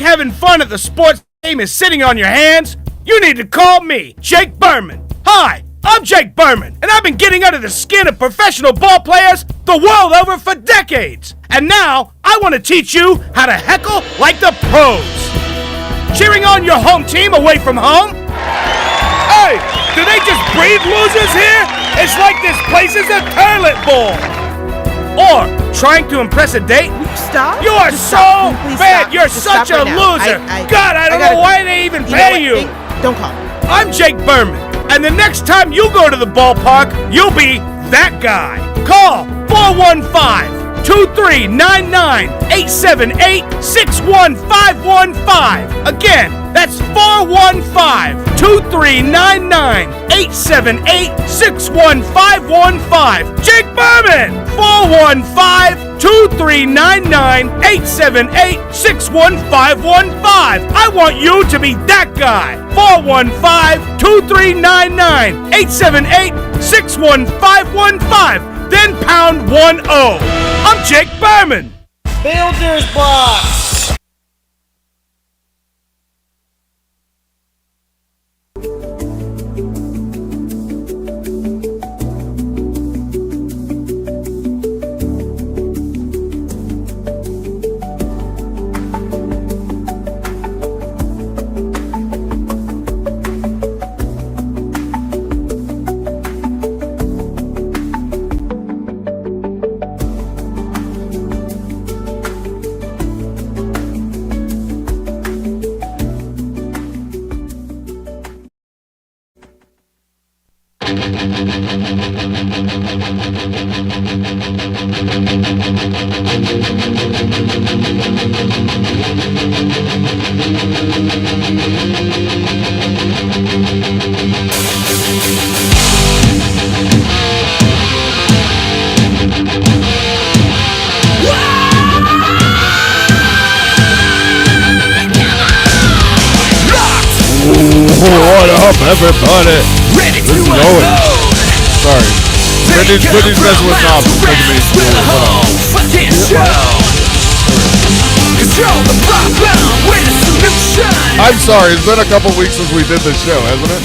having fun at the sports game is sitting on your hands? You need to call me, Jake Berman. Hi, I'm Jake Berman, and I've been getting under the skin of professional ball players the world over for decades. And now, I want to teach you how to heckle like the pros. Cheering on your home team away from home? Hey, do they just breed losers here? It's like this place is a toilet bowl. Or trying to impress a date? Stop. You are Just so stop. Please bad. stop. You're Just such stop a right now. loser. God, I don't know why they even pay you. Don't call. I'm Jake Berman, and the next time you go to the ballpark, you'll be that guy. Call 415-239-9-878-61515. Again, that's 415-239-9-878-61515. Jake Berman! 415-239-9-878-61515. I want you to be that guy. 415-239-9-878-61515. Then pound 10. I'm Jake Berman. Builder's Blocks. What up, everybody? Ready to unload. Sorry. Brittany's messing with knobs. I'm sorry, it's been a couple weeks since we did this show, hasn't it?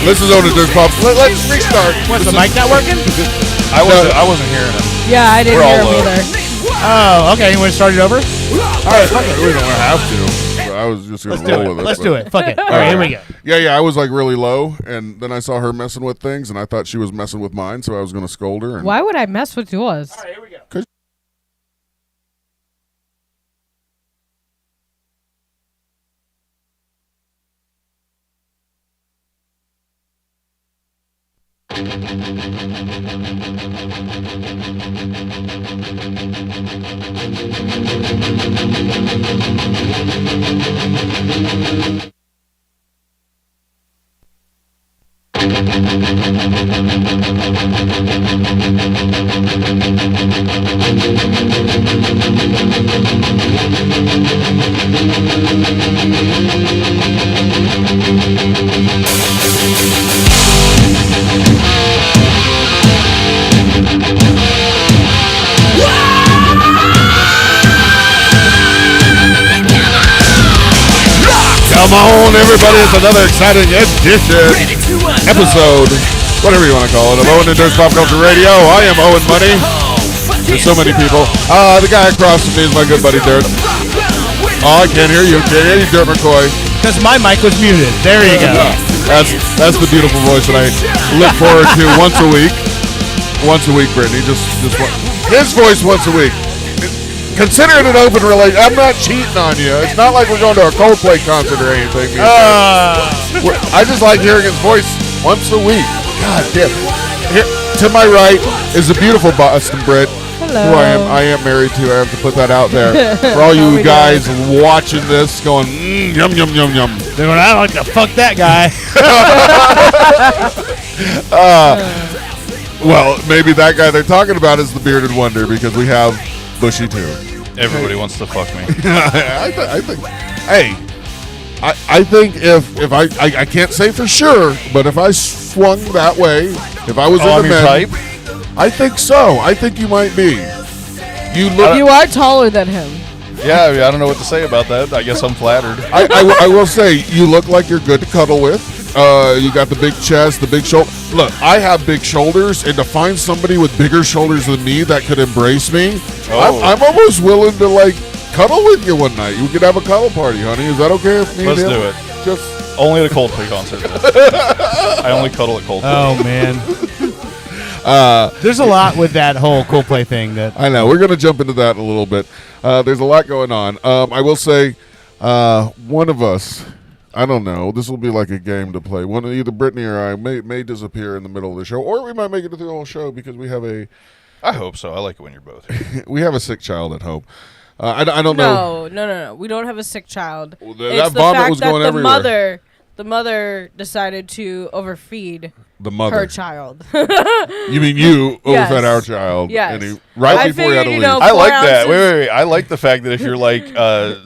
This is Owen and Dirk Pop. Let's restart. What's the mic not working? I wasn't hearing him. Yeah, I didn't hear him either. Oh, okay. You want to start it over? Alright, we don't have to. I was just going to roll with it. Let's do it. Fuck it. All right, here we go. Yeah, I was like really low, and then I saw her messing with things, and I thought she was messing with mine, so I was going to scold her. And Why would I mess with yours? All right, here we go. Come on, everybody, it's another exciting episode, whatever you want to call it, of Owen and Dirk's Pop Culture Radio. I am Owen Money. There's so many people. The guy across from me is my good buddy, Dirk. Oh, I can't hear you. Can't hear you, Dirk McCoy. Because my mic was muted. There you go. That's the beautiful voice that I look forward to once a week. Once a week, Brittany. Just his voice once a week. Consider it an open relation. I'm not cheating on you. It's not like we're going to a Coldplay concert or anything. I just like hearing his voice once a week. God damn. Here, to my right is the beautiful Boston Brit, Hello. who I am married to. I have to put that out there. For all you guys watching this going, yum, yum, yum, yum. They're going, I like to fuck that guy. Well, maybe that guy they're talking about is the Bearded Wonder, because we have Bushy too. Everybody wants to fuck me. I think. Hey, I think if I can't say for sure, but if I swung that way, if I was in the I'm your men, type? I think so. I think you might be. You are taller than him. Yeah, I mean, I don't know what to say about that. I guess I'm flattered. I will say, you look like you're good to cuddle with. You got the big chest, the big shoulder. Look, I have big shoulders, and to find somebody with bigger shoulders than me that could embrace me, I'm almost willing to, like, cuddle with you one night. We could have a cuddle party, honey. Is that okay with me? Let's and him? do it. Just Only at a Coldplay concert. though. I only cuddle at Coldplay. Oh man. There's a lot with that whole Coldplay thing that I know. We're going to jump into that in a little bit. There's a lot going on. I will say, one of us, I don't know, this will be like a game to play. Either Brittany or I may disappear in the middle of the show, or we might make it through the whole show because we have I hope so. I like it when you're both here. we have a sick child at home. I don't know. No. We don't have a sick child. Well, It's that the vomit fact was that going the everywhere. mother decided to overfeed The mother. her child. You mean you Yes. overfed our child? Yes. And before he had to figured, leave. know, I like 4 that. ounces- Wait. I like the fact that if you're like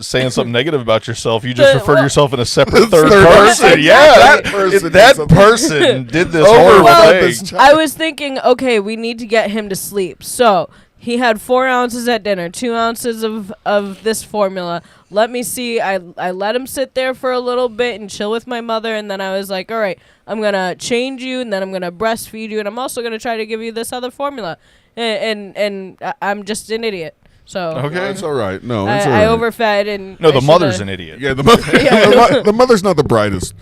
saying something negative about yourself, you just refer to well- yourself in a separate Third third person. person. Yeah, That that person person, did that something. person did this Overfed horrible this thing. child. I was thinking, okay, we need to get him to sleep. So he had 4 ounces at dinner, 2 ounces of this formula. Let me see. I let him sit there for a little bit and chill with my mother, and then I was like, all right, I'm gonna change you, and then I'm gonna breastfeed you, and I'm also gonna try to give you this other formula. And I'm just an idiot. So Okay. That's all right. No, it's all I right. overfed and No, I the shoulda- mother's an idiot. Yeah, the mother. the mother's not the brightest.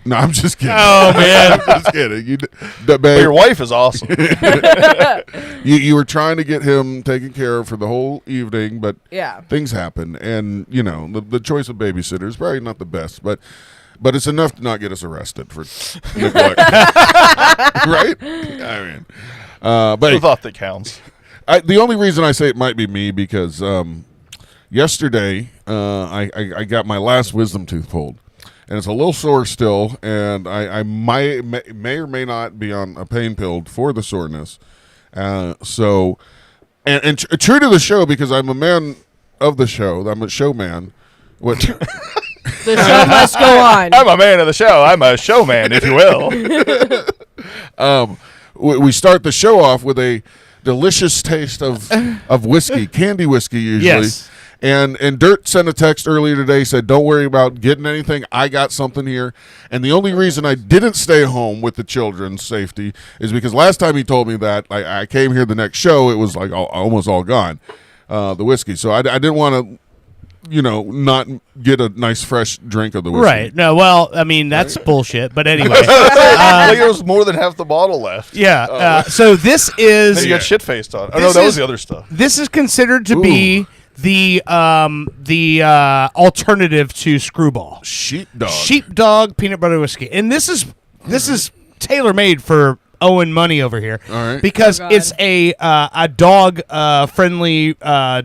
No, I'm just kidding. Oh, man. I'm just kidding. But Babe, your wife is awesome. you were trying to get him taken care of for the whole evening, but Yeah. things happen, and the choice of babysitter is probably not the best, but it's enough to not get us arrested for neglect, right? I mean, the but thought that counts. the only reason I say it might be me because yesterday I got my last wisdom tooth pulled. And it's a little sore still, and I may or may not be on a pain pill for the soreness. So, and true to the show, because I'm a man of the show, I'm a showman. What? The show must go on. I'm a man of the show. I'm a showman, if you will. We start the show off with a delicious taste of whiskey, candy whiskey usually. Yes. And Dirt sent a text earlier today, said, don't worry about getting anything. I got something here. And the only reason I didn't stay home with the children's safety is because last time he told me that, I came here the next show, it was like almost all gone, the whiskey. So I didn't want to, not get a nice fresh drink of the whiskey. right. No, well, I mean that's bullshit. But anyway, I think there was more than half the bottle left. yeah. So this Then is you got shit faced on. Oh, no, This that is- was the other stuff. this is considered to be the alternative to Screwball. Sheepdog. Sheepdog peanut butter whiskey, and this is tailor made for Owen Money over here. All right. Because Oh, God. it's a dog friendly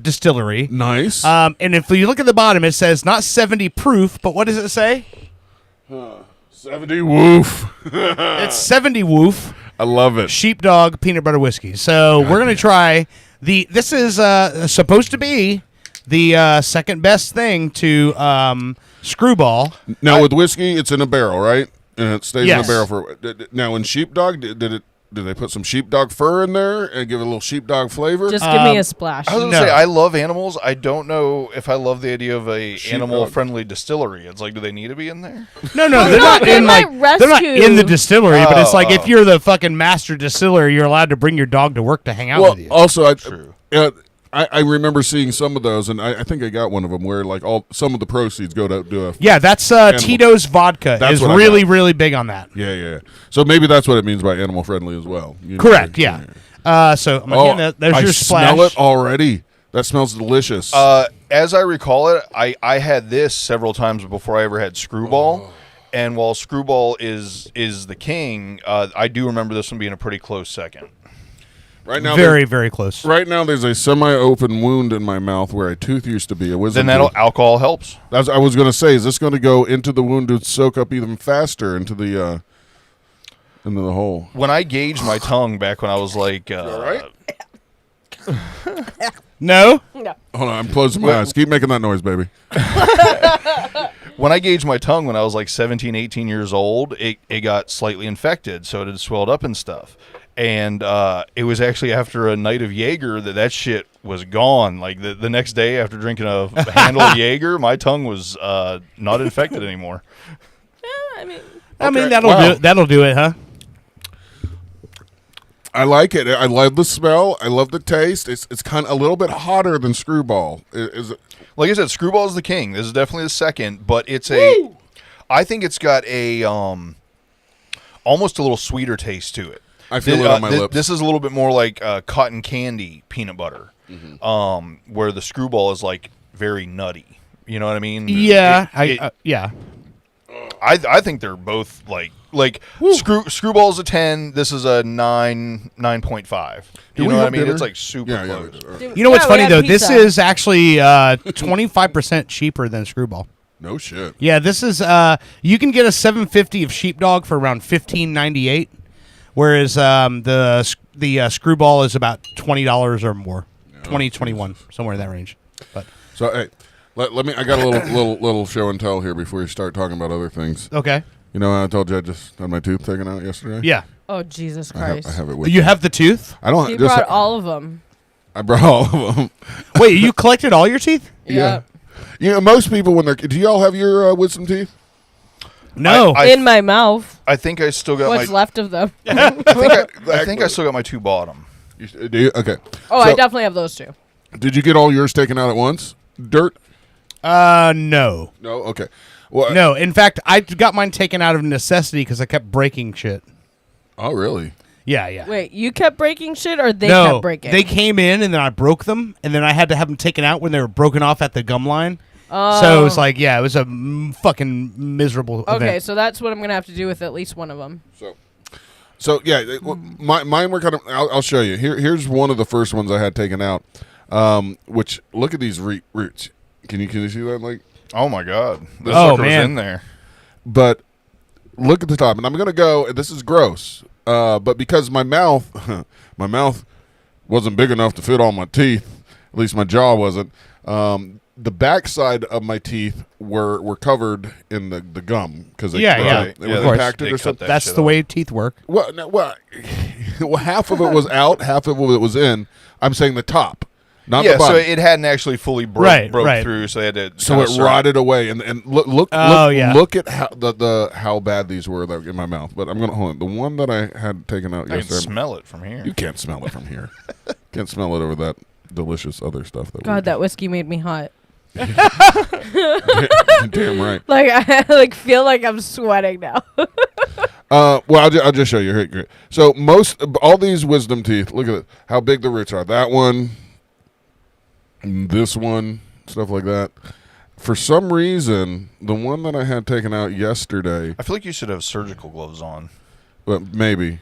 distillery. Nice. And if you look at the bottom, it says not 70 proof, but what does it say? 70 woof. It's 70 woof I love it. sheepdog peanut butter whiskey. So we're gonna try this is supposed to be the second best thing to Screwball. Now with whiskey, it's in a barrel, right? And it stays in Yes. a barrel for. Now in sheepdog, did they put some sheepdog fur in there and give it a little sheepdog flavor? Just give me a splash. I was going No. to say, I love animals. I don't know if I love the idea of a Sheepdog. animal-friendly distillery. It's like, do they need to be in there? No, they're not they in might they're not in the rescue. distillery, but it's like Oh. if you're the fucking master distiller, you're allowed to bring your dog to work to hang out Well, with you. also, True. I remember seeing some of those, and I think I got one of them where like some of the proceeds go to do a. Yeah, that's Tito's vodka That's is what I really got. really big on that. Yeah. So maybe that's what it means by animal friendly as well. Correct. Yeah. So I'm Oh, again, there's I your splash. smell it already. That smells delicious. As I recall it, I had this several times before I ever had Screwball. And while Screwball is the king, I do remember this one being a pretty close second. right now, Very very close. right now, there's a semi-open wound in my mouth where a tooth used to be. A wisdom Then tooth. alcohol helps. I was going to say, is this going to go into the wound to soak up even faster into the hole? When I gauged my tongue back when I was like, All right. No. Hold on, I'm closing my eyes. Keep making that noise, baby. when I gauged my tongue when I was like 17, 18 years old, it got slightly infected, so it had swelled up and stuff. And it was actually after a night of Jaeger that shit was gone. Like the next day after drinking a handle of Jaeger, my tongue was not infected anymore. I mean, Wow. that'll do it, huh? I like it. I love the smell. I love the taste. It's kind of a little bit hotter than Screwball. Is it? Like I said, Screwball is the king. This is definitely the second, but it's I think it's got a almost a little sweeter taste to it. I feel it on my lips. This is a little bit more like cotton candy peanut butter, where the Screwball is like very nutty. You know what I mean? Yeah, I think they're both like Screwball's a 10. This is a 9.5. Do You we know what I have mean? dinner? It's like super Yeah, close. yeah. All right. You know what's Yeah, we funny had though? This pizza. is actually 25% cheaper than Screwball. No shit. Yeah, this is you can get a 750 of Sheepdog for around $15.98, whereas the Screwball is about $20 or more, 21 somewhere in that range. But So hey, let me. I got a little show and tell here before you start talking about other things. okay, You know, I told you I just had my tooth taken out yesterday. yeah, Oh, Jesus I have, Christ. I have it with you me. have the tooth. I don't He just. brought all of them. I brought all of them. Wait, you collected all your teeth? Yeah. You know, most people when they're. Do y'all have your wisdom teeth? No. In my mouth. I think I still got What's my. left of them? I think I still got my two bottom. Do you? Okay. Oh, So, I definitely have those two. Did you get all yours taken out at once? Dirt? No. No. Okay. Well. No. In fact, I got mine taken out of necessity because I kept breaking shit. Oh, really? Yeah. Wait, you kept breaking shit or they no, kept breaking? they came in and then I broke them, and then I had to have them taken out when they were broken off at the gum line. Oh. So it was like, yeah, it was a fucking miserable Okay, event. so that's what I'm going to have to do with at least one of them. So yeah, mine were kind of. I'll show you. Here's one of the first ones I had taken out. Which look at these roots. Can you see that? Like, Oh my god, this Oh, sucker was man. in there. but look at the top, and I'm gonna go. And this is gross. But because my mouth wasn't big enough to fit all my teeth. At least my jaw wasn't. The backside of my teeth were covered in the gum because Yeah, yeah. it was Yeah, they- impacted they or cut something. that That's shit the off. way teeth work. Well, no, well, half of it was out, half of it was in. I'm saying the top, not Yeah, the so bottom. it hadn't actually fully broke Right. through, so they had to. So kinda it syrup. rotted away, and look Oh, yeah. look at how the how bad these were in my mouth. But I'm gonna hold on. The one that I had taken out I can yesterday, smell it from here. you can't smell it from here. Can't smell it over that delicious other stuff. God, that whiskey made me hot. damn right. Like I feel like I'm sweating now. Well, I'll just show you. Here. So all these wisdom teeth. Look at it. How big the roots are. That one, and this one, stuff like that. For some reason, the one that I had taken out yesterday, I feel like you should have surgical gloves on. well, maybe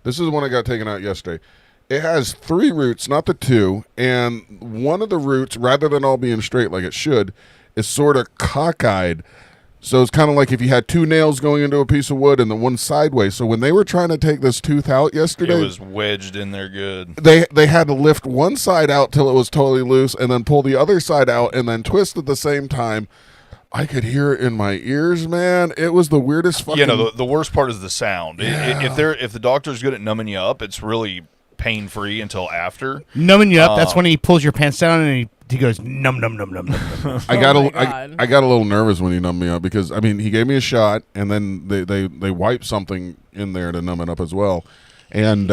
this is the one I got taken out yesterday. It has 3 roots, not the 2, and one of the roots, rather than all being straight like it should, is sort of cockeyed. So it's kind of like if you had 2 nails going into a piece of wood and the one sideways. So when they were trying to take this tooth out yesterday, It was wedged in there good. they had to lift one side out till it was totally loose and then pull the other side out and then twist at the same time. I could hear it in my ears, man. It was the weirdest fucking... You know, the worst part is the sound. If the doctor's good at numbing you up, it's really pain free until after. Numbing you up. That's when he pulls your pants down and he goes num num num num num. I got my a God. I got a little nervous when he numbed me up because I mean he gave me a shot and then they wiped something in there to numb it up as well, and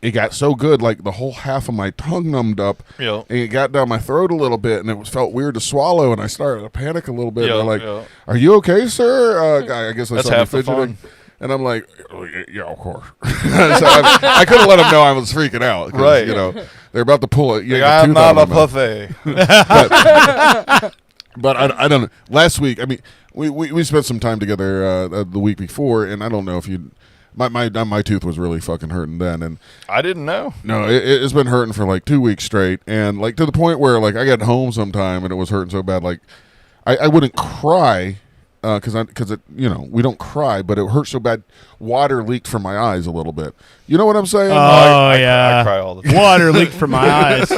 it got so good like the whole half of my tongue numbed up, Yeah. and it got down my throat a little bit and it felt weird to swallow and I started to panic a little bit. Yeah, and they're like, yeah. "Are you okay, sir?" I guess I That's saw me half the fidgeting. fun. And I'm like, "Oh, yeah, of course." So I couldn't let them know I was freaking out. 'Cause, Right. You know, they're about to pull it. Like, I'm not a puffy. But I don't know. Last week, I mean, we spent some time together the week before, and I don't know if you, my tooth was really fucking hurting then, and I didn't know. no, it's been hurting for like 2 weeks straight, and like to the point where like I got home sometime and it was hurting so bad, like I wouldn't cry because it we don't cry, but it hurt so bad. Water leaked from my eyes a little bit. You know what I'm saying? I cry all the time. Water leaked from my eyes.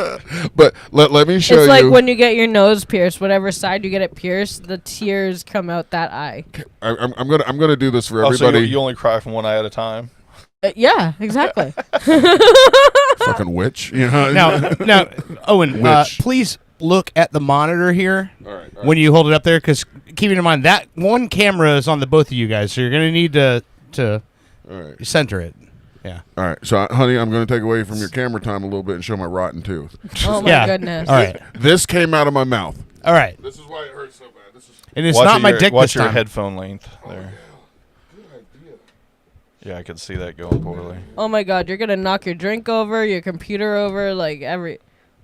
But let me show It's like you. when you get your nose pierced, whatever side you get it pierced, the tears come out that eye. I'm gonna do this for Oh, so everybody. you only cry from one eye at a time? Yeah, exactly. Fucking witch. You know? Now, Owen, Which- please look at the monitor here All right. when you hold it up there, because keeping in mind that one camera is on the both of you guys, so you're going to need to All right. center it. Yeah. All right. So, honey, I'm going to take away from your camera time a little bit and show my rotten tooth. Oh my Yeah. goodness. All right. This came out of my mouth. All right. This is why it hurts so bad. This is. And it's Watch not it my your, dick Watch this your time. headphone length there. Yeah, I could see that going poorly. Oh my God, you're gonna knock your drink over, your computer over, like every.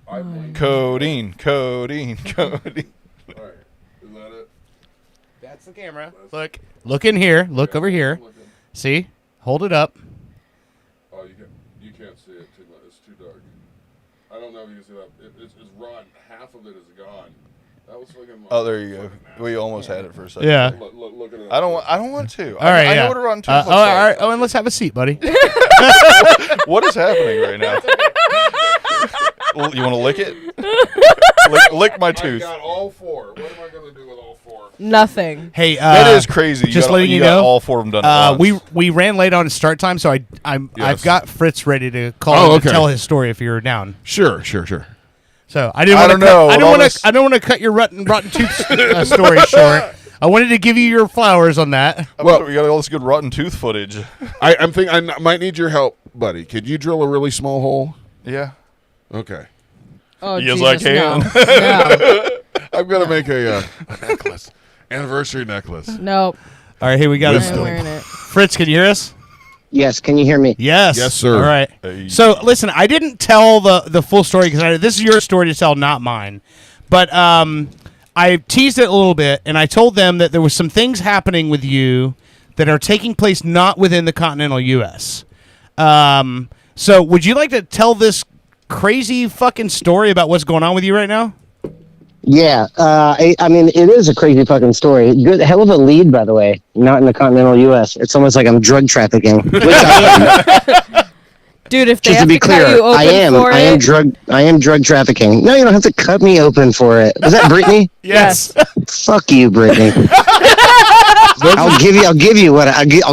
Codeine. All right. Is that it? That's the camera. Look in here. Look over here. See? Hold it up. Oh, you can't see it too much. It's too dark. I don't know if you can see that. It's rotten. Half of it is gone. That was fucking. Oh, there you go. We almost had it for a second. Yeah. Look at it. I don't want to. All right. I yeah. know what a rotten tooth Oh, looks all like. right. Owen, let's have a seat, buddy. What is happening right now? You want to lick it? lick my I tooth. got all four. What am I going to do with all four? Nothing. Hey, That is crazy. just letting you got know, all four of them done at once. we ran late on start time, so I've Yes. got Fritz ready to call Oh, and okay. tell his story if you're down. Sure. So I didn't I want don't know. With all this- I don't want to cut your rotten tooth story short. I wanted to give you your flowers on that. Well, we got all this good rotten tooth footage. I'm thinking I might need your help, buddy. Could you drill a really small hole? Yeah. Okay. Oh, Yes, Jesus, I can. No. I'm going to make a necklace. Anniversary necklace. No. All right, here we got I'm it. wearing it. Fritz, can you hear us? Yes, can you hear me? Yes. Yes, sir. All right. Hey. So listen, I didn't tell the full story because this is your story to tell, not mine. But I teased it a little bit, and I told them that there was some things happening with you that are taking place not within the continental U.S. So would you like to tell this crazy fucking story about what's going on with you right now? Yeah, I mean, it is a crazy fucking story. Good, hell of a lead, by the way. Not in the continental U.S. It's almost like I'm drug trafficking. Which I am. Dude, if they Just have to be cut clear, you open for I am drug trafficking. No, you don't have to cut me open for it. Was that Brittany? Yes. Fuck you, Brittany. I'll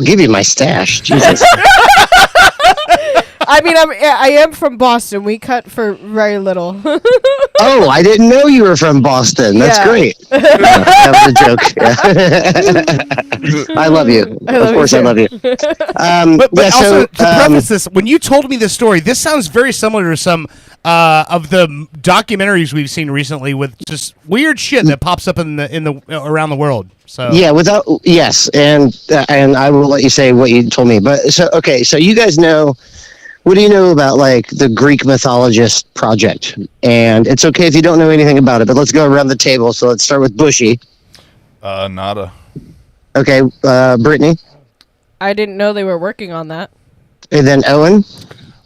give you my stash. Jesus. I mean, I am from Boston. We cut for very little. Oh, I didn't know you were from Boston. That's Yeah. great. That was a joke. I love you. Of course, I love you. But Yeah, also so, to preface this, when you told me this story, this sounds very similar to some of the documentaries we've seen recently with just weird shit that pops up in the around the world. So yeah, yes, and I will let you say what you told me. But so you guys know. What do you know about like the Greek mythologist project? And it's okay if you don't know anything about it, but let's go around the table. So let's start with Bushy. Nada. Okay, Brittany, I didn't know they were working on that. and then Owen.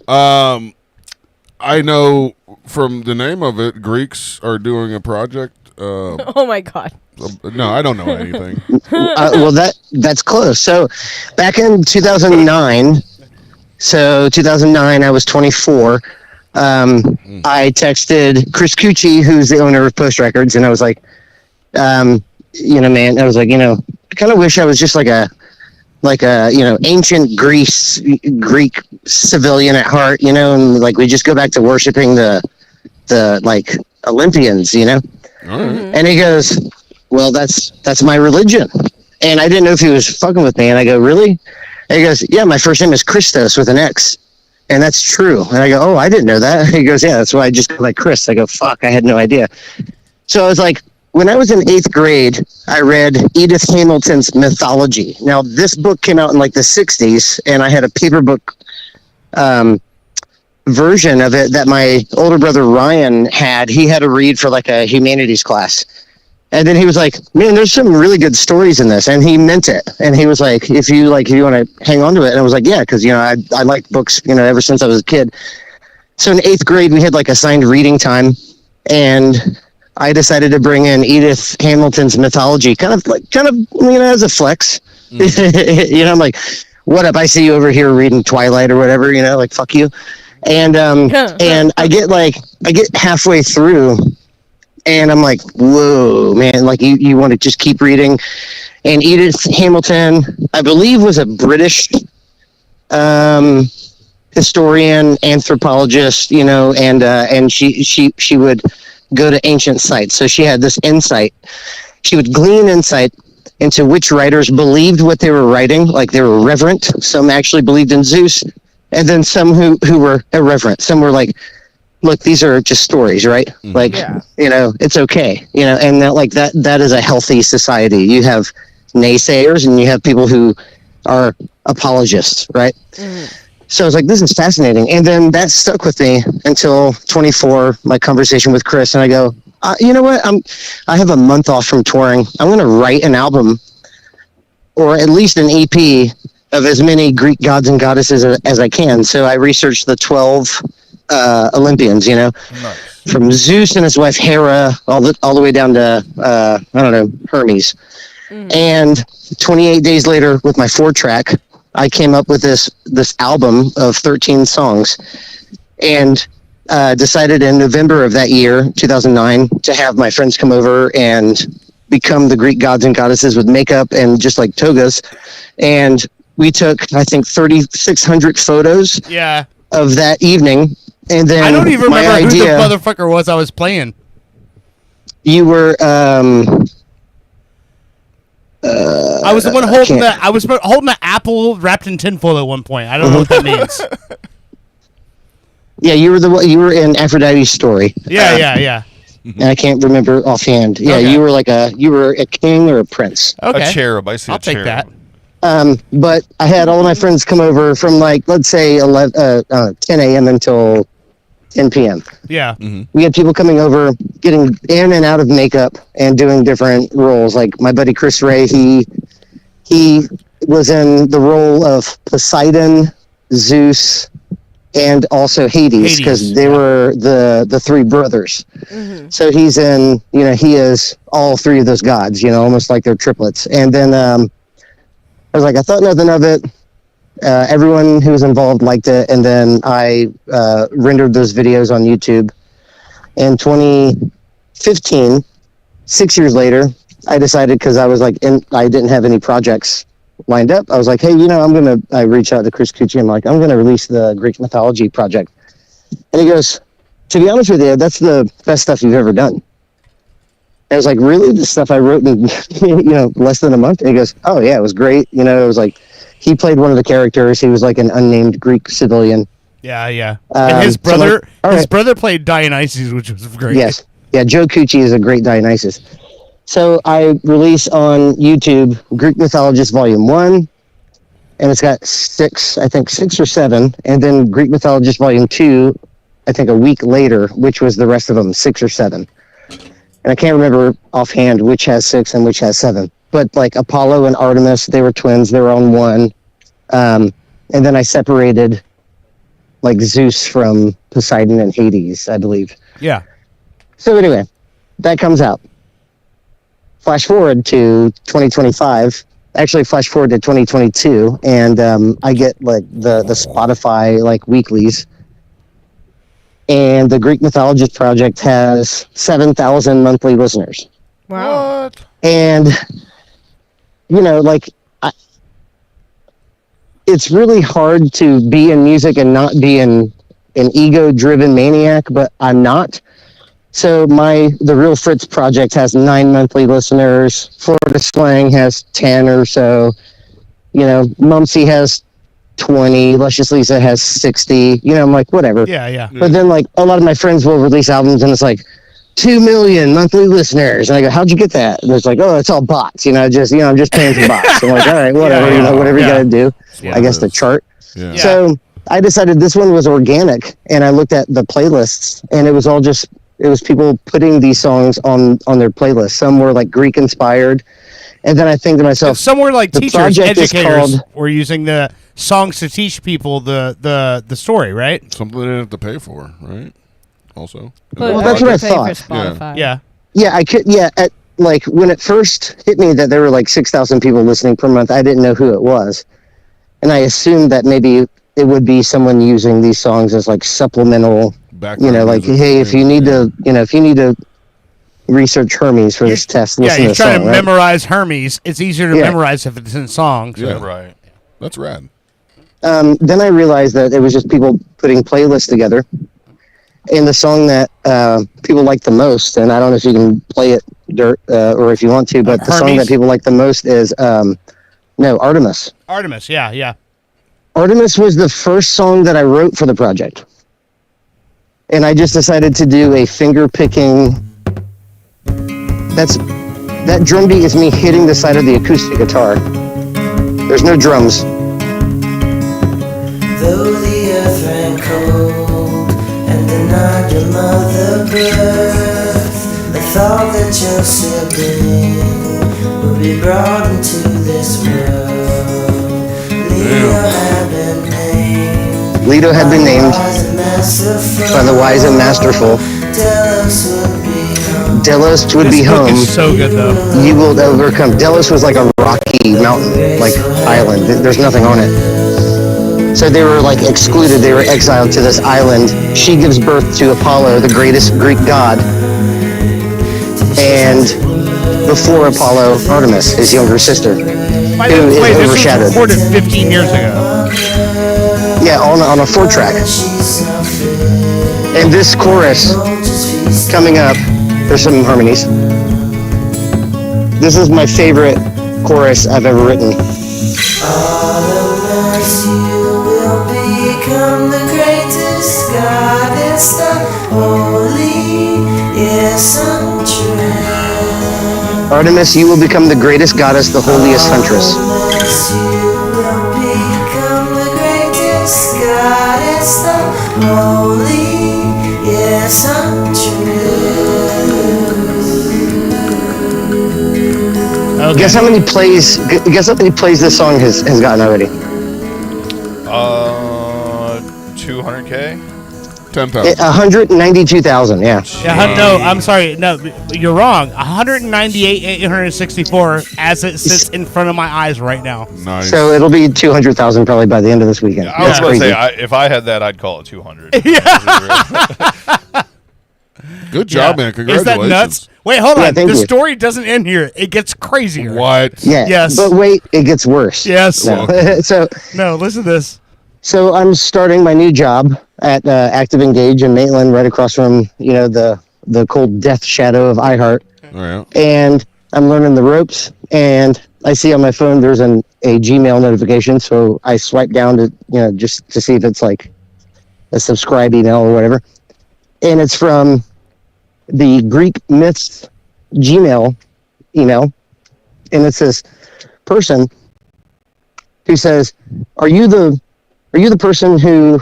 I know from the name of it, Greeks are doing a project. Oh my God. No, I don't know anything. Well, that's close. So back in 2009. So 2009, I was 24. I texted Chris Cucci, who's the owner of Post Records, and I was like, man, I was like, I kind of wish I was just like a ancient Greek civilian at heart, and like we just go back to worshiping the like Olympians, All right. And he goes, well, that's my religion. And I didn't know if he was fucking with me. And I go, really? And he goes, yeah, my first name is Christos with an X. And that's true. And I go, oh, I didn't know that. He goes, yeah, that's why I just go like Chris. I go, fuck, I had no idea. So I was like, when I was in 8th grade, I read Edith Hamilton's Mythology. Now, this book came out in like the 60s, and I had a paper book version of it that my older brother Ryan had. He had to read for like a humanities class. And then he was like, man, there's some really good stories in this. And he meant it. And he was like, if you want to hang on to it. And I was like, yeah, because, I liked books, ever since I was a kid. So in 8th grade, we had like assigned reading time. And I decided to bring in Edith Hamilton's Mythology, kind of as a flex. I'm like, what up? I see you over here reading Twilight or whatever, like, fuck you. And and I get halfway through, and I'm like, whoa, man, like you want to just keep reading. And Edith Hamilton, I believe, was a British historian, anthropologist, and she would go to ancient sites. So she had this insight. She would glean insight into which writers believed what they were writing, like they were reverent. Some actually believed in Zeus, and then some who were irreverent. Some were like, look, these are just stories, right? Like, it's okay, and that is a healthy society. You have naysayers and you have people who are apologists, right? So I was like, this is fascinating. And then that stuck with me until 24, my conversation with Chris, and I go, you know what? I have a month off from touring. I'm going to write an album or at least an EP of as many Greek gods and goddesses as I can. So I researched the 12 Olympians, Nice. from Zeus and his wife Hera all the way down to, Hermes. And 28 days later, with my 4-track, I came up with this album of 13 songs, and decided in November of that year, 2009, to have my friends come over and become the Greek gods and goddesses with makeup and just like togas. And we took, I think, 3,600 photos Yeah. of that evening. And then I don't even my remember who the idea, motherfucker was I was playing. you were, I was the one holding holding the apple wrapped in tinfoil at one point. I don't know what that means. yeah, you were in Aphrodite's story. Yeah. And I can't remember offhand. Yeah, Okay. you were a king or a prince. Okay. A cherub. I see I'll a take cherub. that. But I had all of my friends come over from let's say 10 a.m. until 10 p.m. Yeah. We had people coming over, getting in and out of makeup and doing different roles. Like my buddy Chris Ray, he was in the role of Poseidon, Zeus, and also Hades, because they were the three brothers. So he's in, he is all three of those gods, almost like they're triplets. And then I was like, I thought nothing of it. Everyone who was involved liked it, and then I rendered those videos on YouTube. In 2015, 6 years later, I decided, because I was like, I didn't have any projects lined up. I was like, hey, I reached out to Chris Cucci. I'm like, I'm going to release the Greek mythology project. And he goes, to be honest with you, that's the best stuff you've ever done. I was like, really? The stuff I wrote in, less than a month? And he goes, oh yeah, it was great. It was like, he played one of the characters. He was like an unnamed Greek civilian. Yeah. And his brother played Dionysus, which was great. Yes. Yeah, Joe Cucci is a great Dionysus. So I release on YouTube Greek Mythologist Volume 1, and it's got 6 or 7, and then Greek Mythologist Volume 2, I think a week later, which was the rest of them, 6 or 7. And I can't remember offhand which has 6 and which has 7. But like Apollo and Artemis, they were twins. They were on one. And then I separated like Zeus from Poseidon and Hades, I believe. Yeah. So anyway, that comes out. Flash forward to 2025. Actually, flash forward to 2022, and I get like the Spotify like weeklies. And the Greek Mythologist Project has 7,000 monthly listeners. Wow. What? And it's really hard to be in music and not be an ego-driven maniac, but I'm not. So the Real Fritz project has 9 monthly listeners. Florida Slang has 10 or so. Mumsy has 20. Luscious Lisa has 60. I'm like, whatever. Yeah. But then like a lot of my friends will release albums and it's like 2 million monthly listeners. And I go, how'd you get that? And it's like, oh, it's all bots. I'm just paying some bots. I'm like, all right, whatever, whatever you got to do, I guess, to chart. Yeah. So I decided this one was organic, and I looked at the playlists, and it was people putting these songs on their playlists. Some were like Greek inspired. And then I think to myself, somewhere like the teachers, project is educators called- were using the songs to teach people the story, right? Something they didn't have to pay for, right? Also. But that's what I pay thought. For Spotify. Yeah. yeah, I could, yeah. Like when it first hit me that there were like 6,000 people listening per month, I didn't know who it was. And I assumed that maybe it would be someone using these songs as like supplemental, Background like, music. hey, if you need to research Hermes for this test, Yeah, listen to you're the trying song, to right? memorize Hermes. It's easier to Yeah. memorize if it's in songs. Yeah. Right. That's rad. then I realized that it was just people putting playlists together. And the song that people like the most, and I don't know if you can play it or if you want to, but the song Hermes? that people like the most is Artemis. Artemis, yeah. Artemis was the first song that I wrote for the project. And I just decided to do a finger picking. That drum beat is me hitting the side of the acoustic guitar. There's no drums. Though the earth ran cold and denied your mother birth, the thought that your sibling would be brought into this world. Leto had been named by the wise and masterful. Delos would be This book home. is so good, though. You will overcome. Delos was like a rocky mountain, like island. There's nothing on it. So they were like excluded. They were exiled to this island. She gives birth to Apollo, the greatest Greek god. And before Apollo, Artemis, his younger sister, By the who is way, this was overshadowed. recorded 15 years ago. Yeah, on a 4-track. And this chorus coming up, there's some harmonies. This is my favorite chorus I've ever written. Artemis, you will become the greatest goddess, the holy is untrue. Artemis, you will become the greatest goddess, the holiest huntress. Artemis, you will become the greatest goddess, the holy is untrue. Okay. Guess how many plays? Guess how many plays this song has gotten already? 200K. 10,000. 192,000. Yeah. Yeah, no, I'm sorry. No, you're wrong. 198,864 as it sits in front of my eyes right now. Nice. So it'll be 200,000 probably by the end of this weekend. I was That's going to crazy. say, if I had that, I'd call it 200. Good job, man. Is Congratulations. that nuts? Wait, hold Yeah, on. thank The you. story doesn't end here. It gets crazier. What? Yeah. Yes. But wait, it gets worse. Yes. No. so No, listen to this. So I'm starting my new job at Active Engage in Maitland, right across from the cold death shadow of iHeart, All right. and I'm learning the ropes. And I see on my phone there's a Gmail notification, so I swipe down to just to see if it's like a subscribe email or whatever, and it's from the Greek Myths Gmail email, and it's this person who says, "Are you the person who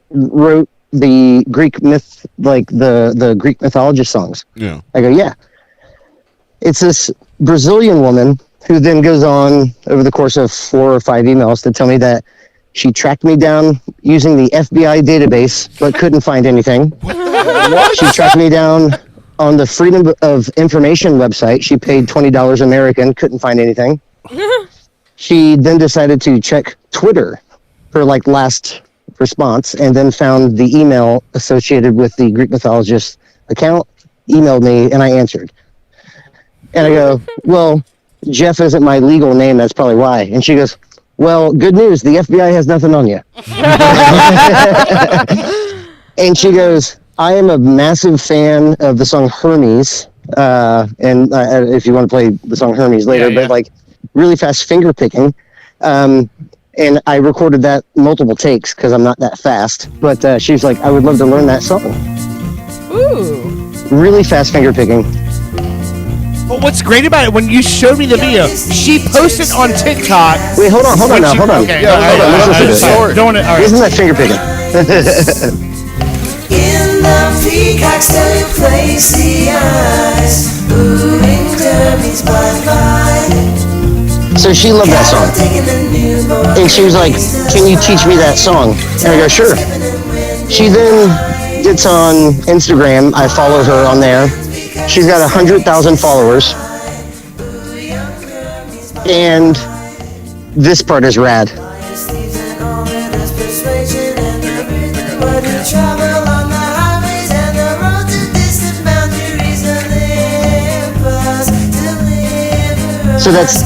wrote the Greek myth, like the Greek mythologist songs?" Yeah. I go, "Yeah." It's this Brazilian woman who then goes on over the course of 4 or 5 emails to tell me that she tracked me down using the FBI database, but couldn't find anything. She tracked me down on the Freedom of Information website. She paid $20 American, couldn't find anything. She then decided to check Twitter for like last response, and then found the email associated with the Greek mythologist account, emailed me, and I answered. And I go, "Well, Jeff isn't my legal name, that's probably why." And she goes, "Well, good news, the FBI has nothing on you." And she goes, "I am a massive fan of the song Hermes," and if you want to play the song Hermes later, Yeah. but like really fast finger picking. And I recorded that multiple takes because I'm not that fast. But she was like, "I would love to learn that song." Ooh. Really fast finger picking. But what's great about it, when you showed me the video, she posted on TikTok. Wait, hold on when now, she- hold on. Okay, Yeah, all right, hold on, all right, listen to all this right, story. Doing it, all right. Isn't that finger picking? In the peacock's still place the eyes, moving Hermes by. So she loved that song. And she was like, "Can you teach me that song?" And I go, "Sure." She then gets on Instagram. I follow her on there. She's got 100,000 followers. And this part is rad. So that's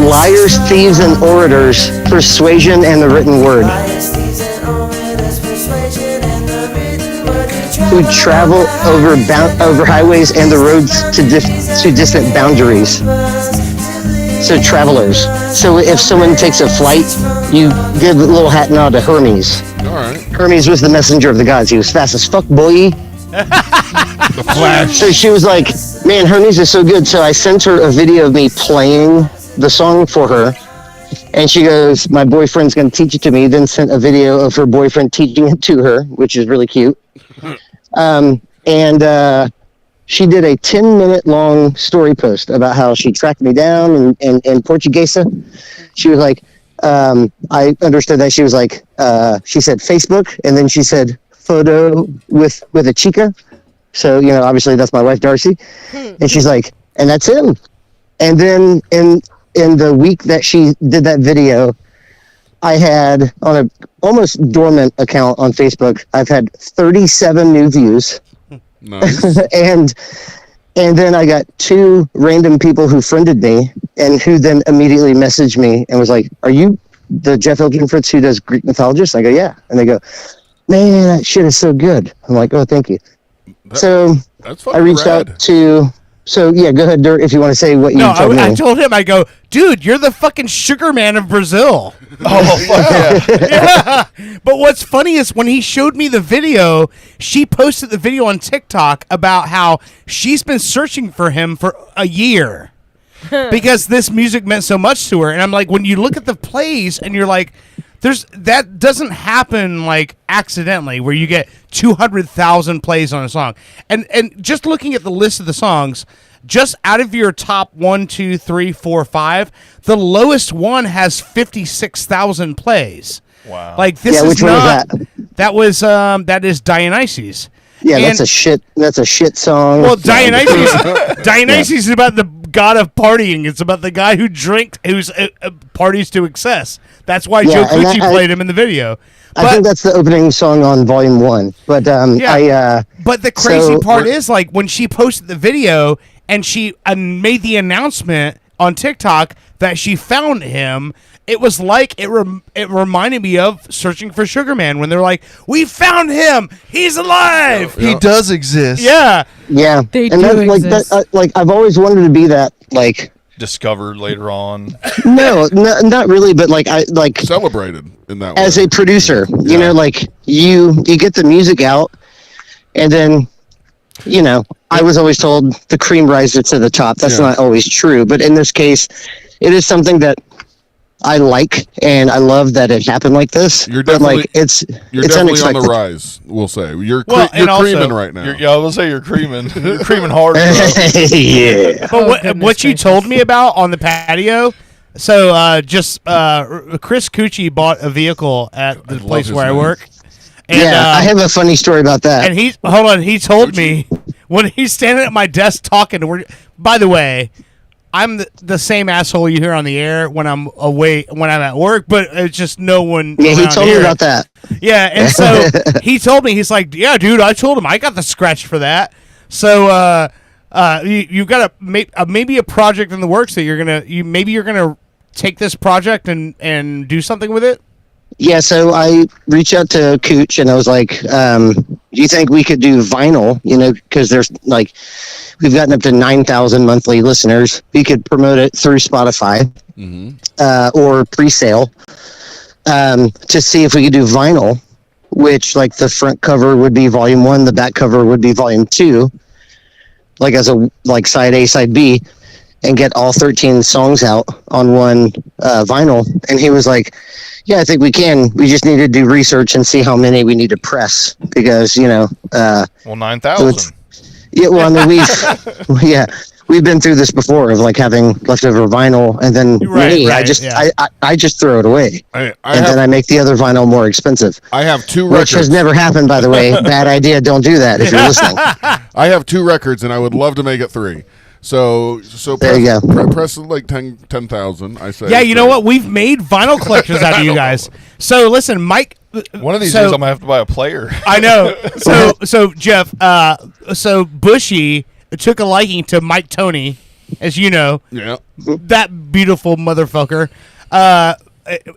liars, thieves, and orators, persuasion, and the written word, who travel over highways and the roads to distant boundaries. So travelers. So if someone takes a flight, you give a little hat nod to Hermes. All right. Hermes was the messenger of the gods. He was fast as fuck, boy. The Flash. So she was like, man, Hermes is so good. So I sent her a video of me playing the song for her. And she goes, my boyfriend's going to teach it to me. Then sent a video of her boyfriend teaching it to her, which is really cute. She did a 10-minute long story post about how she tracked me down in Portuguesa. She was like, I understood that she was like, she said Facebook, and then she said photo with a chica. So, you know, obviously that's my wife, Darcy. And she's like, and that's him. And then in the week that she did that video, I had on a almost dormant account on Facebook, I've had 37 new views. Nice. and then I got 2 random people who friended me and who then immediately messaged me and was like, are you the Jeff Eldrin Fritz who does Greek mythologists? I go, yeah. And they go, man, that shit is so good. I'm like, oh, thank you. That's I fucking reached rad. out to, so yeah, go ahead, Dirt, if you want to say what you No, told me. I told him, I go, dude, you're the fucking sugar man of Brazil. Oh, fuck yeah. Yeah. But what's funny is when he showed me the video, she posted the video on TikTok about how she's been searching for him for a year because this music meant so much to her. And I'm like, when you look at the plays and you're like, that doesn't happen like accidentally where you get 200,000 plays on a song. And just looking at the list of the songs, just out of your top 1, 2, 3, 4, 5, the lowest one has 56,000 plays. Wow. Like this Yeah, is which one was not. that? That is Dionysus. Yeah, And- that's a shit song. Well, Dionysus is about the god of partying. It's about the guy who who's parties to excess. That's why Yeah, Joe and Cucci I played him in the video. I think that's the opening song on Volume 1. But But the crazy so- part is, like, when she posted the video and she made the announcement on TikTok that she found him, it was like it reminded me of Searching for Sugar Man when they're like, "We found him. He's alive." He does exist. Yeah. yeah, They and do that's like exist. that. Like I've always wanted to be that. Like Discovered later on. no, not really, but like I like Celebrated in that as way. a producer, you Yeah. know, like you get the music out, and then, you know, I was always told the cream rises to the top. That's Yeah. not always true, but in this case, it is something that I like, and I love that it happened like this. You're but like definitely- it's You're it's definitely unexpected. on the rise, we'll say. You're Well, and also- creaming right now. I was gonna say you're creaming. You're creaming hard. Bro. Yeah. But what goodness you gracious. told me about on the patio, so Chris Cucci bought a vehicle at the love place his where I name. work. And, Yeah, I have a funny story about that. And he told me when he's standing at my desk talking. By the way, I'm the same asshole you hear on the air when I'm away, when I'm at work, but it's just no one. Yeah, he around told me here. about that. Yeah, and so he told me, he's like, yeah, dude, I told him I got the scratch for that. So you got maybe a project in the works that you're gonna take this project and do something with it. Yeah, so I reached out to Cooch and I was like, do you think we could do vinyl? You know, because there's like, we've gotten up to 9,000 monthly listeners. We could promote it through Spotify or pre-sale to see if we could do vinyl, which like the front cover would be Volume 1, the back cover would be Volume 2, like as a like side A, side B, and get all 13 songs out on one vinyl. And he was like, yeah, I think we can. We just need to do research and see how many we need to press because, you know, Well, 9,000. yeah, well, I mean, we've been through this before of like having leftover vinyl and then Right, I just throw it away. I And then I have make the other vinyl more expensive, I have 2 which records. has never happened, by the way. Bad idea. Don't do that if you're listening. I have 2 records, and I would love to make it 3. So There you go. press like 10,000. I say. Yeah, you know what? We've made vinyl collections out of you guys. So listen, Mike. One of these so- days, I'm gonna have to buy a player. I know. So Jeff. So Bushy took a liking to Mike Tony. as you know. Yeah. That beautiful motherfucker.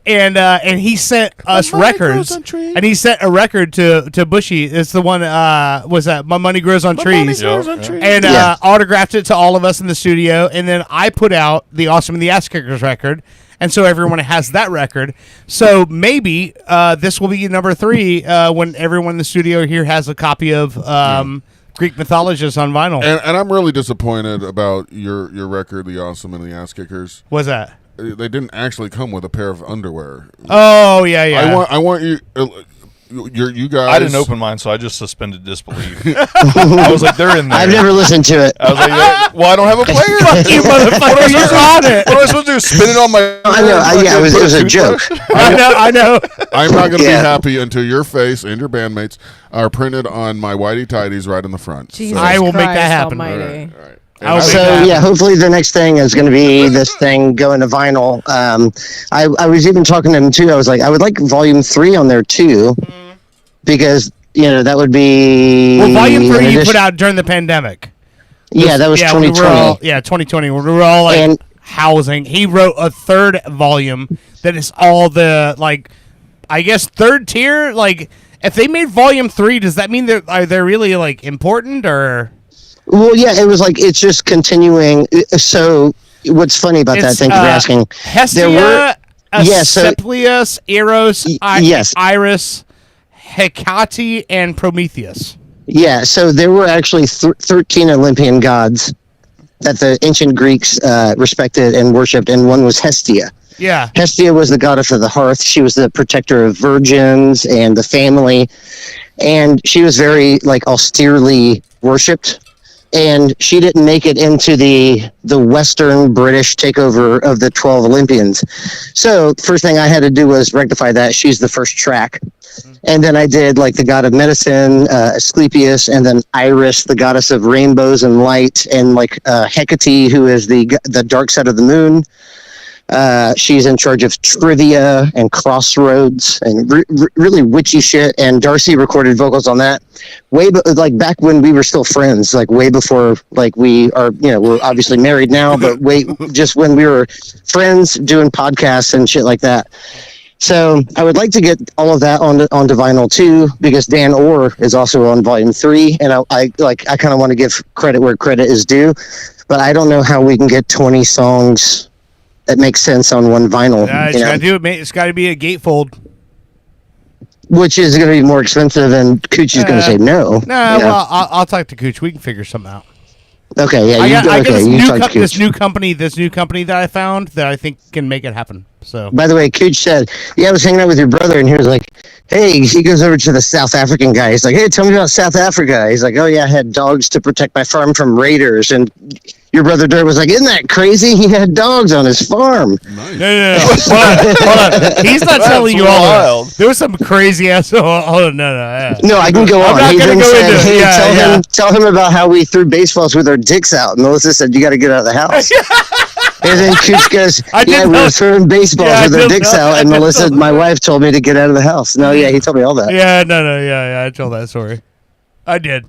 And he sent us records, and he sent a record to Bushy. It's the one was that My Money Grows on Trees, and autographed it to all of us in the studio. And then I put out the Awesome and the Ass Kickers record, and so everyone has that record. So maybe this will be number 3 when everyone in the studio here has a copy of Greek Mythologist on vinyl. And I'm really disappointed about your record, The Awesome and the Ass Kickers. What's that? They didn't actually come with a pair of underwear. Oh yeah. I want you. You guys. I didn't open mine, so I just suspended disbelief. I was like, they're in there. I've never listened to it. I was like, well, I don't have a player. Fuck you, motherfucker! You're on it. What am I supposed to do? Spin it on my? I know. Yeah, it was a joke. I know. I'm not going to Yeah. be happy until your face and your bandmates are printed on my whitey tighties right in the front. Jesus I will make that Christ happen. almighty. All right. I will So make that yeah, hopefully the next thing is going to be this thing going to vinyl. I was even talking to him too. I was like, I would like Volume 3 on there too, because that would be. Well, Volume 3 you addition- put out during the pandemic. Yeah, that was 2020. We were all, 2020. We were all like And- housing. He wrote a 3rd volume that is all the I guess 3rd tier. Like, if they made Volume 3, does that mean are they really like important or? Well, yeah, it was like it's just continuing. So what's funny about that? It's, Thank you for asking. Hestia, yeah, so- Asclepius, Eros, yes. Iris, Hecate, and Prometheus. Yeah, so there were actually 13 Olympian gods that the ancient Greeks respected and worshipped, and one was Hestia. Yeah. Hestia was the goddess of the hearth. She was the protector of virgins and the family, and she was very austerely worshipped. And she didn't make it into the Western British takeover of the 12 Olympians. So first thing I had to do was rectify that. She's the first track. And then I did the god of medicine, Asclepius, and then Iris, the goddess of rainbows and light, and Hecate, who is the dark side of the moon. She's in charge of trivia and crossroads and really witchy shit. And Darcy recorded vocals on that way, back when we were still friends, way before we are, we're obviously married now, but just when we were friends doing podcasts and shit like that. So I would like to get all of that onto vinyl too, because Dan Orr is also on Volume 3, and I kind of want to give credit where credit is due, but I don't know how we can get 20 songs that makes sense on one vinyl. It's got to do it, mate. It's got to be a gatefold. Which is going to be more expensive, and Cooch is going to say no. No, well, I'll talk to Cooch. We can figure something out. Okay, yeah, I got this new company that I found that I think can make it happen. So, by the way, Cooch said, "Yeah, I was hanging out with your brother," and he was like, "Hey," he goes over to the South African guy. He's like, "Hey, tell me about South Africa." He's like, "Oh yeah, I had dogs to protect my farm from raiders." And your brother Dirt was like, "Isn't that crazy? He had dogs on his farm." Nice. no. Hold on. He's not telling you all wild. that. There was some crazy ass. Oh, no. No, I can go I'm on. not He gonna then go said, into it. "Hey, Yeah, tell him about how we threw baseballs with our dicks out." And Melissa said, "You got to get out of the house." And then Cooch goes, I did "Yeah, we know- were throwing baseballs Yeah, I with our did dicks know- out." I And did Melissa, know my wife, told me to get out of the house. No, yeah, he told me all that. Yeah, yeah. I told that story. I did.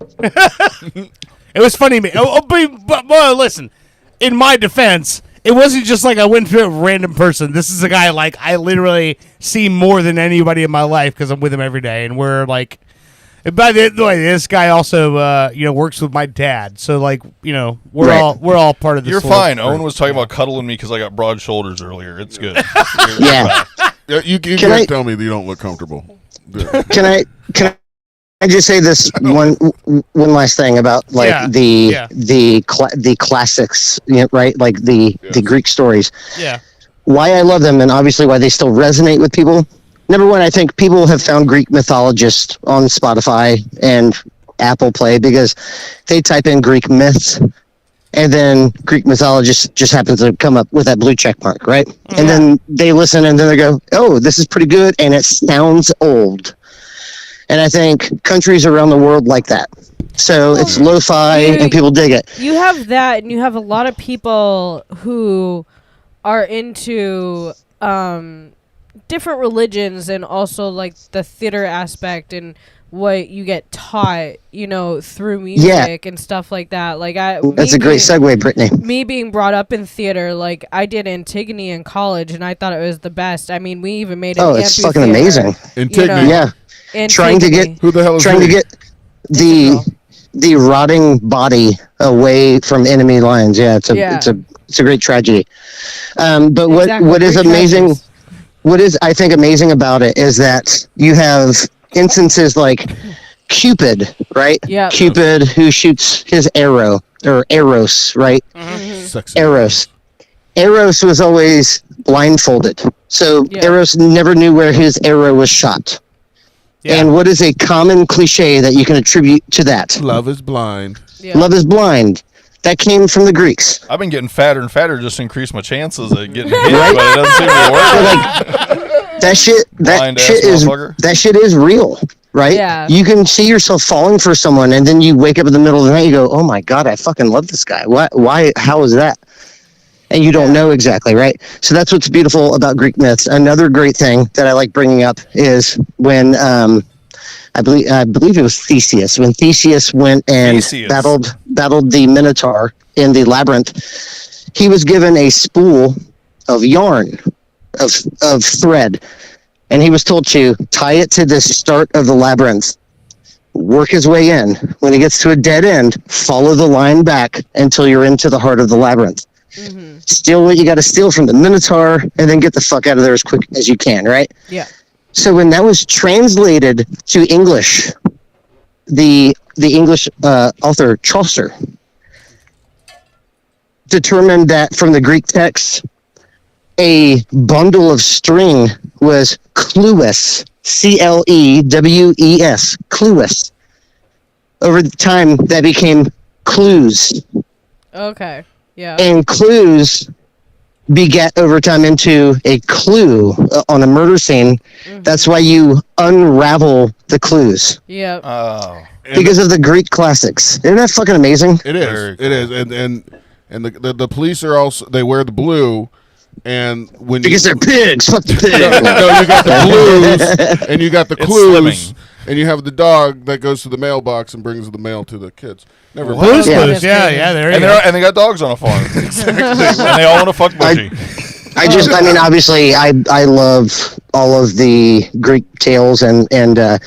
It was funny. But listen. In my defense, it wasn't just I went to a random person. This is a guy I literally see more than anybody in my life because I'm with him every day, and we're And by the way, this guy also works with my dad, so we're Right. all part of this. You're little fine. group. Owen was talking about cuddling me because I got broad shoulders earlier. It's good. Yeah. Yeah, you Can can't I- tell me that you don't look comfortable. Can I just say this one last thing about the classics, right? The Greek stories. Yeah. Why I love them, and obviously why they still resonate with people. Number one, I think people have found Greek mythologists on Spotify and Apple Play because they type in Greek myths, and then Greek mythologist just happens to come up with that blue check mark, right? And then they listen, and then they go, "Oh, this is pretty good," and it sounds old. And I think countries around the world like that. So it's lo-fi, and people dig it. You have that, and you have a lot of people who are into different religions, and also the theater aspect, and what you get taught, through music and stuff like that. Like That's a great segue, Brittany. Me being brought up in theater, like I did Antigone in college, and I thought it was the best. I mean, we even made it. Oh, it's fucking amazing. Antigone. Yeah. Trying to get Who the hell is trying to he? get the rotting body away from enemy lines. Yeah, it's a great tragedy. But what is amazing, what is I think amazing about it is that you have instances like Cupid, right? Yeah. Cupid who shoots his arrow, or Eros, right? Sexy. Eros. Eros was always blindfolded, so Eros never knew where his arrow was shot. Yeah. And what is a common cliche that you can attribute to that? Love is blind. Yeah. Love is blind. That came from the Greeks. I've been getting fatter and fatter just to increase my chances of getting hit, but it doesn't seem to work. That shit is real, right? Yeah. You can see yourself falling for someone, and then you wake up in the middle of the night, you go, "Oh my god, I fucking love this guy. Why? How is that?" And you don't know exactly, right? So that's what's beautiful about Greek myths. Another great thing that I like bringing up is when I believe it was Theseus. When Theseus went and battled the Minotaur in the labyrinth, he was given a spool of yarn, of thread, and he was told to tie it to the start of the labyrinth, work his way in. When he gets to a dead end, follow the line back until you're into the heart of the labyrinth. Mm-hmm. Steal what you got to steal from the Minotaur, and then get the fuck out of there as quick as you can, right? Yeah. So when that was translated to English, the English author Chaucer determined that from the Greek text, a bundle of string was clues, Clewes, clues. Over the time, that became clues. Okay. Yeah. And clues begat over time into a clue on a murder scene. Mm-hmm. That's why you unravel the clues. Yeah. Oh. Because of the Greek classics. Isn't that fucking amazing? It is. It is. And the police are also, they wear the blue. And when because they're pigs, fuck the pigs. No, you got the blues, and you got the clues, and you have the dog that goes to the mailbox and brings the mail to the kids. Never Blues, Yeah. Blues. Yeah, there you And, go. and they got dogs on a farm. Exactly. And they all want to fuck Bushy. I mean, obviously, I love all of the Greek tales, and I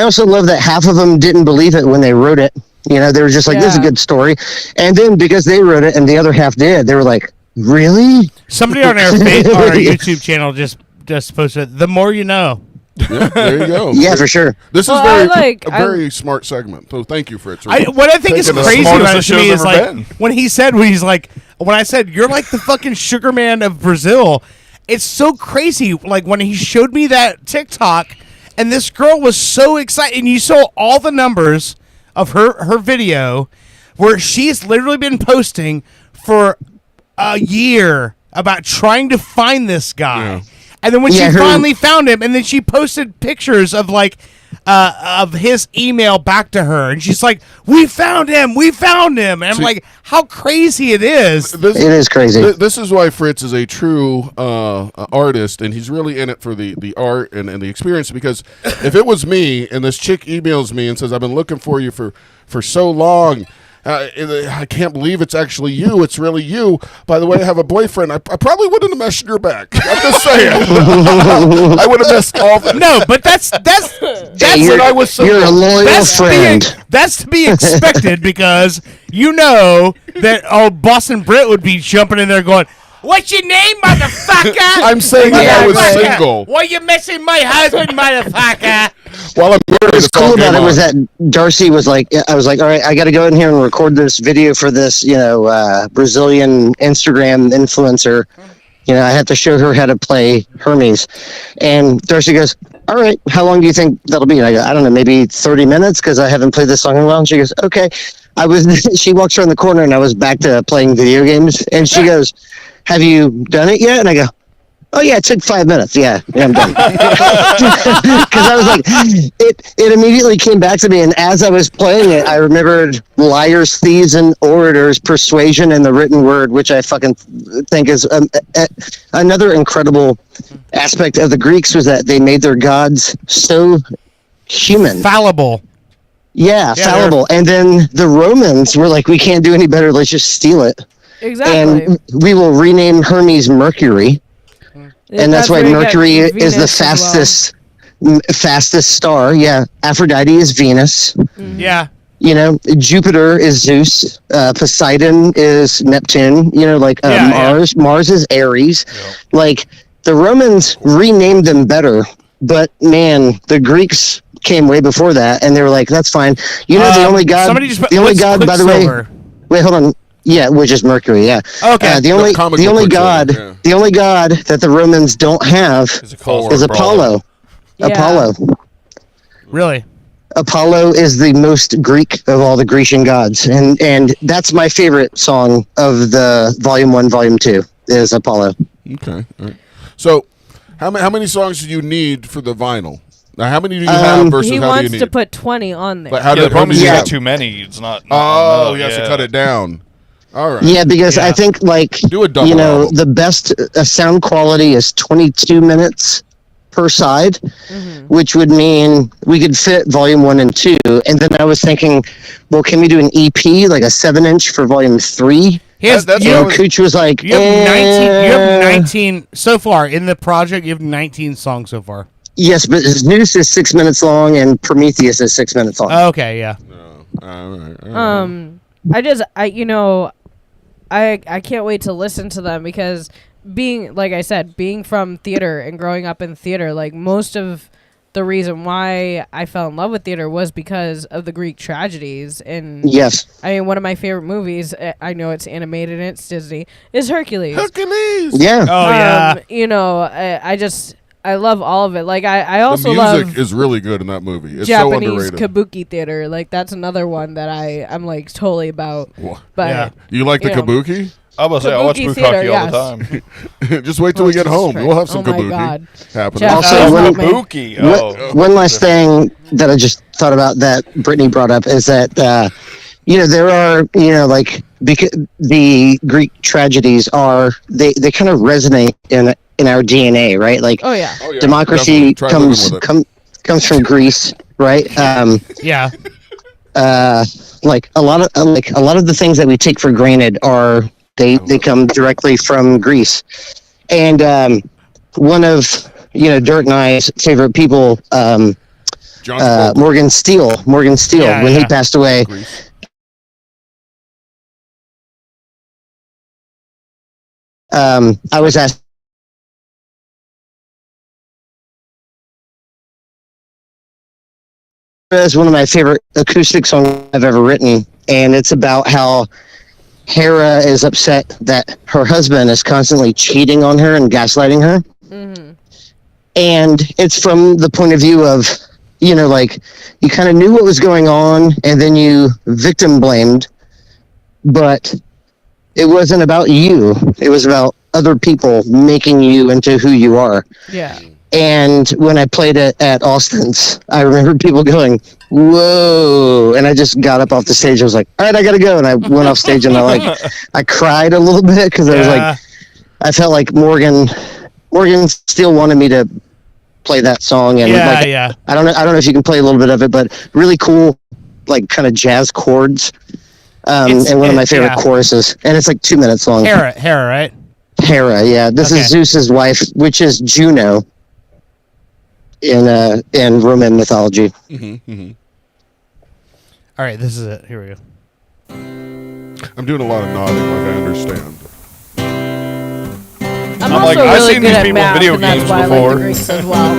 also love that half of them didn't believe it when they wrote it. You know, they were just like, "This is a good story," and then because they wrote it and the other half did, they were like, "Really?" Somebody on our YouTube channel just posted, "The more you know." Yeah, there you go. Yeah, for sure. This is a very smart segment. So thank you, Fritz. What I think is Taking the crazy smartest about the it to me show's is ever like been. when I said you're like the fucking sugar man of Brazil. It's so crazy. Like when he showed me that TikTok, and this girl was so excited, and you saw all the numbers of her video, where she's literally been posting for a year about trying to find this guy. Yeah. And then when she finally found him, and then she posted pictures of of his email back to her, and she's like, "We found him, we found him." And I'm like, how crazy it is. It is crazy. This is why Fritz is a true artist, and he's really in it for the art and the experience. Because if it was me, and this chick emails me and says, "I've been looking for you for so long. I can't believe it's actually you. It's really you. By the way, I have a boyfriend." I probably wouldn't have messaged her back. I'm just saying. I would have messed all that. No, but that's when I was single. You're a loyal friend. That's to be expected because you know that old Boston Britt would be jumping in there going, "What's your name, motherfucker?" I'm saying that I was Motherfucker. single. Why you missing my husband, motherfucker? While I'm married, What's cool about it was that Darcy was like, I was like, all right, I got to go in here and record this video for this, Brazilian Instagram influencer. You know, I had to show her how to play Hermes. And Darcy goes, all right, how long do you think that'll be? And I go, I don't know, maybe 30 minutes because I haven't played this song in a while. And she goes, okay. She walks around the corner and I was back to playing video games. And she goes, have you done it yet? And I go, oh yeah, it took 5 minutes. Yeah, I'm done. Because I was like, it immediately came back to me, and as I was playing it, I remembered Liars, Thieves, and Orators, Persuasion, and the Written Word, which I fucking think is another incredible aspect of the Greeks was that they made their gods so human. Fallible. Yeah, Yeah, fallible. And then the Romans were like, we can't do any better. Let's just steal it. Exactly. And we will rename Hermes Mercury. And that's why where you get Mercury is Venus the as fastest star. Yeah. Aphrodite is Venus. Yeah. You know, Jupiter is Zeus. Poseidon is Neptune. You know, like Yeah, Mars. Mars is Aries. Like the Romans renamed them better, but man, the Greeks came way before that, and they were like, "That's fine." You know, the only god. Somebody just put The only god, by the way. Quicksilver. Wait, hold on. Yeah, which is Mercury. Yeah. Okay. The only comic the book only Quicksilver, god yeah. the only god that the Romans don't have Is a cause is for a brawler. Apollo. Yeah. Apollo. Really? Apollo is the most Greek of all the Grecian gods, and that's my favorite song of the Volume 1, Volume 2 is Apollo. Okay. All right. So, how many songs do you need for the vinyl? Now, how many do you have versus He how do you wants need? to put 20 on there. But how Yeah, do the problem is you you Yeah. got too many. It's not. Oh, enough, he has to yeah. cut it down. All right. Yeah, because Yeah. I think like Do a double you know album. the best sound quality is 22 minutes per side, which would mean we could fit Volume 1 and 2. And then I was thinking, well, can we do an EP like a 7-inch for Volume 3? He has, That's you, what I And was- Cooch was like, you have 19. You have "Eh." 19 so far in the project. You have 19 songs so far. Yes, but Zeus is 6 minutes long and Prometheus is 6 minutes long. Okay, yeah. All right. I can't wait to listen to them because like I said, being from theater and growing up in theater, like most of the reason why I fell in love with theater was because of the Greek tragedies. And Yes. I mean, one of my favorite movies, I know it's animated and it's Disney, is Hercules. Hercules. Yeah. Oh yeah. I love all of it. Like I The also music love is really good in that movie. It's so Japanese underrated. kabuki theater. Like that's another one that I'm like totally about. Wha- But Yeah. You like the You know. kabuki? I was say I watch Kabuki Bukkake theater, all the time. Just wait till we get Jesus home. Christ. We'll have some Oh my kabuki God. happening. Jeff, Also, that's when- not my- Kabuki. Oh. One last thing that I just thought about that Brittany brought up is that there are like because the Greek tragedies are they kind of resonate in our DNA, right? Like Oh yeah. Oh, yeah, democracy definitely. Try living with it. comes from Greece, right? Yeah. Like a lot of the things that we take for granted are they come directly from Greece, and one of Dirt and I's favorite people, John Travolta. Morgan Steele, Yeah, when he yeah. passed away. Greece. I was asked. It's one of my favorite acoustic songs I've ever written, and it's about how Hera is upset that her husband is constantly cheating on her and gaslighting her. And it's from the point of view of, like you kind of knew what was going on and then you victim blamed, but it wasn't about you. It was about other people making you into who you are. Yeah. And when I played it at Austin's, I remember people going, "Whoa!" And I just got up off the stage. I was like, "All right, I gotta go." And I went off stage and I cried a little bit because I was like, I felt like Morgan still wanted me to play that song. And Yeah, yeah. I don't know if you can play a little bit of it, but really cool, like kind of jazz chords. And one of my favorite choruses, and it's like 2 minutes long. Hera, right? Hera, yeah. This Okay. is Zeus's wife, which is Juno in Roman mythology. All right, this is it. Here we go. I'm doing a lot of nodding like I understand. I'm like, also I've really seen good these at people in math, video and that's games why I like before. the Greeks as well.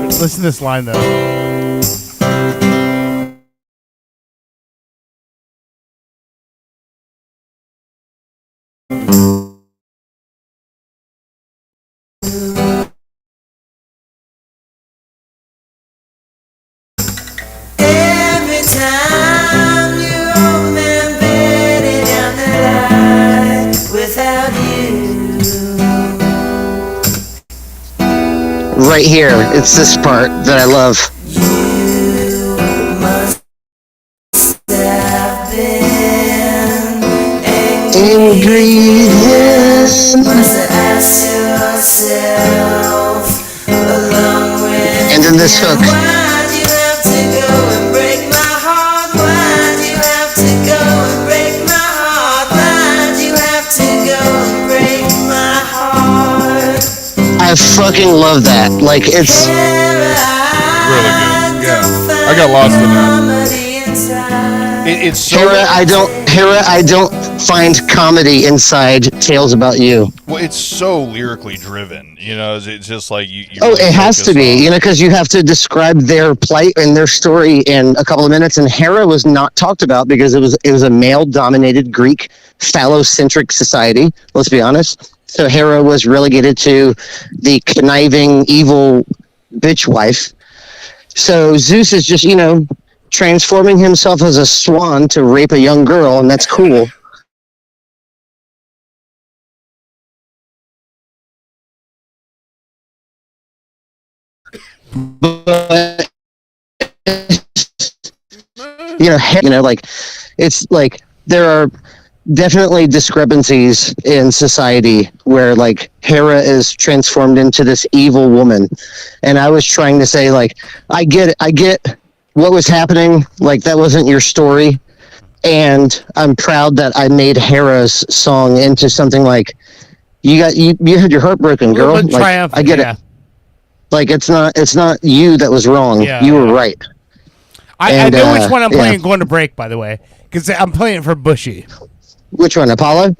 Listen to this line though. Every time you open Betty down the line without you. Right here, it's this part that I love. You must have been Angry, yes. Must have asked yourself along with And then this hook. why'd you I fucking love that. Like it's Really good. Yeah. I got lost in that. It's so Hera. I don't find comedy inside Tales About You. well, it's so lyrically driven. You know, it's just like you Oh, really it has to focus be, on- you know, because you have to describe their plight and their story in a couple of minutes. And Hera was not talked about because it was a male-dominated Greek phallocentric society. Let's be honest. So Hera was relegated to the conniving, evil bitch wife. So Zeus is just, transforming himself as a swan to rape a young girl, and that's cool. But like it's like there are definitely discrepancies in society where like Hera is transformed into this evil woman, and I was trying to say like I get what was happening, like that wasn't your story, and I'm proud that I made Hera's song into something like you had your heart broken, girl. little bit Like, triumphant, I get yeah. it. Like it's not you that was wrong. Yeah, you were yeah. right. I And, know which one I'm yeah. playing going to break, by the way, because I'm playing it for Bushy. Which one, Apollo?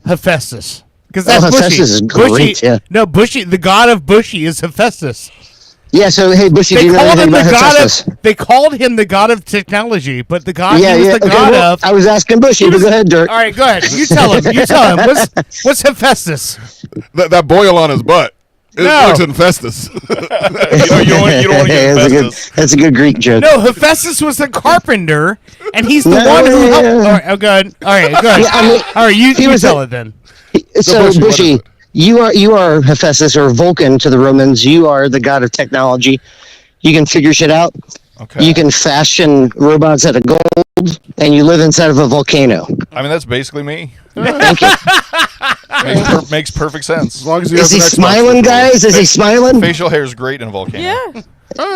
Hephaestus. Because Oh, that's Bushy. Hephaestus is Bushy, great, yeah. No, Bushy, the god of Bushy is Hephaestus. Yeah. So hey, Bushy, do you know anything about Hephaestus? They called him the god of technology, but the god Yeah, he was yeah. the Okay, god well, of. I was asking Bushy, but go ahead, Dirk. All right, go ahead. You tell him. You tell him. What's Hephaestus? That boil on his butt. It No. looks infestus. you don't want to get That's a good Greek joke. No, Hephaestus was the carpenter, and he's the No, one who helped. yeah. All right, oh, good. All right, good. Yeah, I mean, All right, you he was tell a- it then. So Bushy, what is Bushy, it? you are Hephaestus or Vulcan to the Romans. You are the god of technology. You can figure shit out. Okay. You can fashion robots out of gold, and you live inside of a volcano. I mean, that's basically me. Thank you. Makes perfect sense. As long as you Is have he an Xbox smiling, controller. guys? Is he smiling? Facial hair is great in Volcano. Yeah.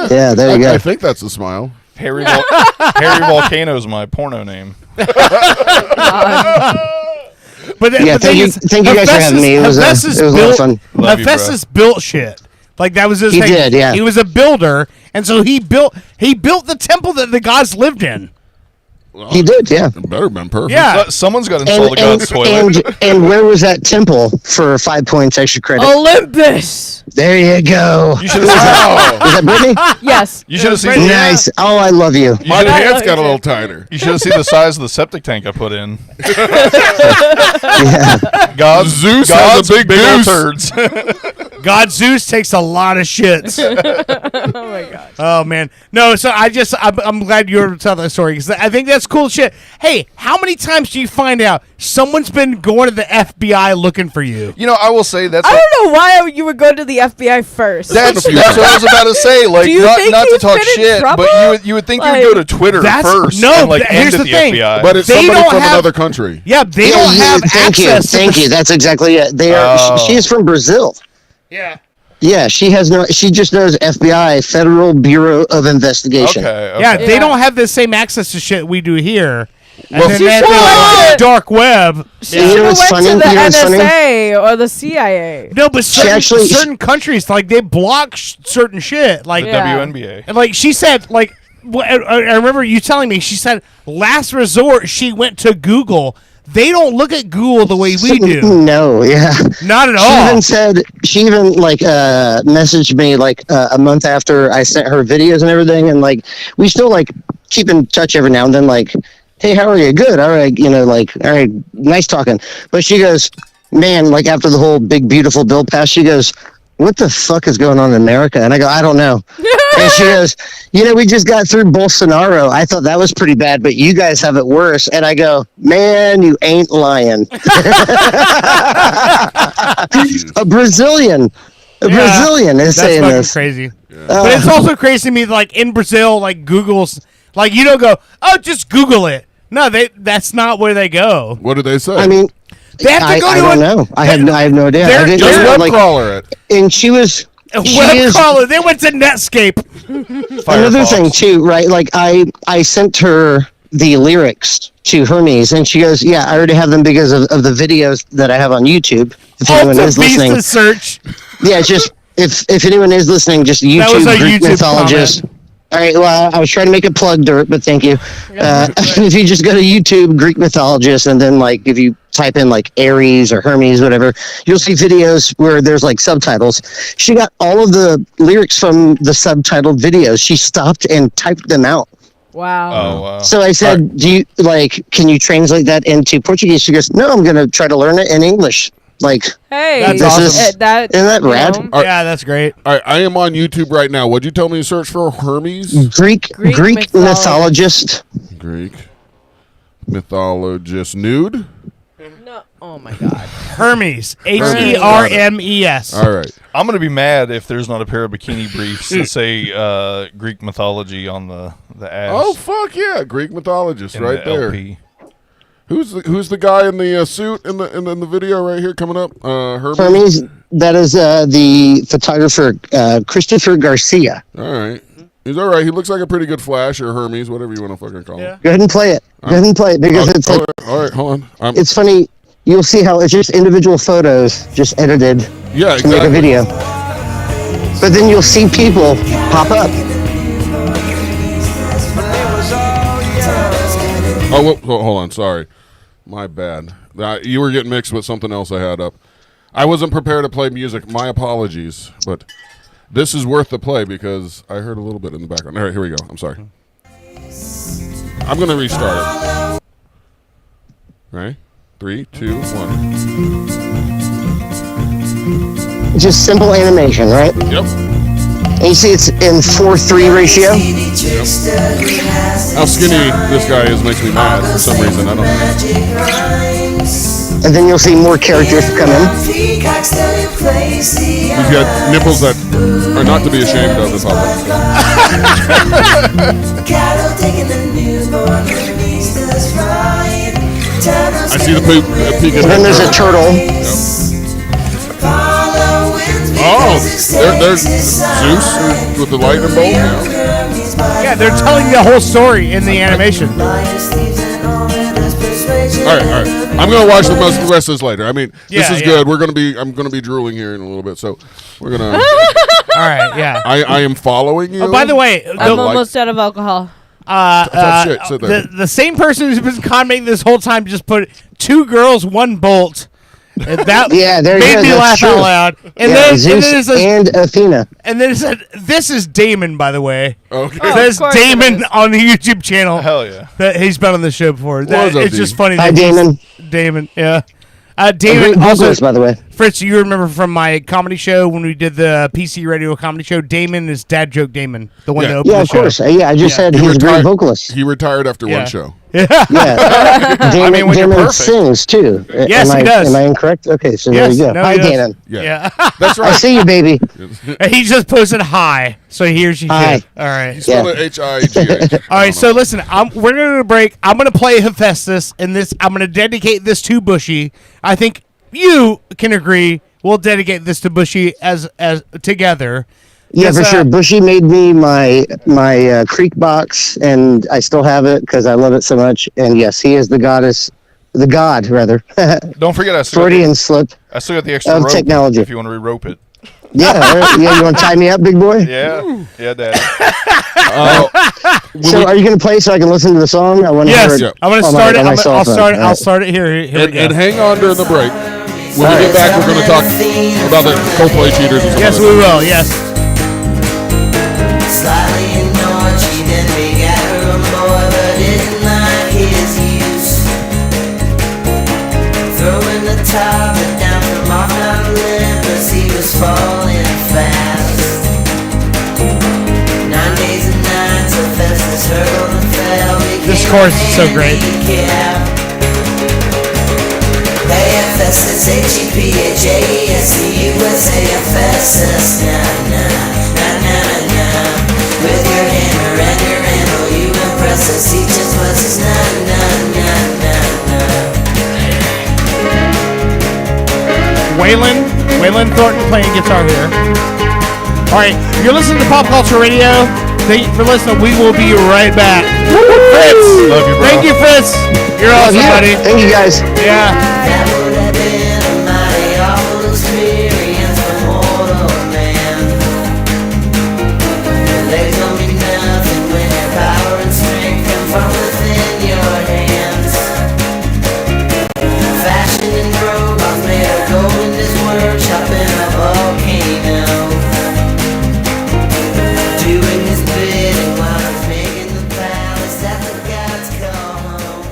Yeah, there you I go. think that's a smile. Harry Volcano is my porno name. But Yeah, the thing is, thank you guys for having me. It was Hephaestus a lot of built- fun. Love you, bro. Hephaestus built shit. Like that was his He thing. did, yeah. He was a builder, and so he built the temple that the gods lived in. He did, yeah. It better have been perfect. Yeah. Someone's got to install the god's toilet. And where was that temple for 5 points extra credit? Olympus. There you go. You should have seen, Is that Brittany? Yes. you should have seen, Nice. Oh, I love you. My pants got a little tighter. you should have seen the size of the septic tank I put in. Yeah. God's Zeus God's has a big old deuce. turds. God Zeus takes a lot of shits. Oh my god. Oh man, no. So I'm glad you were telling that story because I think that's cool shit. Hey, how many times do you find out someone's been going to the FBI looking for you? You know, I will say that's I don't know why you would go to the FBI first. that's what I was about to say. Like, Do you not think to you've talk been in shit, trouble? but you would think you would go to Twitter That's- first no, and like here's end at the the thing. FBI. But it's They somebody don't from have- another country. Yeah, they don't have Thank you. access. Thank you. That's exactly it. They are. Oh. She is from Brazil. Yeah. Yeah, she has no. She just knows FBI, Federal Bureau of Investigation. okay. Yeah, they Yeah. don't have the same access to shit we do here. And Well, then She that should've like, went- dark web. She You know should have what's went funny? to the You know what's funny? NSA or the CIA. No, but certain, actually- certain countries like they block certain shit. Like The Yeah. WNBA. And like she said, like I remember you telling me, she said last resort she went to Google. They don't look at Google the way we do. No, yeah. Not at She all. even said she even like messaged me like a month after I sent her videos and everything, and like we still like keep in touch every now and then. Like, hey, how are you? Good. All right. Like, all right, nice talking. But she goes, man, like after the whole big beautiful bill passed, she goes, what the fuck is going on in America? And I go, I don't know. And she goes, we just got through Bolsonaro. I thought that was pretty bad, but you guys have it worse. And I go, man, you ain't lying. A Brazilian is That's saying fucking this. crazy. But it's also crazy to me, like in Brazil, like Google's, like you don't go, oh, just Google it. No, that's not where they go. What did they say? I mean, They have to go I to don't a know. I have no idea. they're I didn't just know, web like, crawler it. and she was. She web is crawler. They went to Netscape. another Firefox. thing too, right? Like I sent her the lyrics to Hermes, and she goes, "Yeah, I already have them because of the videos that I have on YouTube." If anyone is listening, to search. yeah, it's just if anyone is listening, just YouTube That was a Greek YouTube mythologist. comment. All right, well, I was trying to make a plug, Dirt, but thank you. If you just go to YouTube Greek mythologist, and then like if you type in like Ares or Hermes, whatever, you'll see videos where there's like subtitles. She got all of the lyrics from the subtitled videos. She stopped and typed them out. Wow. Oh wow. So I said, "Do you can you translate that into Portuguese?" She goes, "No, I'm going to try to learn it in English." Like, Hey, That's this awesome. is, that isn't that you rad? know, Yeah, that's great. All right, I am on YouTube right now. What'd you tell me to search for? Hermes? Greek Greek mythologist. Greek mythologist nude? No. Oh my God. Hermes. Hermes. All right. I'm gonna be mad if there's not a pair of bikini briefs that say Greek mythology on the ass. Oh, fuck yeah. Greek mythologist in right the there. LP. Who's the guy in the suit in the video right here coming up? Hermes? Hermes, that is the photographer Christopher Garcia. All right. He's all right. He looks like a pretty good Flash or Hermes, whatever you want to fucking call him. Go ahead and play it. Go ahead and play it because it's like, all right, hold on. it's funny. You'll see how it's just individual photos just edited Yeah, to make a exactly. video. But then you'll see people pop up. Oh, hold on. Sorry. My bad. You were getting mixed with something else I had up. I wasn't prepared to play music. My apologies. But this is worth the play because I heard a little bit in the background. All right, here we go. I'm sorry. I'm going to restart it. Right? 3, 2, 1. Just simple animation, right? Yep. And you see it's in 4:3 ratio. How skinny this guy is makes me mad for some reason. I don't know. And then you'll see more characters come in. He's got nipples that are not to be ashamed of in public. I see the peak of And then there's a turtle. Oh, there's Zeus with the lightning bolt. Yeah, they're telling the whole story in the animation. All right. I'm gonna watch the rest of this later. I mean, this Yeah, is yeah. good. I'm gonna be drooling here in a little bit, so we're gonna. All right, yeah. I am following you. Oh, by the way, I'm almost out of alcohol. Tough shit, sit there. the same person who's been commenting this whole time just put 2 girls, 1 bolt. And that Yeah, there you made go, me that's laugh true. out loud. And Yeah, then Zeus it says, and Athena. and then it said, "This is Damon, by the way." Okay. Oh, There's of course it Damon is. on the YouTube channel. Hell yeah. That he's been on the show before. That, up, it's just Dean? funny. Hi, that he's- Damon. Damon, yeah. Great Damon also, vocals, by the way. Fritz, you remember from my comedy show when we did the PC radio comedy show? Damon is Dad Joke Damon, the one Yeah. that opened Yeah, the of show. course. Yeah, I just said He he's a great retired- vocalist. He retired after Yeah. one show. Yeah. Damon, mean, when you're Damon perfect. sings too. Yes, am he does. Am I incorrect? Okay, so Yes, there you go. no, Hi, he does. Damon. Yeah. That's I right. see you, baby. He just posted hi, so here's you. Hi. Kid. All right. He spelled it H-I-G-H. All right, so listen, we're going to break. I'm going to play Hephaestus, and I'm going to dedicate this to Bushy. I think you can agree. We'll dedicate this to Bushy as together. Yeah, Yes, for sure. Bushy made me my Creek box, and I still have it because I love it so much. And yes, he is the god, rather. Don't forget, I still Freudian slip. got the extra of rope technology. if you want to re-rope it. Yeah, yeah. You want to tie me up, big boy? Yeah, yeah, Dad. So, are you going to play so I can listen to the song? I want to hear Yes, it. I'm going to on my- start it. on my I'll cell phone. start. All I'll right. start it here. Here we And go. hang on during the break. When we get back, we're going to talk about the Coldplay cheaters and some Yes, other we will. Yes. Slightly annoyed, she then begat her boy, but didn't like his use. Throwing the towel down from off Mount Olympus, he was falling fast. 9 days and nights of Festus hurled and fell. This chorus is so great. Festus, H-E-P-H-A-S-T-U-S-A-F-S-S, na na na na na. With your hammer and your anvil, you impress us. He just was his na na na na na. Waylon Thornton playing guitar here. All right, you're listening to Pop Culture Radio. Thank you for listening. We will be right back. Fritz. Love you, bro. Thank you, Fritz. You're Love awesome, you. buddy. Thank you, guys. Yeah. That would have been a mighty awful experience for mortal man. Your legs don't mean nothing when your power and strength come from within your hands. Fashion and robots made of gold in this workshop in a volcano. Doing his bidding while he's making the palace that the gods call home.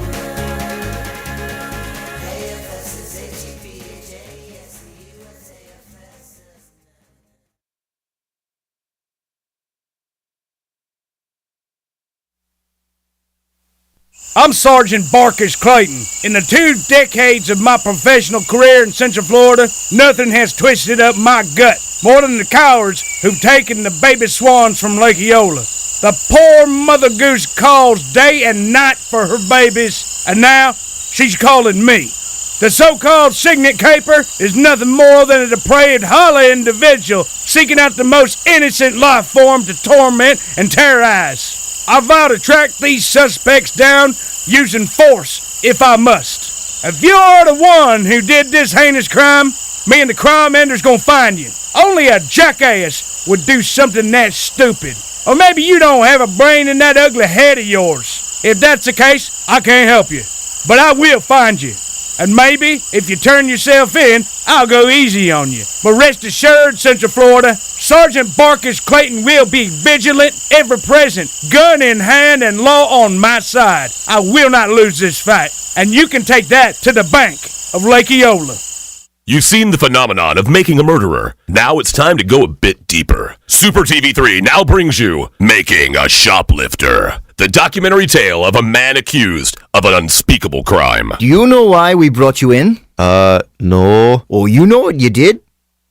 I'm Sergeant Barkus Clayton. In the 2 decades of my professional career in Central Florida, nothing has twisted up my gut more than the cowards who've taken the baby swans from Lake Eola. The poor Mother Goose calls day and night for her babies, and now she's calling me. The so-called Signet Caper is nothing more than a depraved, hollow individual seeking out the most innocent life form to torment and terrorize. I vow to track these suspects down using force if I must. If you're the one who did this heinous crime, me and the crime ender's gonna find you. Only a jackass would do something that stupid. Or maybe you don't have a brain in that ugly head of yours. If that's the case, I can't help you. But I will find you. And maybe, if you turn yourself in, I'll go easy on you. But rest assured, Central Florida, Sergeant Barkus Clayton will be vigilant, ever present, gun in hand and law on my side. I will not lose this fight. And you can take that to the bank of Lake Eola. You've seen the phenomenon of making a murderer. Now it's time to go a bit deeper. Super TV3 now brings you Making a Shoplifter, the documentary tale of a man accused of an unspeakable crime. Do you know why we brought you in? No. Oh, you know what you did?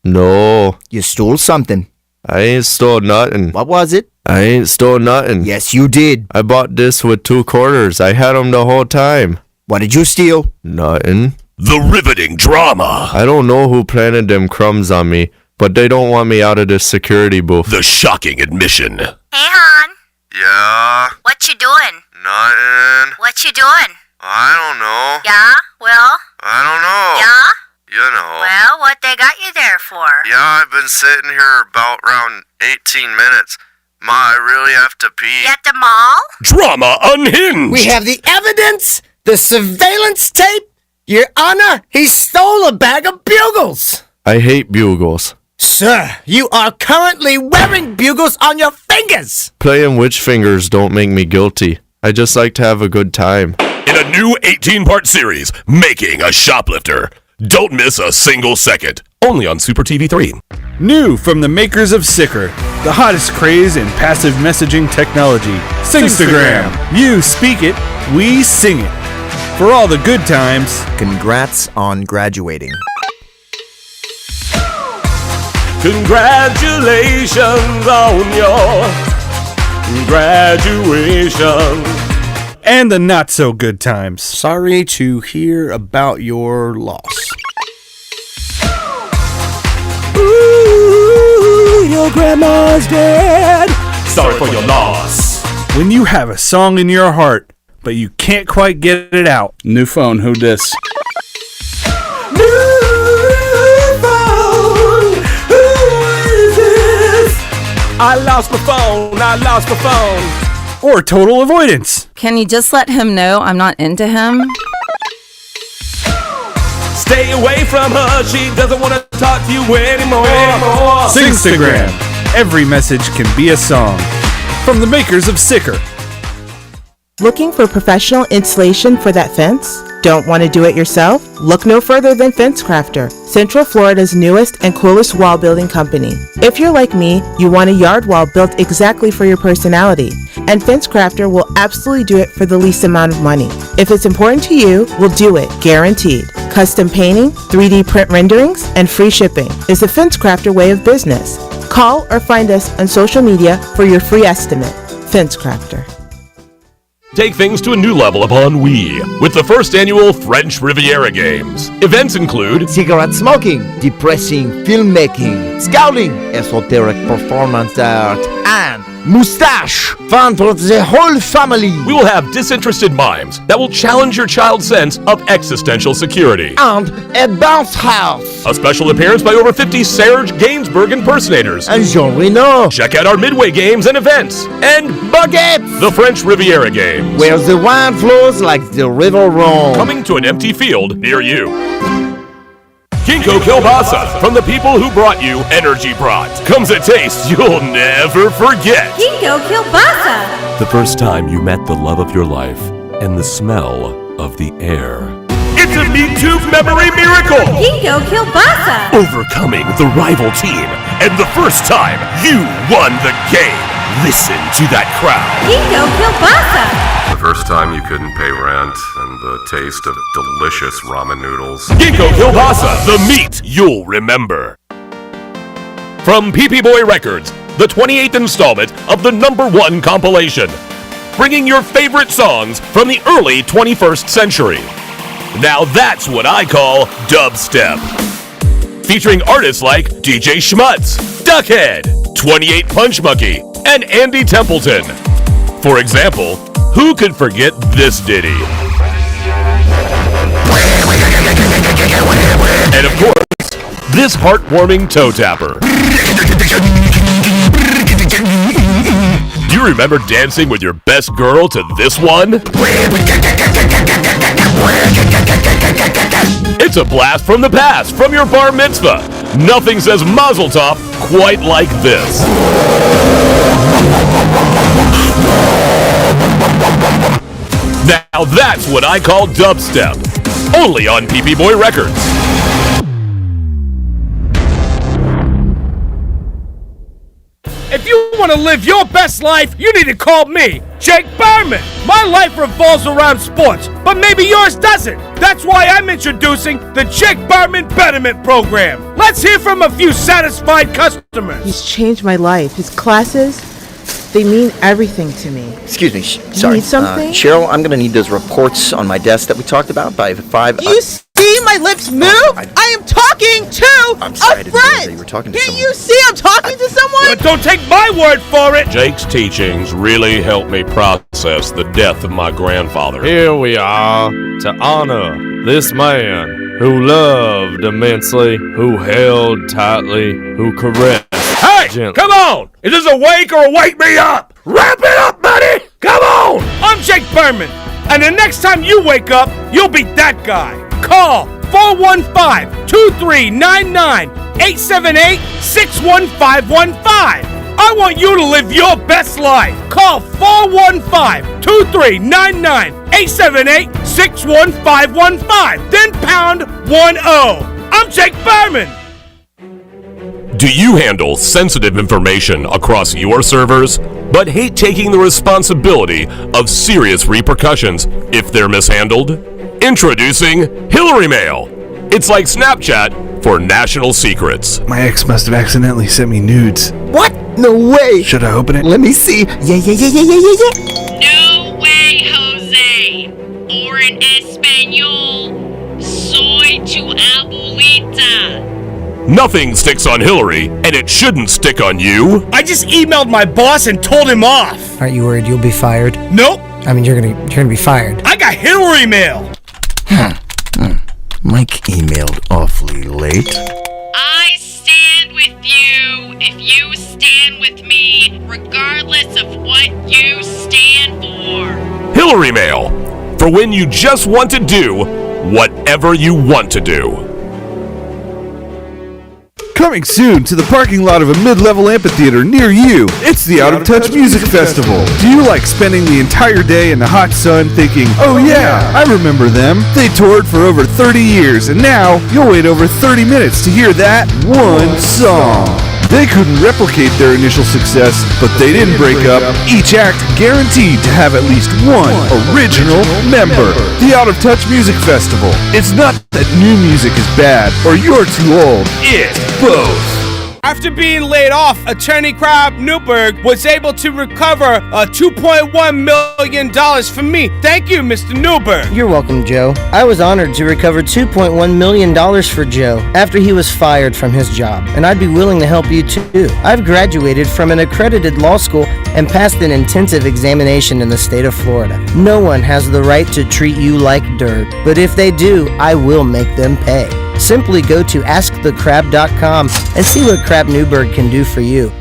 No. You stole something. I ain't stole nothing. What was it? I ain't stole nothing. Yes, you did. I bought this with 2 quarters. I had 'em the whole time. What did you steal? Nothing. The riveting drama. I don't know who planted them crumbs on me, but they don't want me out of this security booth. The shocking admission. Hey, hon. Yeah? What you doing? Nothing. What you doing? I don't know. Yeah? Well? I don't know. Yeah? You know. Well, what they got you there for? Yeah, I've been sitting here about around 18 minutes. Ma, I really have to pee. You at the mall? Drama unhinged. We have the evidence, the surveillance tape. Your Honor, he stole a bag of bugles. I hate bugles. Sir, you are currently wearing bugles on your fingers. Playing witch fingers don't make me guilty. I just like to have a good time. In a new 18-part series, Making a Shoplifter. Don't miss a single second. Only on Super TV3. New from the makers of Sicker, the hottest craze in passive messaging technology, Singstagram. You speak it, we sing it. For all the good times. Congrats on graduating. Congratulations on your graduation. And the not so good times. Sorry to hear about your loss. Ooh, your grandma's dead. Sorry for your loss. When you have a song in your heart, but you can't quite get it out. New phone, who dis? I lost my phone. Or total avoidance. Can you just let him know I'm not into him? Stay away from her, she doesn't want to talk to you anymore. Singstagram. Every message can be a song. From the makers of Sicker. Looking for professional installation for that fence? Don't want to do it yourself? Look no further than Fence Crafter, Central Florida's newest and coolest wall building company. If you're like me, you want a yard wall built exactly for your personality, and Fence Crafter will absolutely do it for the least amount of money. If it's important to you, we'll do it, guaranteed. Custom painting, 3D print renderings, and free shipping is the Fence Crafter way of business. Call or find us on social media for your free estimate. Fence Crafter. Take things to a new level upon Wii with the first annual French Riviera Games. Events include cigarette smoking, depressing filmmaking, scouting, esoteric performance art, and Moustache. Fun for the whole family. We will have disinterested mimes that will challenge your child's sense of existential security. And a bounce house. A special appearance by over 50 Serge Gainsbourg impersonators. And Jean Reno. Check out our Midway games and events. And Baguettes. the French Riviera games. Where the wine flows like the river Rhone. Coming to an empty field near you. Ginkgo Kielbasa, from the people who brought you Energy Brat, comes a taste you'll never forget. Ginkgo Kielbasa. The first time you met the love of your life and the smell of the air. It's a MeTube memory miracle! Ginkgo Kielbasa. Overcoming the rival team, and the first time you won the game. Listen to that crowd. Ginkgo Kielbasa. The first time you couldn't pay rent and the taste of delicious ramen noodles. Ginkgo Kielbasa, the meat you'll remember. From PP Boy Records, the 28th installment of the #1 compilation, bringing your favorite songs from the early 21st century. Now that's what I call dubstep. Featuring artists like DJ Schmutz, Duckhead, 28 Punch Monkey, and Andy Templeton. For example, who could forget this ditty? And of course, this heartwarming toe tapper. Do you remember dancing with your best girl to this one? It's a blast from the past, from your bar mitzvah. Nothing says Mazel Tov quite like this. Now that's what I call dubstep. Only on PP Boy Records. If you want to live your best life, you need to call me, Jake Berman. My life revolves around sports, but maybe yours doesn't. That's why I'm introducing the Jake Berman Betterment Program. Let's hear from a few satisfied customers. He's changed my life. His classes, they mean everything to me. Excuse me, sorry. need something? Cheryl, I'm going to need those reports on my desk that we talked about by 5. You see my lips move? I am talking to I'm sorry, I a didn't realize that friend. you were talking to Can't someone. you see I'm talking to someone? But don't take my word for it. Jake's teachings really helped me process the death of my grandfather. Here we are to honor this man who loved immensely, who held tightly, who caressed Hey, gently. come on! Is this a wake or a wake me up? Wrap it up, buddy! Come on! I'm Jake Berman, and the next time you wake up, you'll be that guy. Call 415-239-9, 878-61515. I want you to live your best life. Call 415-239-9, 878-61515. Then pound 10. I'm Jake Berman. Do you handle sensitive information across your servers, but hate taking the responsibility of serious repercussions if they're mishandled? Introducing Hillary Mail. It's like Snapchat for national secrets. My ex must have accidentally sent me nudes. What? No way. Should I open it? Let me see. Yeah. No way, Jose. Or in Espanol, soy tu abuelita. Nothing sticks on Hillary, and it shouldn't stick on you. I just emailed my boss and told him off. Aren't you worried you'll be fired? Nope, I mean, you're gonna be fired. I got Hillary Mail. Mike emailed awfully late. I stand with you if you stand with me, regardless of what you stand for. Hillary Mail. For when you just want to do whatever you want to do. Coming soon to the parking lot of a mid-level amphitheater near you, it's the Out of Touch Music Festival. Do you like spending the entire day in the hot sun thinking, oh yeah, I remember them. They toured for over 30 years and now you'll wait over 30 minutes to hear that one song. They couldn't replicate their initial success, but they didn't break up. Each act guaranteed to have at least one original member. The Out of Touch Music Festival. It's not that new music is bad or you're too old. It's both. After being laid off, attorney Crab Newberg was able to recover $2.1 million from me. Thank you, Mr. Newberg. You're welcome, Joe. I was honored to recover $2.1 million for Joe after he was fired from his job, and I'd be willing to help you too. I've graduated from an accredited law school and passed an intensive examination in the state of Florida. No one has the right to treat you like dirt, but if they do, I will make them pay. Simply go to AskTheCrab.com and see what Crab Newberg can do for you.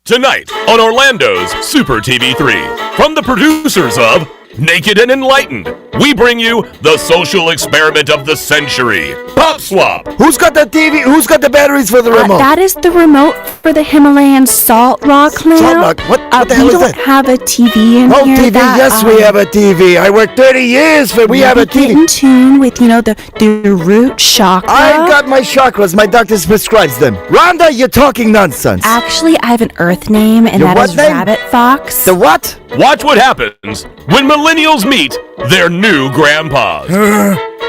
Tonight on Orlando's Super TV3, from the producers of Naked and Enlightened, we bring you the social experiment of the century, Pop Swap. Who's got the TV? Who's got the batteries for the remote? That is the remote for the Himalayan salt rock lamp. Salt rock? What the hell is that? We don't have a TV in Oh, here. TV, yes, we have a TV. I worked 30 years for we have a Get TV. in tune with, the root chakra. I got my chakras. My doctor prescribes them. Rhonda, you're talking nonsense. Actually, I have an earth name, and Your that what is name? Rabbit Fox. The what? Watch what happens when millennials meet their new grandpas.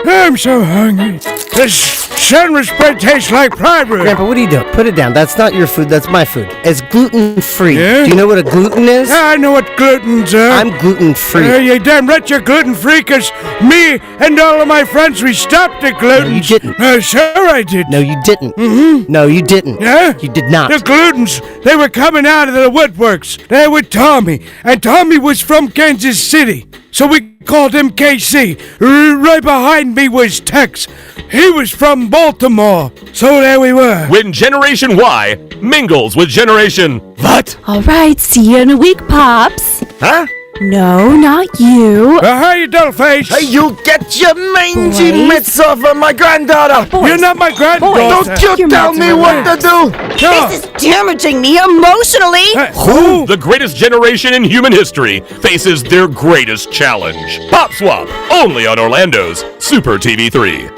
I'm so hungry. This sandwich bread tastes like pride bread. Grandpa, what are you doing? Put it down. That's not your food. That's my food. It's gluten-free. Yeah? Do you know what a gluten is? Yeah, I know what gluten's I'm gluten-free. you're damn right you're gluten-free, because me and all of my friends, we stopped at gluten. No, you didn't. Sure I did. No, you didn't. Mm-hmm. No, you didn't. Yeah? You did not. The glutens, they were coming out of the woodworks. They were Tommy, and Tommy was from Kansas City, so we called him KC. Right behind me was Tex. He was from Baltimore, so there we were. When Generation Y mingles with Generation What? All right, see you in a week, Pops. Huh? No, not you. How you doing, face? Hey, you get your mangy Boys. mitts off of my granddaughter. You're not my granddaughter. Don't you Your tell mouth's me what to do. This is damaging me emotionally. Who? The greatest generation in human history faces their greatest challenge. Pop Swap, only on Orlando's Super TV3.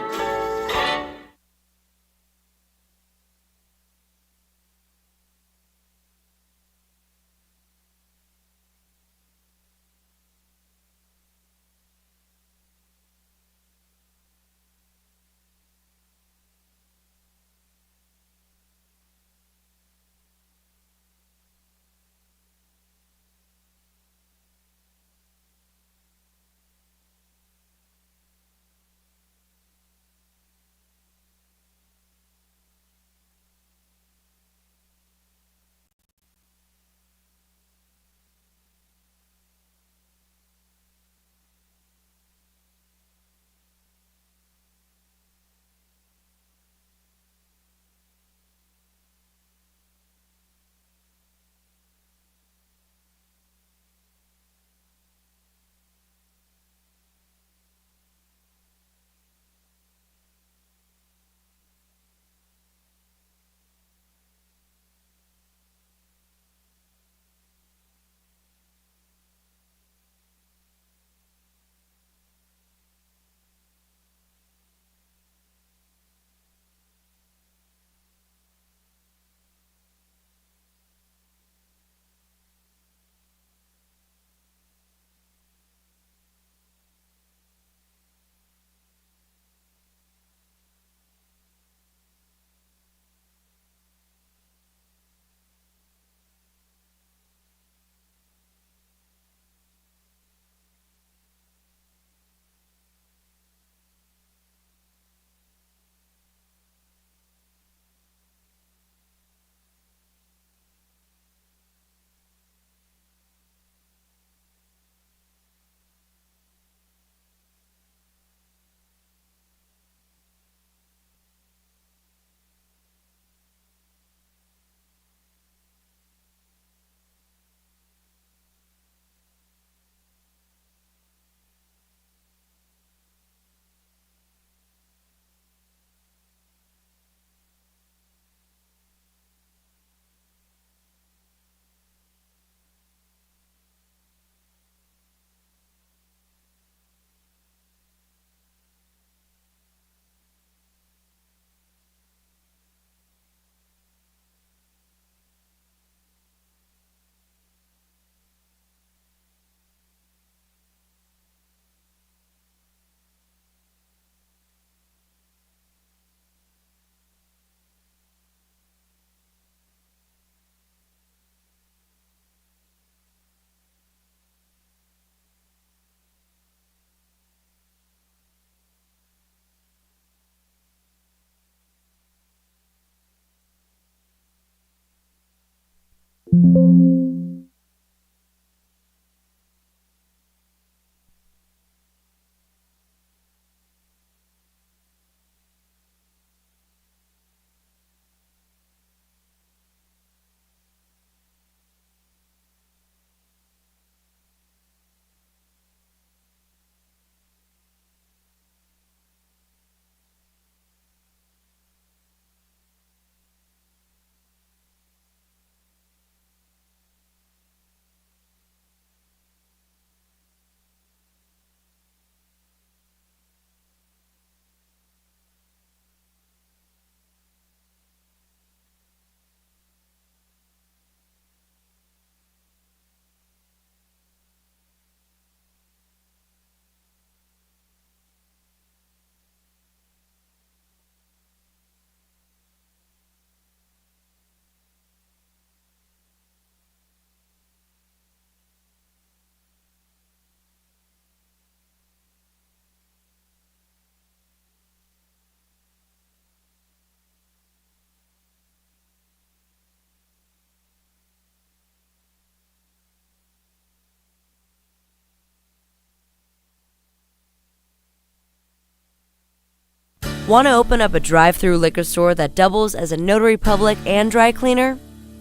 Want to open up a drive-through liquor store that doubles as a notary public and dry cleaner?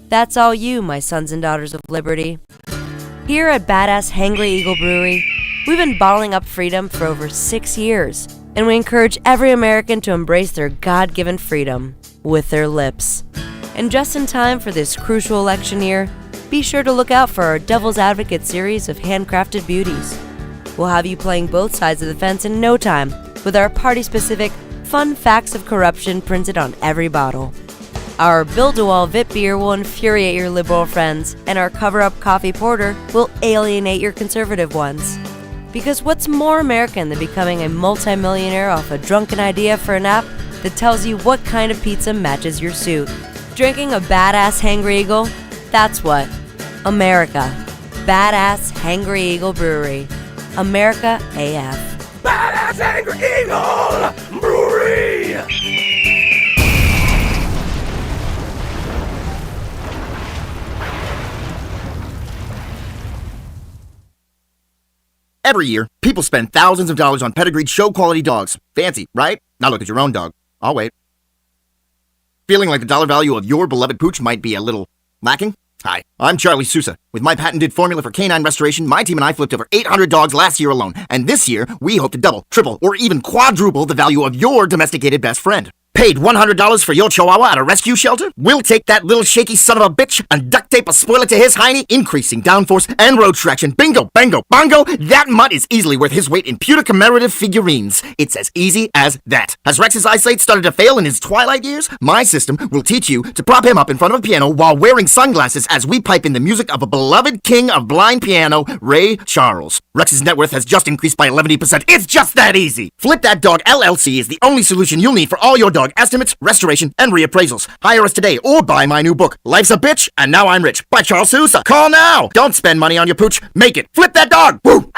That's all you, my sons and daughters of liberty. Here at Badass Hangry Eagle Brewery, we've been bottling up freedom for over 6 years, and we encourage every American to embrace their God-given freedom with their lips. And just in time for this crucial election year, be sure to look out for our Devil's Advocate series of handcrafted beauties. We'll have you playing both sides of the fence in no time with our party-specific fun facts of corruption printed on every bottle. Our Build-A-Wall VIP beer will infuriate your liberal friends, and our cover-up coffee porter will alienate your conservative ones. Because what's more American than becoming a multimillionaire off a drunken idea for an app that tells you what kind of pizza matches your suit? Drinking a Badass Hangry Eagle? That's what. America. Badass Hangry Eagle Brewery. America AF. Badass Hangry Eagle Brewery! Every year, people spend thousands of dollars on pedigreed show-quality dogs. Fancy, right? Now look at your own dog. I'll wait. Feeling like the dollar value of your beloved pooch might be a little lacking? Hi, I'm Charlie Sousa. With my patented formula for canine restoration, my team and I flipped over 800 dogs last year alone. And this year, we hope to double, triple, or even quadruple the value of your domesticated best friend. Paid $100 for your chihuahua at a rescue shelter? We'll take that little shaky son of a bitch and duct tape a spoiler to his hiney, increasing downforce and road traction. Bingo, bango, bongo! That mutt is easily worth his weight in pure commemorative figurines. It's as easy as that. Has Rex's eyesight started to fail in his twilight years? My system will teach you to prop him up in front of a piano while wearing sunglasses as we pipe in the music of a beloved king of blind piano, Ray Charles. Rex's net worth has just increased by 11%. It's just that easy! Flip That Dog LLC is the only solution you'll need for all your dog estimates, restoration, and reappraisals. Hire us today or buy my new book, Life's a Bitch and Now I'm Rich, by Charles Sousa. Call now! Don't spend money on your pooch. Make it. Flip that dog! Woo!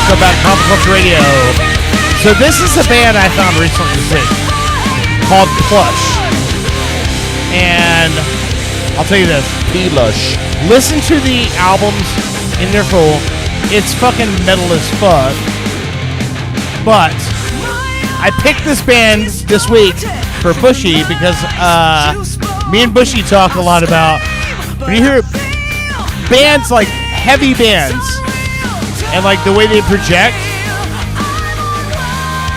Welcome back to Pop Culture Radio. So this is a band I found recently called Plush. And I'll tell you this. Plush. Listen to the albums in their full. It's fucking metal as fuck. But I picked this band this week for Bushy because me and Bushy talk a lot about when you hear bands like heavy bands and like the way they project.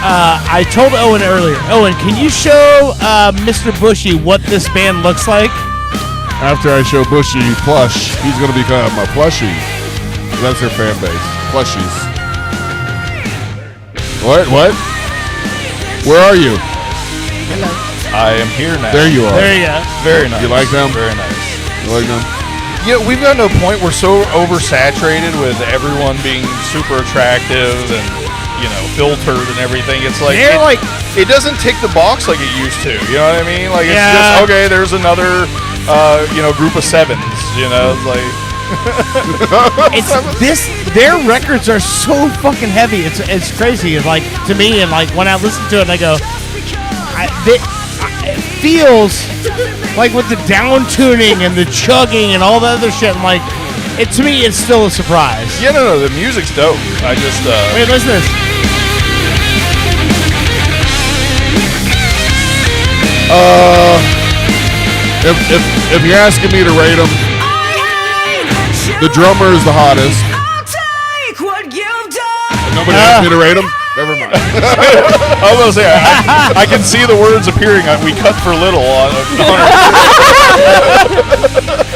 I told Owen earlier, Owen, can you show Mr. Bushy what this band looks like? After I show Bushy Plush, he's going to become a plushie. That's their fan base. Plushies. What? Where are you? Hello. I am here now. There you are. There you go. Very nice. You like them? Very nice. You like them? Yeah, we've gotten to a point we're so oversaturated with everyone being super attractive and, filtered and everything. It's like it doesn't tick the box like it used to. You know what I mean? Like it's just okay. There's another, group of sevens. It's like. Their records are so fucking heavy. It's crazy. It's like to me, and like when I listen to it, I go, it feels like with the down tuning and the chugging and all the other shit. And like, to me, it's still a surprise. Yeah, no, the music's dope. I just wait, listen to this. If you're asking me to rate them, the drummer is the hottest. Nobody asked me to rate them. Never mind. I was gonna say I can see the words appearing. We cut for little on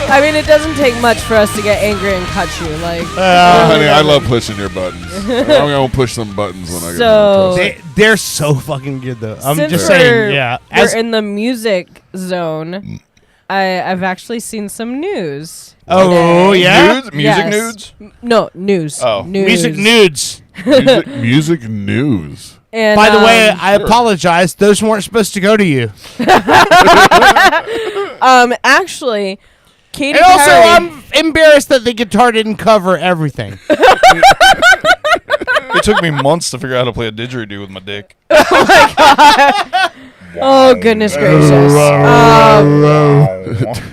I mean, it doesn't take much for us to get angry and cut you. Like, honey, I love pushing your buttons. I'm gonna push some buttons when I get so they're so fucking good though. I'm since just saying, yeah. We're in the music zone. I've actually seen some news. Oh today. yeah, nudes? Music nudes? No, news. Oh, news. music nudes. music news. And, by the way, I apologize. Those weren't supposed to go to you. Actually, Katy And also, Perry. I'm embarrassed that the guitar didn't cover everything. It took me months to figure out how to play a didgeridoo with my dick. Oh goodness gracious!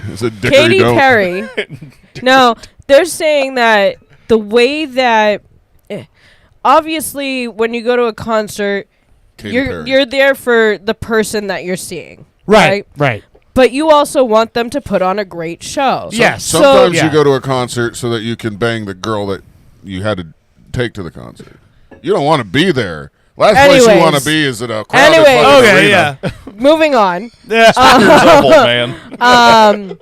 It's a Katy Perry. No, they're saying that the way that, obviously, when you go to a concert, you're there for the person that you're seeing, right? Right. But you also want them to put on a great show. Yes. Sometimes you go to a concert so that you can bang the girl that you had to take to the concert. You don't want to be there. Last place you want to be is at a crowded fucking arena. Moving on. Yeah, man.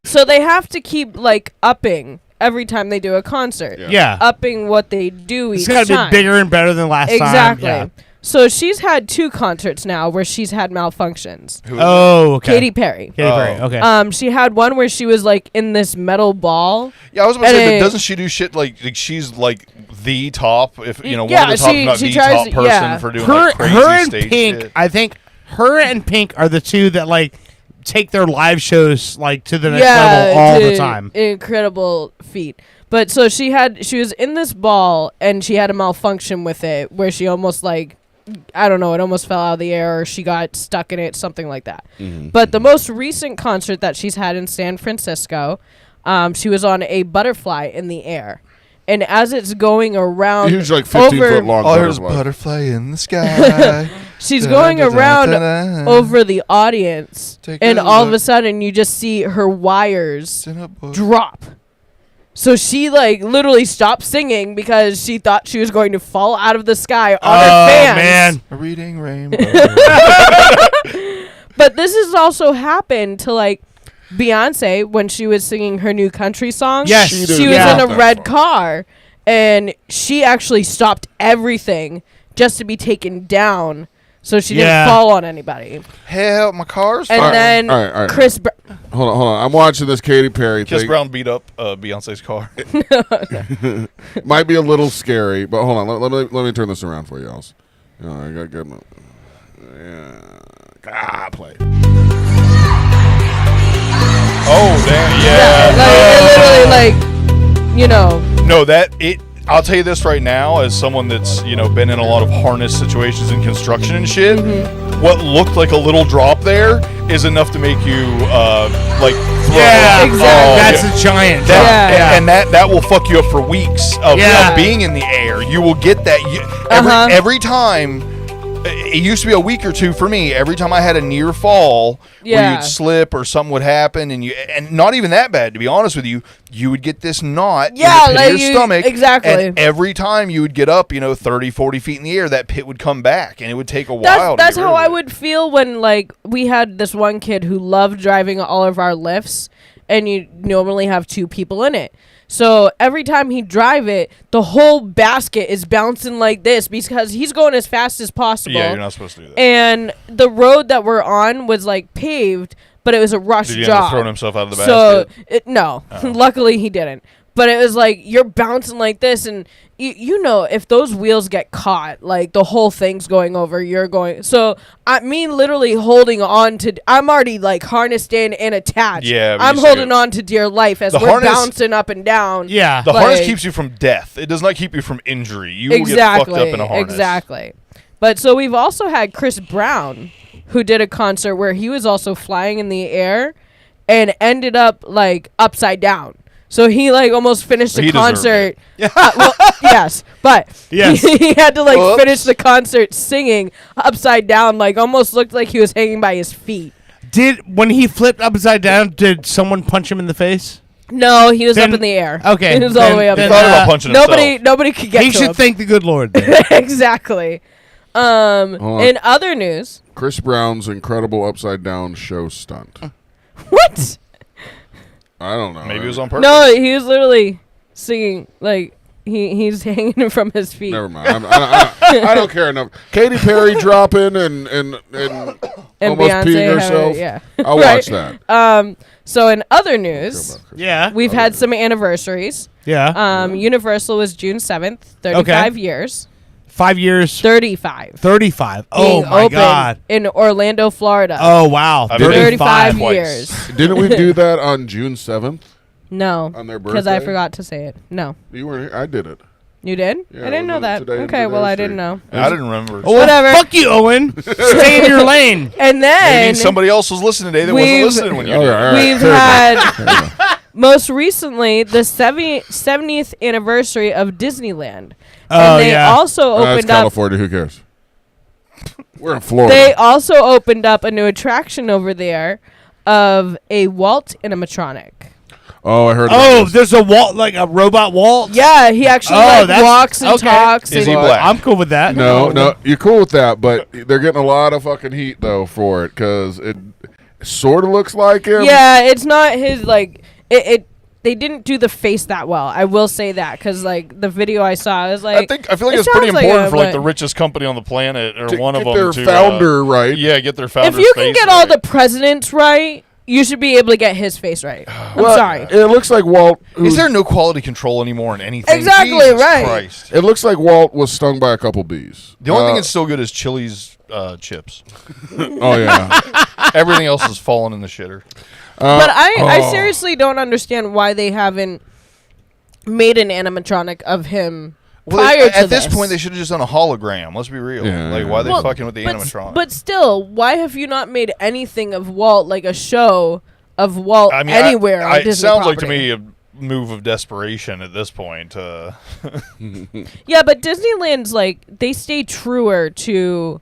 So they have to keep upping every time they do a concert. Yeah. Upping what they do It's each got to time. be bigger and better than last time. Exactly. Yeah. So she's had 2 concerts now where she's had malfunctions. Oh, okay. Katy Perry. Katy Perry. Okay. She had one where she was in this metal ball. Yeah, I was about to say, but doesn't she do shit like she's the top? If one of the top, not she the tries top person for doing crazy her and stage Pink. shit. I think her and Pink are the two that take their live shows to the next level all the time. Incredible feat. But so she was in this ball and she had a malfunction with it where she almost I don't know, it almost fell out of the air or she got stuck in it, something like that. Mm-hmm. But the most recent concert that she's had in San Francisco, she was on a butterfly in the air. And as it's going around, huge 15-foot long there's a butterfly in the sky. She's going around over the audience, and all of a sudden you just see her wires drop. So she literally stopped singing because she thought she was going to fall out of the sky on her fans. Man. A reading rainbow. But this has also happened to Beyonce when she was singing her new country song. Yes, she was in a red car, and she actually stopped everything just to be taken down, so she didn't fall on anybody. Hell, my car's and fine. then All right. Chris. Hold on. I'm watching this Katy Perry Chris thing. Brown beat up Beyonce's car. Might be a little scary, but hold on. Let me turn this around for you all. I got good. Yeah. Play. Oh damn! Yeah. No, I'll tell you this right now, as someone that's been in a lot of harness situations in construction and shit. Mm-hmm. What looked like a little drop there is enough to make you throw Yeah, up. exactly. That's a giant drop. And that will fuck you up for weeks of being in the air. You will get that every time. It used to be a week or two for me. Every time I had a near fall where you'd slip or something would happen, and not even that bad, to be honest with you, you would get this knot in the pit of your stomach. Exactly. And every time you would get up, 30, 40 feet in the air, that pit would come back, and it would take a while. That's how I would feel when we had this one kid who loved driving all of our lifts. and you normally have 2 people in it. So every time he drive it, the whole basket is bouncing like this because he's going as fast as possible. Yeah, you're not supposed to do that. And the road that we're on was like paved, but it was a rush Did he end job. up throwing himself out of the So basket? no, Oh. luckily he didn't. But it was like you're bouncing like this, and you know if those wheels get caught, like the whole thing's going over. You're going. So I mean, literally holding on to. I'm already like harnessed in and attached. Yeah, but I'm you say holding on to dear life as The we're harness- bouncing up and down. The harness keeps you from death. It does not keep you from injury. You will get fucked up in a harness. Exactly. But so we've also had Chris Brown, who did a concert where he was also flying in the air, and ended up like upside down. So he like almost finished the concert. Well, yes, but Yes. he had to like Whoops. finish the concert singing upside down. Like almost looked like he was hanging by his feet. When he flipped upside down, did someone punch him in the face? No, he was Then- up in the air. Okay, he was all the way up. then- in the thought air. about punching Nobody could get He to should him. thank the good Lord. then. Exactly. Hold on. In other news, Chris Brown's incredible upside down show stunt. what? I don't know. Maybe it was on purpose. No, he was literally singing like he's hanging from his feet. Never mind. I don't care enough. Katy Perry dropping and almost Beyonce peeing having- herself. yeah. I'll Right. watch that. So in other news, yeah, we've had some anniversaries. Yeah. Universal was June 7th, 35 years. 5 years. 35. 35. Oh Being my open God. In Orlando, Florida. Oh wow. 35 years. Didn't we do that on June 7th? No, On their because I birthday? forgot to say it. No, You weren't here. I did it. you did. Yeah, I didn't know that. today- Okay, well I today's didn't know. I didn't remember. Oh, Whatever. Fuck you, Owen. Stay in your lane. And Maybe then somebody else was listening today that wasn't we've- listening when you Oh, did. yeah, all right. we've Fair enough. had most recently the 70th anniversary of Disneyland, Oh, and they yeah. also That's opened up. California. Who cares? We're in Florida. They also opened up a new attraction over there of a Walt animatronic. Oh, I heard. Oh, about this. there's a Walt, like a robot Walt. Yeah, he actually walks and talks. Is and he black? I'm cool with that. No, you're cool with that, but they're getting a lot of fucking heat though for it because it sort of looks like him. Yeah, it's not his like it. They didn't do the face that well. I will say that because like the video I saw, I was like, I feel like it it's pretty sounds like important him, for like but- the richest company on the planet or To one of get them their to founder right. Yeah, get their If founder's you can face get all right. the presidents right, you should be able to get his face right. I'm Well, sorry. It looks like Walt. Is there no quality control anymore in anything? Exactly, Jesus right. Christ. It looks like Walt was stung by a couple bees. The only thing that's still good is Chili's chips. Oh yeah. Everything else is falling in the shitter. But I oh. seriously don't understand why they haven't made an animatronic of him prior to at this point, they should have just done a hologram. Let's be real. Yeah, like, yeah. why are they Well, fucking with the but animatronic? But still, why have you not made anything of Walt, like a show of Walt I mean, anywhere on it Disney sounds like to property? me a move of desperation at this point. Yeah, but Disneyland's like they stay truer to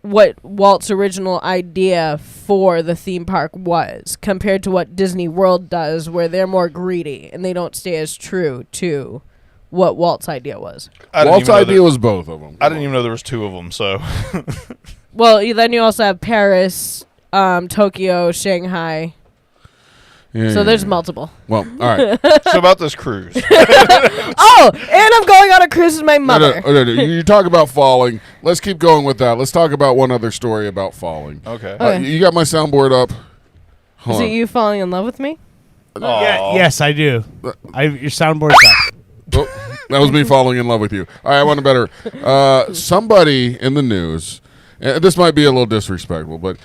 what Walt's original idea for the theme park was compared to what Disney World does, where they're more greedy and they don't stay as true to what Walt's idea was. Walt's idea was both of them. I didn't even know there was two of them. So, Well, then you also have Paris, Tokyo, Shanghai. Yeah, So yeah, there's yeah. multiple. Well, all right. so about this cruise. Oh, and I'm going on a cruise with my mother. No, you talk about falling. Let's keep going with that. Let's talk about one other story about falling. Okay. Okay. You got my soundboard up. Hold Is on. it you falling in love with me? Yeah, yes, I do. Your soundboard's up. Oh, that was me falling in love with you. All right, I want a better. Somebody in the news, and this might be a little disrespectful, but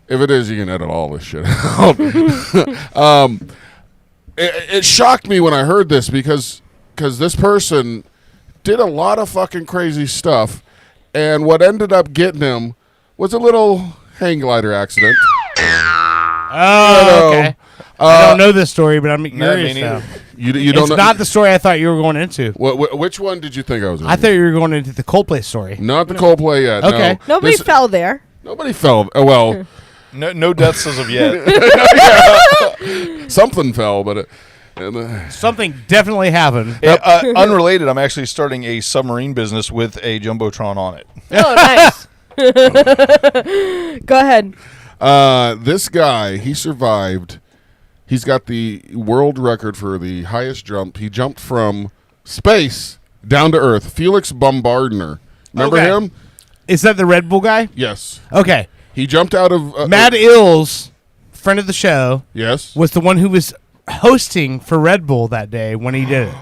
if it is, you can edit all this shit out. It shocked me when I heard this because this person did a lot of fucking crazy stuff, and what ended up getting him was a little hang glider accident. Oh, okay. I don't know this story, but I'm curious now. You don't It's know. not the story I thought you were going into. Which one did you think I was in? I thought you were going into the Coldplay story. Not the Coldplay yet. Okay. No. Nobody fell there. Nobody fell. Oh, well. No deaths as of yet. Something fell, but something definitely happened. Unrelated, I'm actually starting a submarine business with a jumbotron on it. Oh, nice. Go ahead. This guy, he survived He's got the world record for the highest jump. He jumped from space down to Earth. Felix Baumgartner. Remember him? Is that the Red Bull guy? Yes. Okay. He jumped out of... Matt Ills, friend of the show, yes, was the one who was hosting for Red Bull that day when he did it.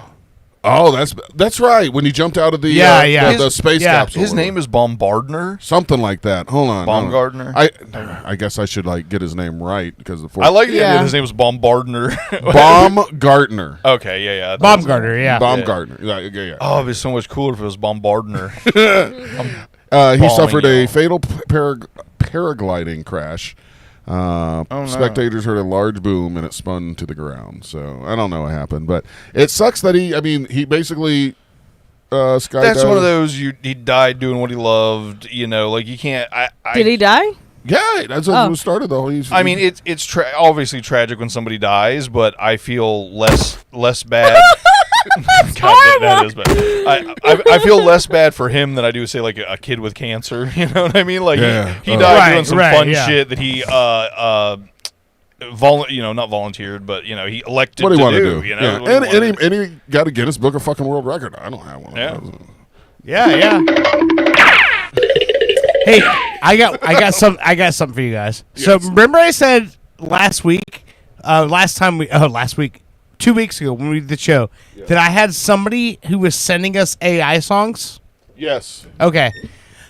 Oh, that's right. When he jumped out of the the space capsule. His name is Baumgartner? Something like that. Hold on. Baumgartner? I guess I should get his name right because I like the idea his name was Baumgartner. Baumgartner. Okay, yeah. Baumgartner, yeah. Baumgartner. Yeah. Oh, it'd be so much cooler if it was Baumgartner. He suffered a fatal paragliding crash. Spectators heard a large boom and it spun to the ground. So I don't know what happened, but it sucks that he basically skydived. That's one of those he died doing what he loved. You can't. Did he die? Yeah, that's what started though. I mean, it's obviously tragic when somebody dies, but I feel less bad. God, that is bad. I feel less bad for him than I do, say, like a kid with cancer. You know what I mean? Like he died doing some fun shit that he not volunteered, but he elected what he wanted to do. You know, and he got a Guinness Book of fucking World Record. I don't have one. Of those. Yeah. Hey, I got something for you guys. Yes. So remember I said last week, 2 weeks ago when we did the show, that I had somebody who was sending us AI songs? Yes. Okay.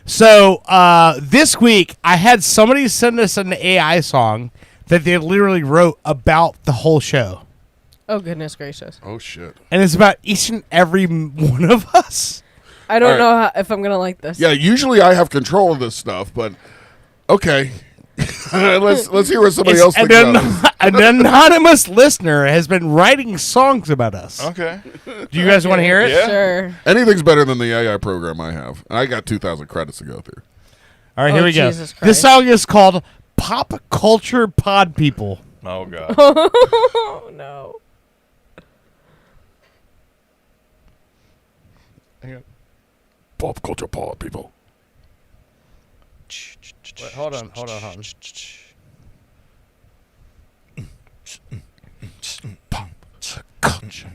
So this week I had somebody send us an AI song that they literally wrote about the whole show. Oh, goodness gracious. Oh, shit. And it's about each and every one of us. I don't know if I'm going to like this. Yeah, usually I have control of this stuff, but okay. let's hear what somebody else thinks about it. An anonymous listener has been writing songs about us. Okay. Do you guys want to hear it? Yeah. Sure. Anything's better than the AI program I have. I got 2,000 credits to go through. All right, here we go. Jesus Christ. This song is called Pop Culture Pod People. Oh, God. Oh, no. Pop Culture Pod People. Wait, hold on. Pop culture. Pop culture.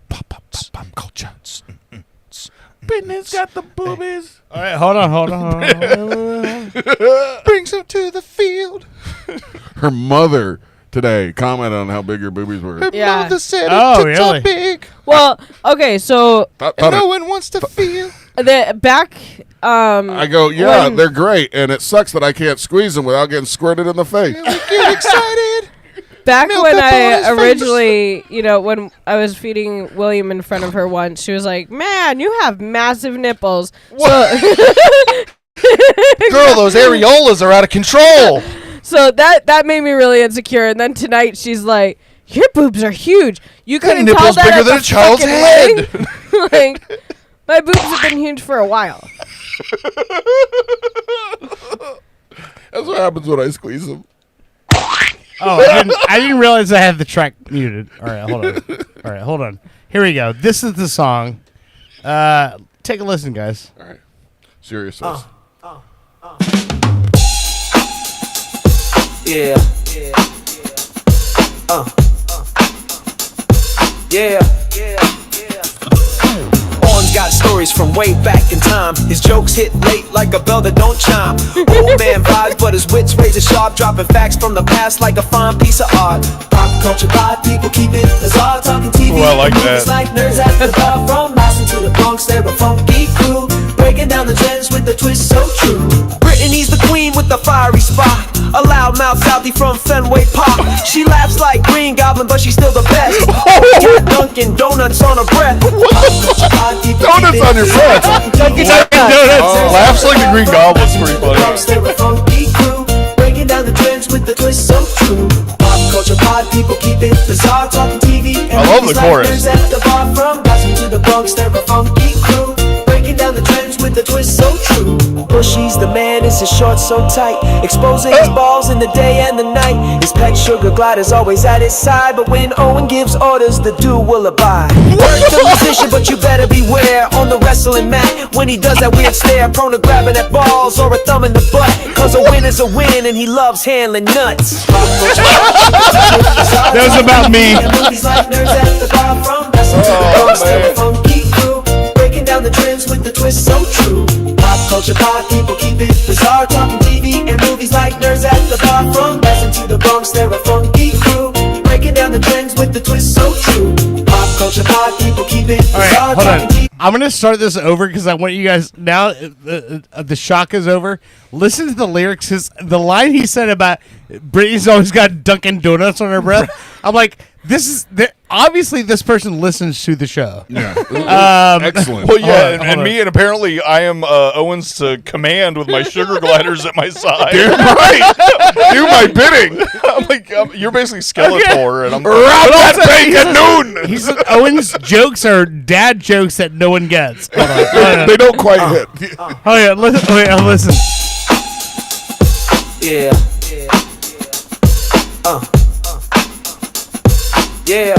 Pop culture. Britney's got the boobies. All right, hold on. Brings her to the field. Her mother today commented on how big her boobies were. Her Yeah. mother said Oh, her tits really? are big. Well, okay, so No one wants to feel. back. I go, yeah, they're great, and it sucks that I can't squeeze them without getting squirted in the face. Get excited. Back Milk when up I on his originally, when I was feeding William in front of her once, she was like, "Man, you have massive nipples." Girl, those areolas are out of control. So that made me really insecure. And then tonight she's like, "Your boobs are huge. You couldn't tell nipple's that bigger at than the a child's fucking head." wedding?" Like, my boobs have been huge for a while. That's what happens when I squeeze them. Oh, I didn't realize I had the track muted. All right, hold on. Here we go. This is the song. Take a listen, guys. All right. Serious sauce. Yeah. Orange got stories from way back in time. His jokes hit late like a bell that don't chime. Old man vibes, but his wits razor sharp, dropping facts from the past like a fine piece of art. Pop culture pod, people keep it bizarre, talking TV. Ooh, I like movies that. like nerds at the bar, from Boston to the Bronx, they're a funky crew, breaking down the trends with the twist so true. Brittany's the queen with the fiery spot, a loudmouth Southie from Fenway Park. She laughs like Green Goblin, but she's still the best. Got Dunkin' Donuts on her breath. Donuts on your breath. Laughs like the Green Goblin's pretty funny. They're a funky crew, breaking down the trends with the twist so true. Pop culture pod, people keep it bizarre, talking TV. And I love the movies chorus. Like nerds at the bar, from Boston to the Bronx, they're a funky crew, breaking down the trends with the twist so true. Bushy's the man, is his shorts so tight, exposing his balls in the day and the night. His pet sugar glider's always at his side, but when Owen gives orders, the dude will abide. Work's a musician, but you better beware on the wrestling mat when he does that weird stare, prone to grabbing at balls or a thumb in the butt. Cause a win is a win, and he loves handling nuts. That was about me. Breaking down the trends with the twist so true. Pop culture pod, people keep it bizarre. Talking TV and movies like nerds at the bar. From Boston to the Bronx, they're a funky crew. Breaking down the trends with the twist so true. Pop culture pod, people keep it bizarre. All right, hold on. I'm going to start this over because I want you guys, now the shock is over. Listen to the lyrics. The line he said about Brittany's always got Dunkin' Donuts on her breath. I'm like, obviously this person listens to the show. Yeah. Excellent. Well, yeah, and me, and apparently I am Owens to command with my sugar gliders at my side. Damn right. Do my bidding. I'm like, you're basically Skeletor, and I'm wrap that bacon noon. He's Owen's jokes are dad jokes that no one gets. Hold on. They don't quite hit. Oh yeah, listen. Yeah. Yeah.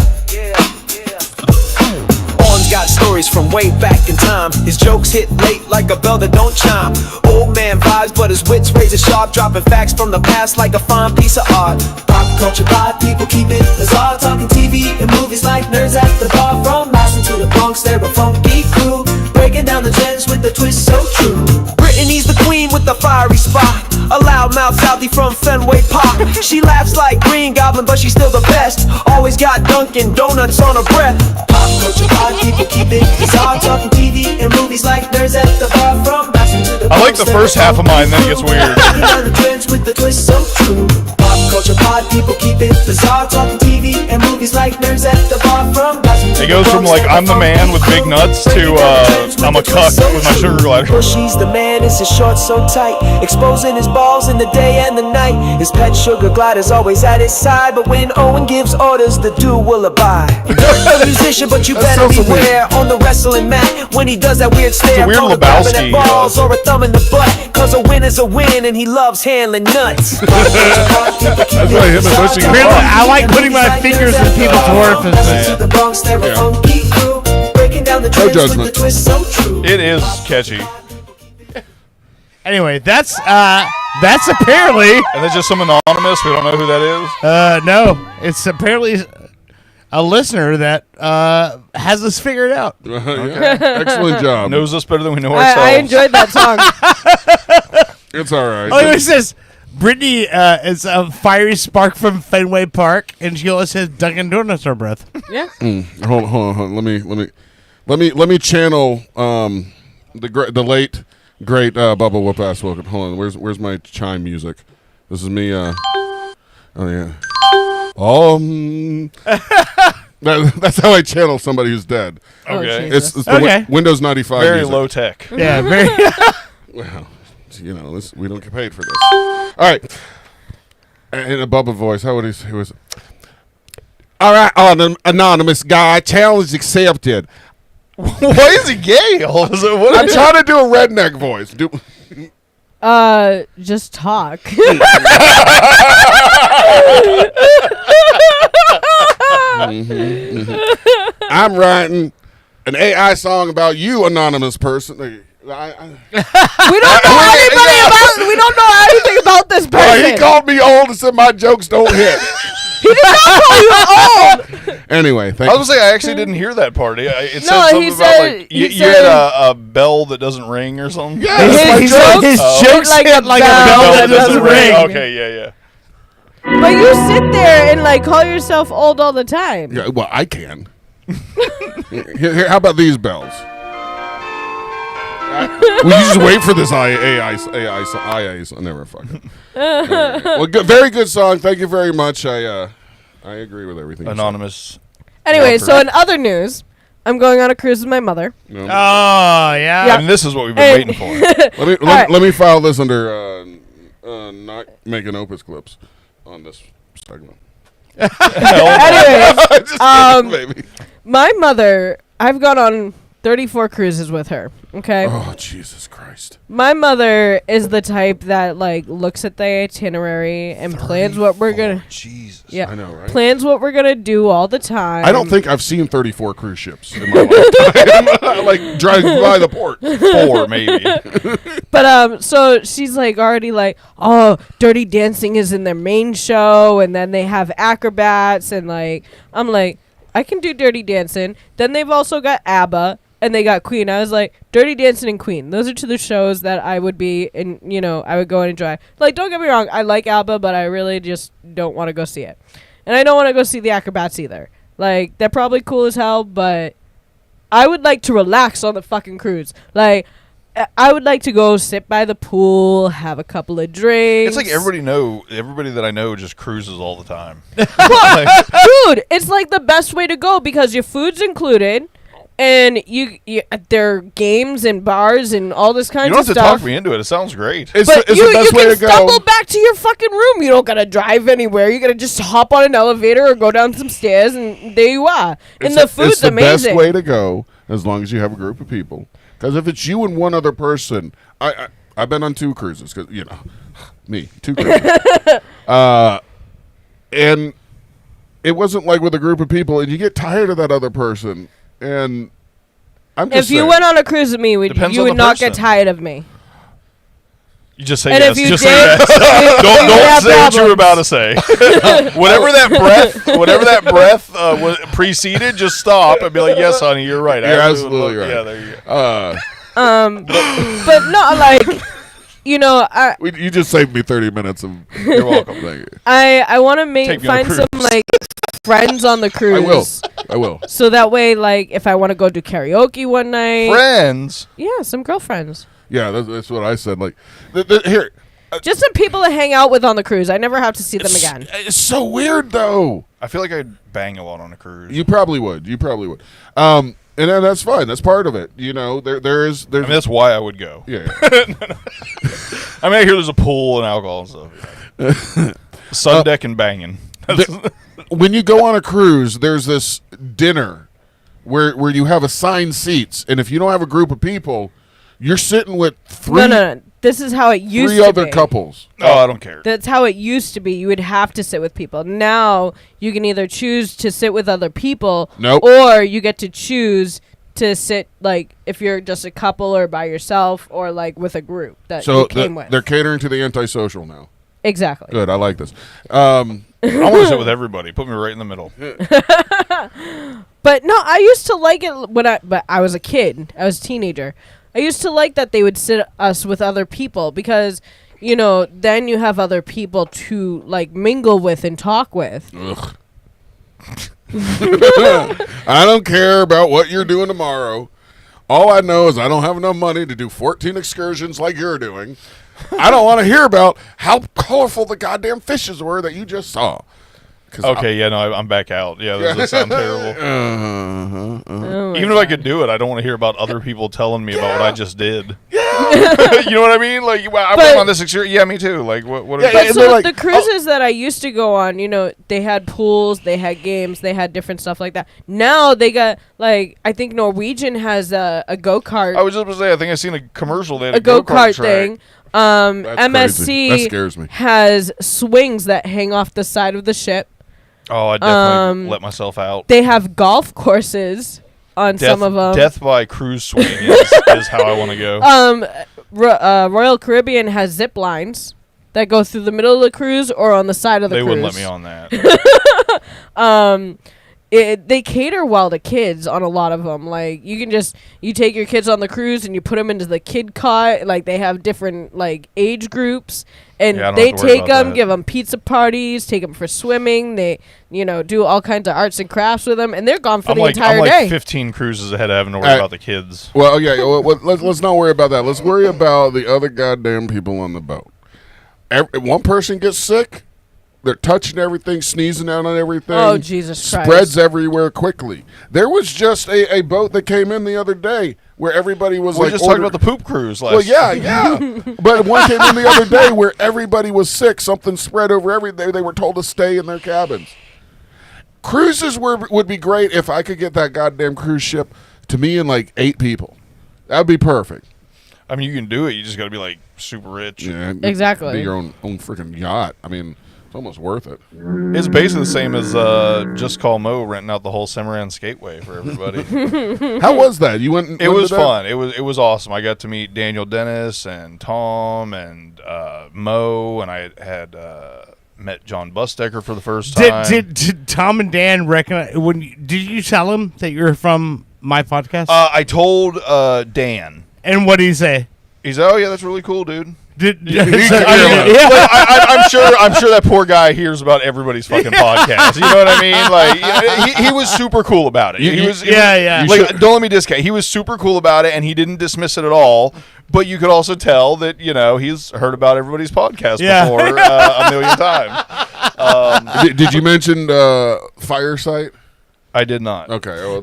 Owen's got stories from way back in time. His jokes hit late like a bell that don't chime. Old man vibes, but his wits razor sharp, dropping facts from the past like a fine piece of art. Pop culture pod, people keep it bizarre. Talking TV and movies like nerds at the bar. From Boston to the Bronx, they're a funky crew. Breaking down the trends with the twist so true. Brittany's the queen with the fiery spot. A loudmouth Southie from Fenway Park. She laughs like Green Goblin, but she's still the best. Always got Dunkin' Donuts on her breath. Pop culture pod, people keep it bizarre. Talking TV and movies like nerds at the bar. From Boston to the I like the first half of mine, then it gets weird. The trends with the twist so true. Pop culture pod, people keep it bizarre. Talking TV and movies like nerds at the bar. From Boston to It goes from like I'm the man with big nuts to I'm a cuck with my sugar glider. Bushy's the man, is his shorts so tight, exposing his balls in the day and the night. His pet sugar glider's always at his side, but when Owen gives orders, the dude will abide. A musician, but you better beware on the wrestling mat when he does that weird stare, weird prone to grabbing Lebowski, at balls or a thumb in the butt. Cause a win is a win, and he loves handling nuts. That's why him and Bushy get along. I like putting my fingers in people's orifices. No judgment. It is catchy. Anyway, that's apparently. And there's just some anonymous. We don't know who that is. No, it's apparently a listener that has us figured out. Yeah. Excellent job. Knows us better than we know ourselves. I enjoyed that song. It's all right. Oh, it says Brittany is a fiery spark from Fenway Park, and she always has Dunkin' Donuts on her breath. Yeah. Hold on. Let me channel the late great Bubba Whoop-Ass Wilkin. Hold on. Where's my chime music? This is me. Oh yeah. That's how I channel somebody who's dead. Okay. It's the Okay. Windows 95 Very music. low tech. Yeah, very. Well, we don't get paid for this. All right. In a Bubba voice, how would he say? All right, anonymous guy, challenge accepted. Why is he gay? I'm trying to do a redneck voice. Just talk. I'm writing an AI song about you, anonymous person. We don't know anything about this person. He called me old and said my jokes don't hit. He did not call you old. Anyway, I was going to say, I actually didn't hear that part. It said No, something he about said- like he you said- had a bell that doesn't ring or something. Yeah, his jokes like hit a like a bell bell that doesn't ring. Okay, yeah. But you sit there and like call yourself old all the time. Yeah, well, I can. Here, how about these bells? Will you just wait for this AI? Never fucking. Well, very good song. Thank you very much. I agree with everything. Anonymous. Anyway, so in other news, I'm going on a cruise with my mother. Oh yeah. And this is what we've been waiting for. Let me file this under not making Opus clips on this segment. Anyways, Just kidding, baby. my mother, I've gone on 34 cruises with her. Okay. Oh, Jesus Christ. My mother is the type that like looks at the itinerary and plans what we're gonna. Jesus. Yeah. I know, right? Plans what we're gonna do all the time. I don't think I've seen 34 cruise ships in my lifetime. Like driving by the port. 4 maybe. But so she's like already like, oh, Dirty Dancing is in their main show, and then they have acrobats, and like I'm like, I can do Dirty Dancing. Then they've also got ABBA. And they got Queen. I was like, Dirty Dancing and Queen. Those are two of the shows that I would be in, you know, I would go and enjoy. Like, don't get me wrong. I like ABBA, but I really just don't want to go see it. And I don't want to go see the acrobats either. Like, they're probably cool as hell, but I would like to relax on the fucking cruise. Like, I would like to go sit by the pool, have a couple of drinks. It's like everybody that I know just cruises all the time. Dude, it's like the best way to go because your food's included. And you there are games and bars and all this kind You of don't stuff. have to talk me into it. It sounds great. But you can stumble back to your fucking room. You don't gotta drive anywhere. You gotta just hop on an elevator or go down some stairs, and there you are. And the food's it's the amazing. best way to go as long as you have a group of people. Because if it's you and one other person, I've been on 2 cruises. Because you know, me 2 cruises, and it wasn't like with a group of people, and you get tired of that other person. And I'm just if you saying. went on a cruise with me, you would not get tired of me. You just say And yes. if you Just did, say yes. don't have say what you were problems. about to say. whatever that breath preceded, just stop and be like, "Yes, honey, you're right. You're absolutely right. Yeah, there you go. But not like, you know, you just saved me 30 minutes of. You're welcome. Thank you. I want to Take me on a find some cruise. like friends on the cruise. I will. So that way, like, if I want to go do karaoke one night, Friends. Yeah, some girlfriends. Yeah, that's what I said. Like, here. Just some people to hang out with on the cruise. I never have to see them again. It's so weird, though. I feel like I'd bang a lot on a cruise. You probably would. And then that's fine. That's part of it. You know, there's. I mean, that's why I would go. Yeah. I mean, I hear there's a pool and alcohol and stuff. Sun deck and banging. When you go on a cruise, there's this dinner where you have assigned seats, and if you don't have a group of people, you're sitting with 3. No. This is how it used to be. 3 other couples. Oh, I don't care. That's how it used to be. You would have to sit with people. Now you can either choose to sit with other people, Nope. or you get to choose to sit like if you're just a couple or by yourself or like with a group that So you came with. they're catering to the antisocial now. Exactly. Good. I like this. I want to sit with everybody. Put me right in the middle. But no, I used to like it but I was a kid. I was a teenager. I used to like that they would sit us with other people because, you know, then you have other people to like mingle with and talk with. Ugh. I don't care about what you're doing tomorrow. All I know is I don't have enough money to do 14 excursions like you're doing. I don't want to hear about how colorful the goddamn fishes were that you just saw. Okay, I'm back out. Yeah, those that sound terrible. Oh Even if I could do it, I don't want to hear about other people telling me about what I just did. You know what I mean? Like, I went on this excursion. Yeah, me too. Like, what? But so the cruises that I used to go on, you know, they had pools, they had games, they had different stuff like that. Now they got like I think Norwegian has a go-kart. I was just going to say, I think I seen a commercial. They had a go-kart track. thing. MSC That scares me. has swings that hang off the side of the ship. Oh, I definitely let myself out. They have golf courses on some of them. Death by cruise swing is how I want to go. Royal Caribbean has zip lines that go through the middle of the cruise or on the side of the cruise. They wouldn't let me on that. They cater well to kids on a lot of them. Like you take your kids on the cruise and you put them into the kid cot. Like they have different like age groups, and they take them, give them pizza parties, take them for swimming. They do all kinds of arts and crafts with them, and they're gone for the entire day. I'm like 15 cruises ahead of having to worry about the kids. Well, yeah. Let's not worry about that. Let's worry about the other goddamn people on the boat. One person gets sick. They're touching everything, sneezing out on everything. Oh, Jesus Christ. Spreads everywhere quickly. There was just a boat that came in the other day where everybody was We just talked about the poop cruise last. Well, yeah. But one came in the other day where everybody was sick. Something spread over everything. They were told to stay in their cabins. Cruises would be great if I could get that goddamn cruise ship to me and like 8 people. That would be perfect. I mean, you can do it. You just got to be like super rich. Yeah, Exactly. Be your own freaking yacht. I mean, it's almost worth it. It's basically the same as Just Call Mo renting out the whole Cimarron Skateway for everybody. How was that? You went? It was fun. It was awesome. I got to meet Daniel Dennis and Tom and Mo, and I had met John Bustecker for the first time. Did Tom and Dan recognize? Did you tell him that you're from my podcast? I told Dan. And what did he say? He said, "Oh yeah, that's really cool, dude." I'm sure that poor guy hears about everybody's fucking podcast. You know what I mean? Like, he was super cool about it. He was like, don't let me discount. He was super cool about it, and he didn't dismiss it at all. But you could also tell that he's heard about everybody's podcast before a million times. Did you mention Firesite? I did not. Okay. So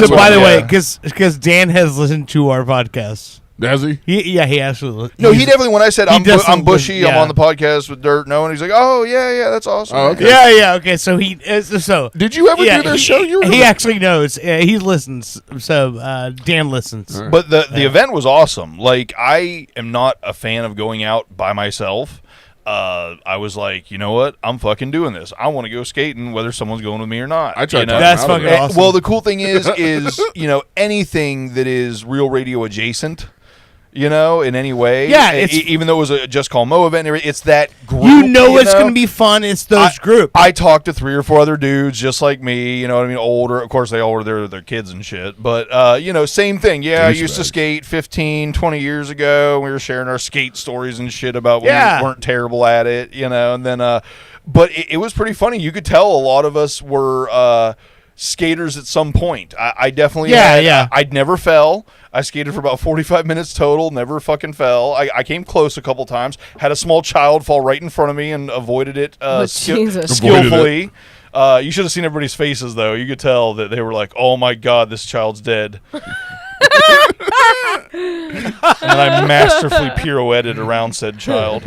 by the way, because Dan has listened to our podcast. Has he? He absolutely. No, he definitely. When I said I'm Bushy, yeah. I'm on the podcast with Dirt No, and he's like, "Oh yeah, that's awesome." Oh, okay. Yeah. Okay, so he did you ever do their show? He actually knows. He listens. So Dan listens. Right. But the event was awesome. Like, I am not a fan of going out by myself. I was like, you know what? I'm fucking doing this. I want to go skating, whether someone's going with me or not. I tried. That's fucking awesome. Well, the cool thing is anything that is Real Radio adjacent. In any way. Yeah, even though it was a Just Call Mo event, it's that group. It's going to be fun. It's those groups. I talked to 3 or 4 other dudes just like me, you know what I mean, older. Of course, they all were there with their kids and shit. But, same thing. Yeah, I used to skate 15, 20 years ago. We were sharing our skate stories and shit about when we weren't terrible at it, and then, but it was pretty funny. You could tell a lot of us were skaters at some point. I definitely I'd never fell. I skated for about 45 minutes total, never fucking fell. I came close a couple times, had a small child fall right in front of me and avoided it skillfully. You should have seen everybody's faces, though. You could tell that they were like, oh my God, this child's dead. And I masterfully pirouetted around said child.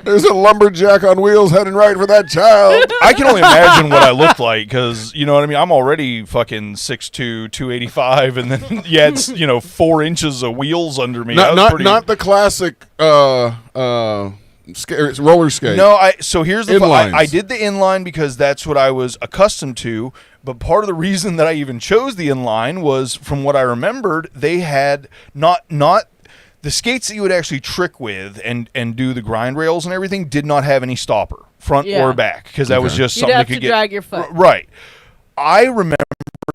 There's a lumberjack on wheels heading right for that child. I can only imagine what I looked like because, you know what I mean? I'm already fucking 6'2", 285, and then you had, 4 inches of wheels under me. Not the classic roller skate. No, so here's the thing. I did the inline because that's what I was accustomed to. But part of the reason that I even chose the inline was, from what I remembered, they had not the skates that you would actually trick with and do the grind rails and everything did not have any stopper, front or back, because that was just something You'd have that could to drag your foot. Right. I remember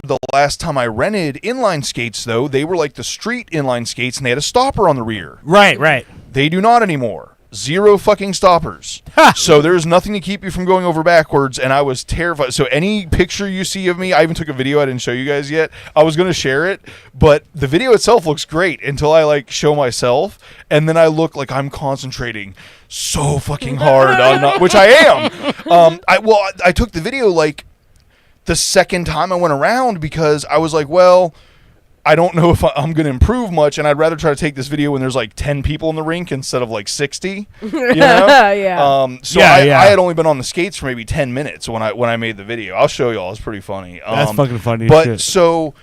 the last time I rented inline skates, though, they were like the street inline skates, and they had a stopper on the rear. Right. They do not anymore. 0 fucking stoppers. So there's nothing to keep you from going over backwards, and I was terrified. So any picture you see of me, I even took a video I didn't show you guys yet. I was going to share it, but the video itself looks great until I show myself, and then I look like I'm concentrating so fucking hard on which I am. I took the video the second time I went around because I was like, well, I don't know if I'm going to improve much, and I'd rather try to take this video when there's 10 people in the rink instead of 60. Yeah. I had only been on the skates for maybe 10 minutes when I made the video. I'll show y'all. It's pretty funny. That's fucking funny. But shit. So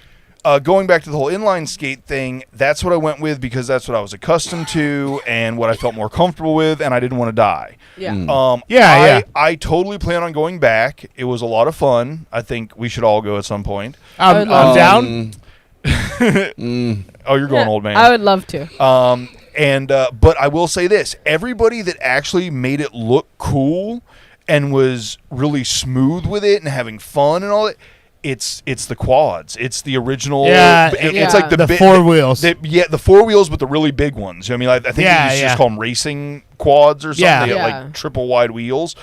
going back to the whole inline skate thing, that's what I went with because that's what I was accustomed to and what I felt more comfortable with, and I didn't want to die. Yeah. I totally plan on going back. It was a lot of fun. I think we should all go at some point. I'm down. Oh, you're going, old man. I would love to. But I will say this: everybody that actually made it look cool and was really smooth with it and having fun and all that, it's the quads. It's the original. Yeah, it's like the 4 wheels. The 4 wheels, but the really big ones. I mean, I think they used to just call them racing quads or something. Yeah. They had triple wide wheels.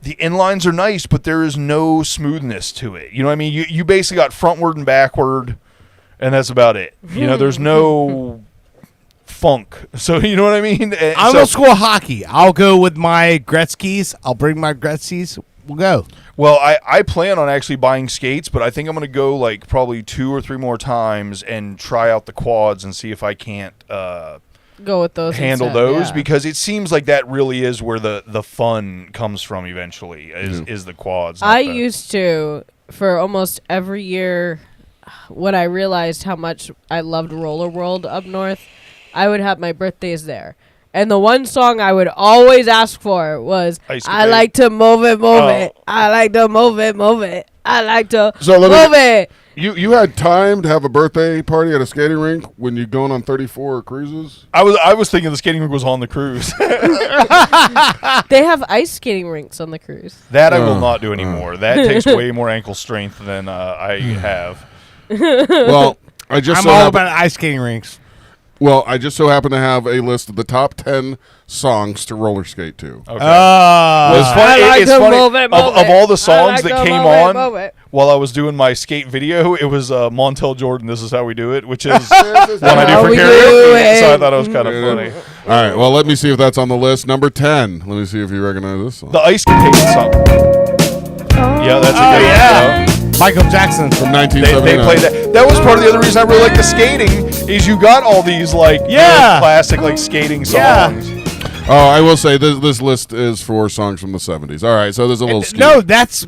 The inlines are nice, but there is no smoothness to it. You know what I mean? You basically got frontward and backward, and that's about it. There's no funk. So, you know what I mean? I'm old school hockey. I'll go with my Gretzky's. I'll bring my Gretzky's. We'll go. Well, I plan on actually buying skates, but I think I'm going to go probably 2 or 3 more times and try out the quads and see if I can't go with those, handle those, because it seems like that really is where the fun comes from eventually is the quads. I used to, for almost every year when I realized how much I loved Roller World up north, I would have my birthdays there. And the one song I would always ask for was, I like to move it, move it. I like to move it, move it. I like to move it. You had time to have a birthday party at a skating rink when you're going on 34 cruises? I was thinking the skating rink was on the cruise. They have ice skating rinks on the cruise. That I will not do anymore. That takes way more ankle strength than I have. Well, I'm all about ice skating rinks. Well, I just so happen to have a list of the top 10 songs to roller skate to. Okay. It's funny. Of all the songs that came on while I was doing my skate video, it was Montel Jordan, This Is How We Do It, which is one I do for karaoke. So I thought it was kind of funny. All right, well, let me see if that's on the list. Number 10. Let me see if you recognize this song. The Ice Capade song. Yeah, that's a good one. Michael Jackson from 1979. They played that. That was part of the other reason I really like the skating is you got all these classic skating songs. Oh, I will say this list is for songs from the 70s. All right, so there's a little skew. That's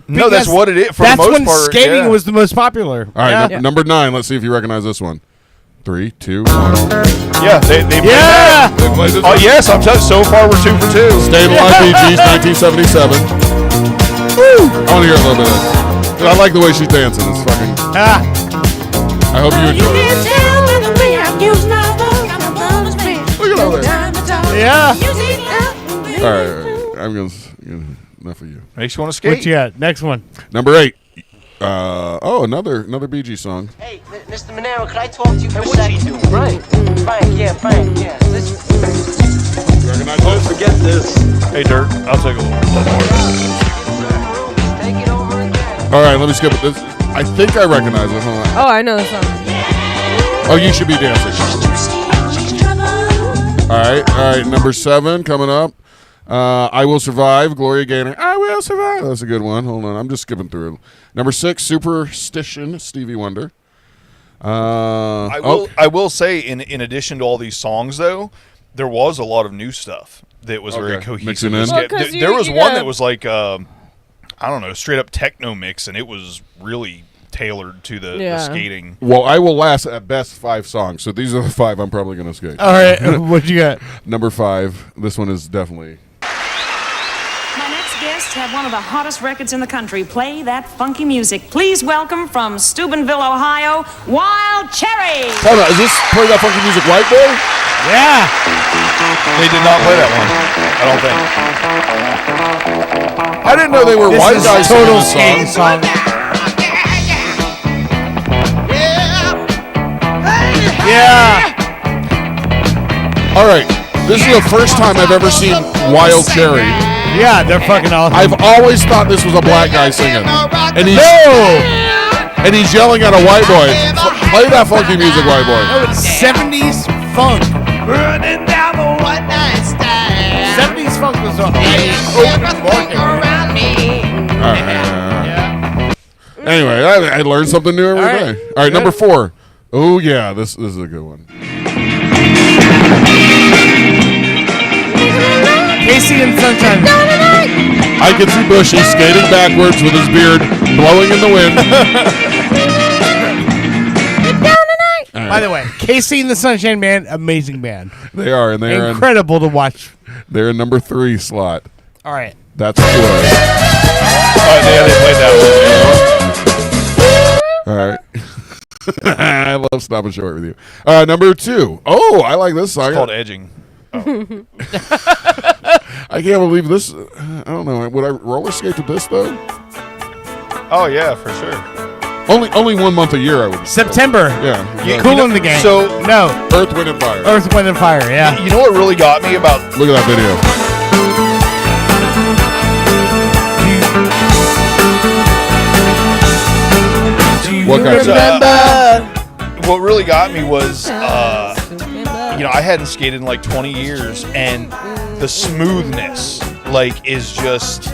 what it is. For that's the most when part, skating was the most popular. All right, number 9. Let's see if you recognize this one. 3, 2, 1. Yeah, they played that. They played this Oh yes, I'm telling you, so far we're 2 for 2. Stayed Alive Bee Gees, 1977. I want to hear a little bit of it. I like the way she's dancing. It's fucking. I hope you enjoy it. Look at all that. Yeah. All right. I'm gonna enough of you. Makes you want to skate. What you got? Next one. Number 8. Another Bee Gees song. Hey, Mr. Monero, could I talk to you for a second? Frank, yeah. Don't forget this. Hey, Dirt, I'll take a little more. All right, let me skip it. This, I think I recognize it. Hold on. Oh, I know the song. Oh, You Should Be Dancing. All right. Number 7 coming up. I Will Survive, Gloria Gaynor. I Will Survive. That's a good one. Hold on, I'm just skipping through. Number 6, Superstition, Stevie Wonder. I will say, in addition to all these songs, though, there was a lot of new stuff that was very cohesive. Mixing in. Well, there was one that was like, I don't know, straight up techno mix, and it was really tailored to the skating. Well, I will last at best 5 songs, so these are the 5 I'm probably going to skate. All right, what you got? Number 5. This one is definitely. My next guests have one of the hottest records in the country. Play that funky music. Please welcome from Steubenville, Ohio, Wild Cherry. Hold on, is this Play That Funky Music White Boy? Yeah. They did not play that one, I don't think. I didn't know they were white guys singing this song. Yeah. All right, this is the first time I've ever seen Wild Cherry. Yeah, they're fucking awesome. I've always thought this was a black guy singing, and he's yelling at a white boy. Play that funky music, white boy. No, it's 70s funk. Running down the one night stand. 70s funk was on open market. All right. Anyway, I learned something new every day. All right, number 4. Oh yeah, this is a good one. Casey and Sunshine. I can see Bushy skating backwards with his beard blowing in the wind. By the way, Casey and the Sunshine Band, amazing band. They are, and they're incredible to watch. They're in number 3 slot. All right, that's cool. Yeah, they played that one. All right. I love stopping short with you. Number 2. Oh, I like this song. It's called Edging. Oh. I can't believe this. I don't know. Would I roller skate to this though? Oh yeah, for sure. Only 1 month a year I would. September. Yeah. Cool in the game. So no. Earth, Wind, and Fire. Earth, Wind, and Fire. Yeah. You know what really got me about? Look at that video. What kind what really got me was, I hadn't skated in like 20 years, and the smoothness, is just.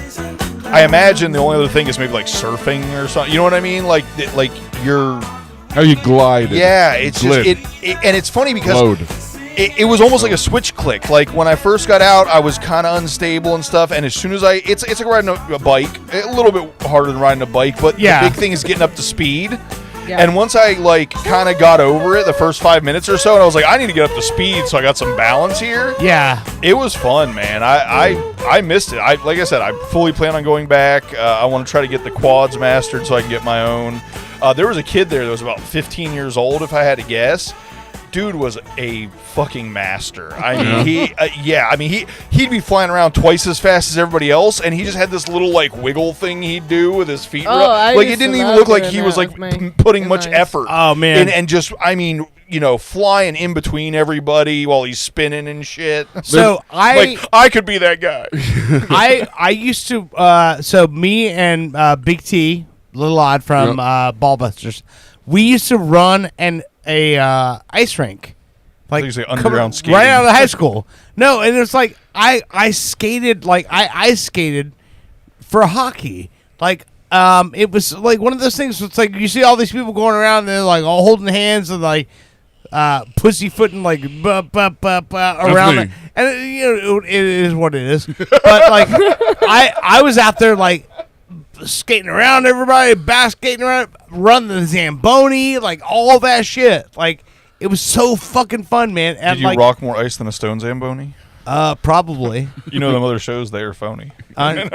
I imagine the only other thing is maybe like surfing or something. You know what I mean? You're. How you glide. Yeah, it's just and it's funny because it was almost like a switch click. Like when I first got out, I was kind of unstable and stuff, and as soon as it's like riding a bike, a little bit harder than riding a bike, but the big thing is getting up to speed. Yeah. And once I like kind of got over it, the first 5 minutes or so, and I was like, I need to get up to speed, so I got some balance here. Yeah, it was fun, man. I missed it. Like I said, I fully plan on going back. I want to try to get the quads mastered so I can get my own. There was a kid there that was about 15 years old, if I had to guess. Dude was a fucking master. I mean, he'd be flying around twice as fast as everybody else, and he just had this little like wiggle thing he'd do with his feet. Like it didn't even look like he was like putting much effort. Oh man! And just, I mean, you know, flying in between everybody while he's spinning and shit. So I could be that guy. I used to. So me and Big T, Little Odd from Ballbusters, we used to run a ice rink, like underground skating, right out of high school. No, and it's like I skated, like I ice skated for hockey. Like it was like one of those things. It's like you see all these people going around, and they're like all holding hands and like pussyfooting like around it. And you know it is what it is. But like I was out there like skating around everybody, skating around, run the Zamboni, like all that shit. Like it was so fucking fun, man. And did you rock more ice than a stone Zamboni? Probably. You know them other shows, they are phony. And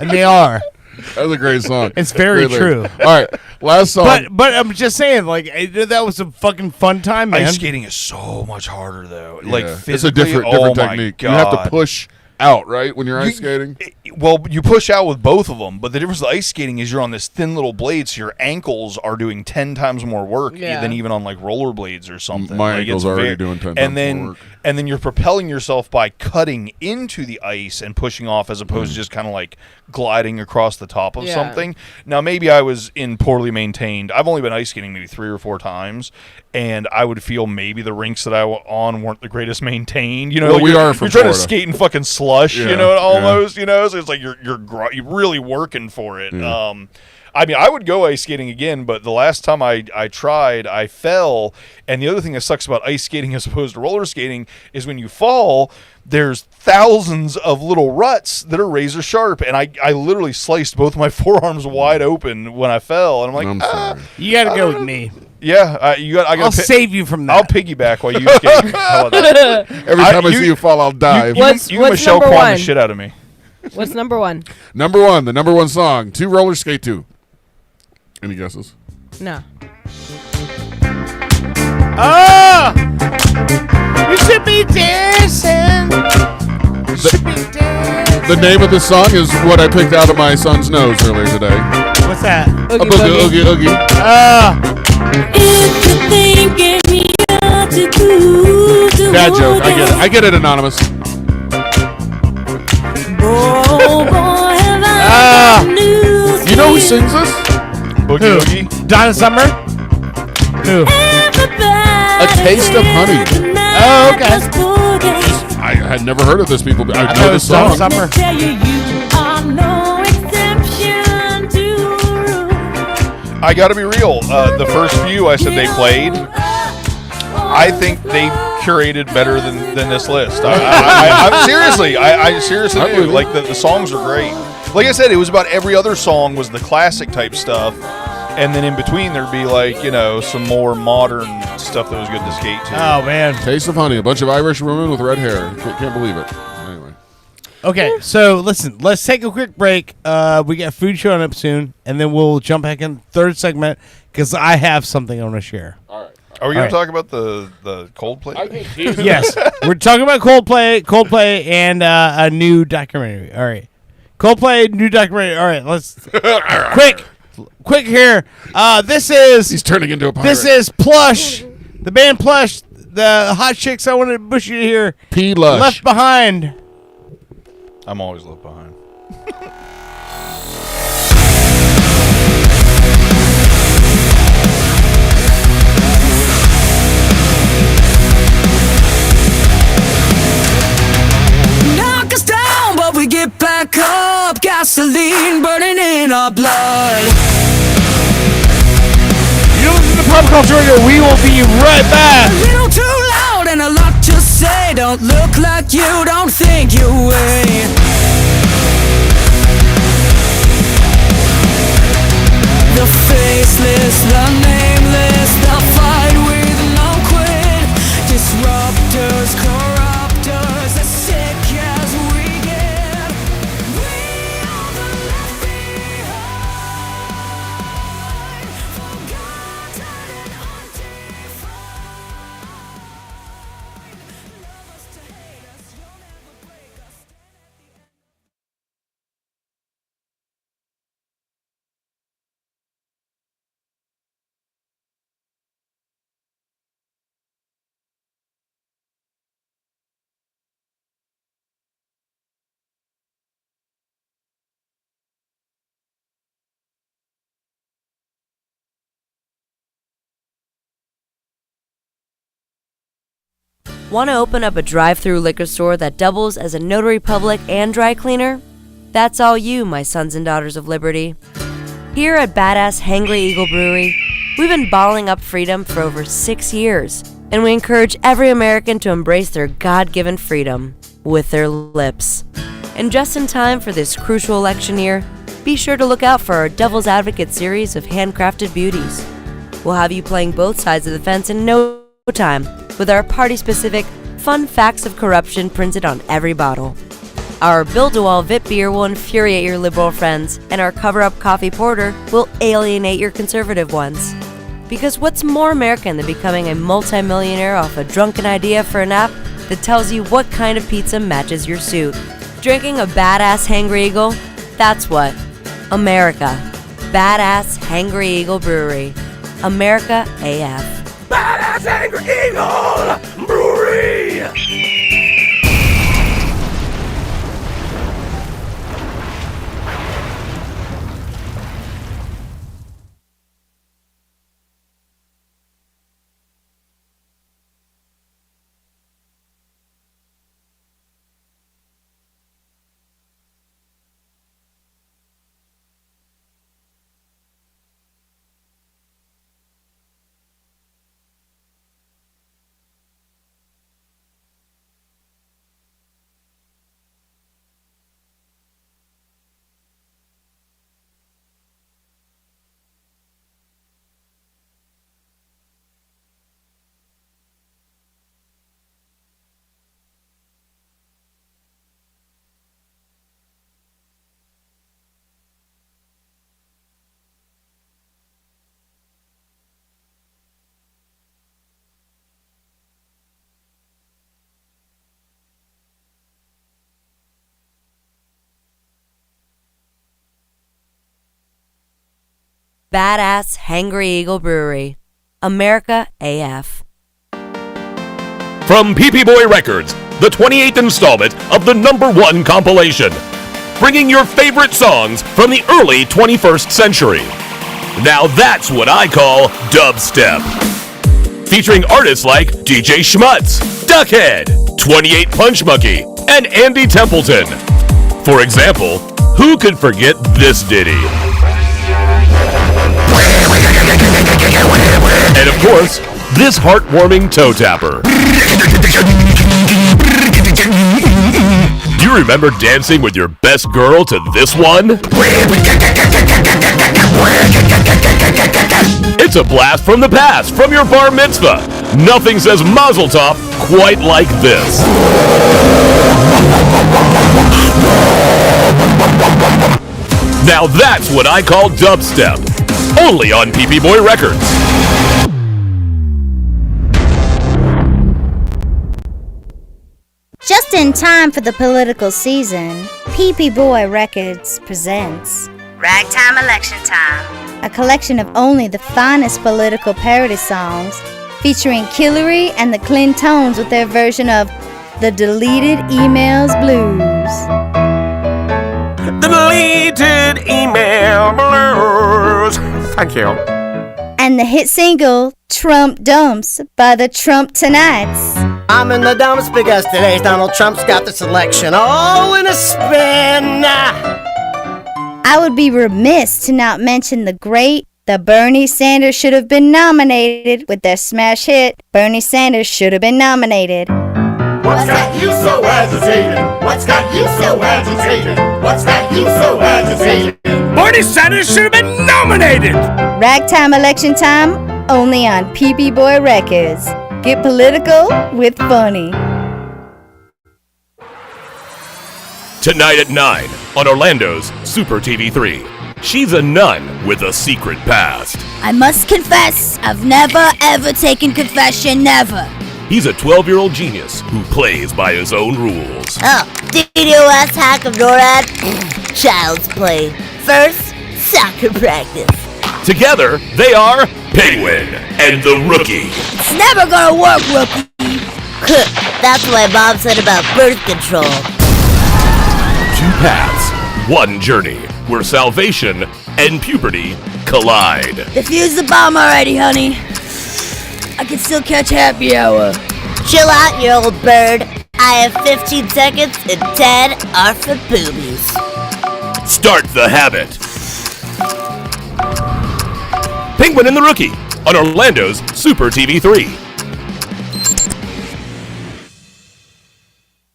they are. That's a great song. It's very true. All right, last song. But I'm just saying, like that was a fucking fun time, man. Ice skating is so much harder, though. Yeah. Like It's a different technique. You have to push out, right, when you're ice skating? Well, you push out with both of them, but the difference with ice skating is you're on this thin little blade, so your ankles are doing 10 times more work than even on like rollerblades or something. My ankles are already doing 10 times more work. And then you're propelling yourself by cutting into the ice and pushing off, as opposed to just kind of like gliding across the top of something. Now, maybe I was in poorly maintained. I've only been ice skating maybe 3 or 4 times, and I would feel maybe the rinks that I was on weren't the greatest maintained. You know, well, you're from trying Florida. to skate in fucking slush, you know, almost, you know, so it's like you're really working for it. I mean, I would go ice skating again, but the last time I tried, I fell. And the other thing that sucks about ice skating as opposed to roller skating is when you fall, there's thousands of little ruts that are razor sharp. And I literally sliced both my forearms wide open when I fell. And I'm like, you got to go with me. Yeah, I'll save you from that. I'll piggyback while you skate. How about that? Every time I see you fall, I'll dive. You can Michelle Kwan the shit out of me. What's number one? Number one, the number one song, To Roller Skate 2. Any guesses? No. Oh! You should be dancing. The name of the song is what I picked out of my son's nose earlier today. What's that? A boogie, oogie, oogie. Bad joke. I get it, Anonymous. You know who sings this? Boogie Oogie? Donna Summer? Who? A Taste of Honey. Oh, okay. I had never heard of this people. I know know this Donna song. Summer. I got to be real. The first few I said they played, I think they curated better than this list. I'm seriously, I seriously do. Like the songs are great. Like I said, it was about every other song was the classic type stuff, and then in between there'd be like, you know, some more modern stuff that was good to skate to. Oh man, Taste of Honey, a bunch of Irish women with red hair. Can't believe it. Anyway. Okay, so listen, let's take a quick break. We got food showing up soon, and then we'll jump back in third segment because I have something I want to share. All right. Are we going to talk about the Coldplay? Yes, we're talking about Coldplay, and a new documentary. All right, Coldplay new documentary. All right, let's quick here. He's turning into a pirate. This is Plush, the band Plush, the hot chicks. I want to push you to hear. P-Lush. Left Behind. I'm always left behind. Knock us down, but we get back up. Gasoline burning in our blood. You listen to Pop Culture Radio. We will be right back. A little too loud and a lot to say. Don't look like you don't think your way. The faceless, the Want to open up a drive-through liquor store that doubles as a notary public and dry cleaner? That's all you, my sons and daughters of liberty. Here at Badass Hangry Eagle Brewery, we've been bottling up freedom for over 6 years, and we encourage every American to embrace their God-given freedom with their lips. And just in time for this crucial election year, be sure to look out for our Devil's Advocate series of handcrafted beauties. We'll have you playing both sides of the fence in no time with our party-specific fun facts of corruption printed on every bottle. Our Build-A-Wall VIP beer will infuriate your liberal friends, and our cover-up coffee porter will alienate your conservative ones. Because what's more American than becoming a multimillionaire off a drunken idea for an app that tells you what kind of pizza matches your suit? Drinking a Badass Hangry Eagle? That's what. America. Badass Hangry Eagle Brewery. America AF. Badass Hangry Eagle Brewery! Badass Hangry Eagle Brewery. America AF. From PP Boy Records, the 28th installment of the #1 compilation, bringing your favorite songs from the early 21st century. Now that's what I call dubstep. Featuring artists like DJ Schmutz, Duckhead, 28 Punch Monkey, and Andy Templeton. For example, who could forget this ditty? And of course, this heartwarming toe tapper. Do you remember dancing with your best girl to this one? It's a blast from the past, from your bar mitzvah. Nothing says Mazel Tov quite like this. Now that's what I call dubstep. Only on PP Boy Records. Just in time for the political season, PP Boy Records presents Ragtime Election Time, a collection of only the finest political parody songs featuring Killary and the Clintones with their version of the Deleted Emails Blues. The Deleted Email Blues. Thank you. And the hit single Trump Dumps by the Trump Tonights. I'm in the dumps because today's Donald Trump's got this election all in a spin. I would be remiss to not mention the Bernie Sanders should have been nominated with their smash hit, Bernie Sanders should have been nominated. What's got you so agitated? What's got you so agitated? What's got you so agitated? Bernie Sanders should have been nominated! Ragtime Election Time, only on PP Boy Records. Get political with funny. Tonight at 9 on Orlando's Super TV3. She's a nun with a secret past. I must confess, I've never ever taken confession, never. He's a 12-year-old genius who plays by his own rules. Oh, DDoS hack of NORAD? Child's play. First, soccer practice. Together, they are Penguin and the Rookie. It's never gonna work, Rookie. That's what Bob said about birth control. Two paths, one journey, where salvation and puberty collide. Defuse the bomb already, honey. I can still catch happy hour. Chill out, you old bird. I have 15 seconds and 10 are for boobies. Start the habit. Penguin and the Rookie on Orlando's Super TV3.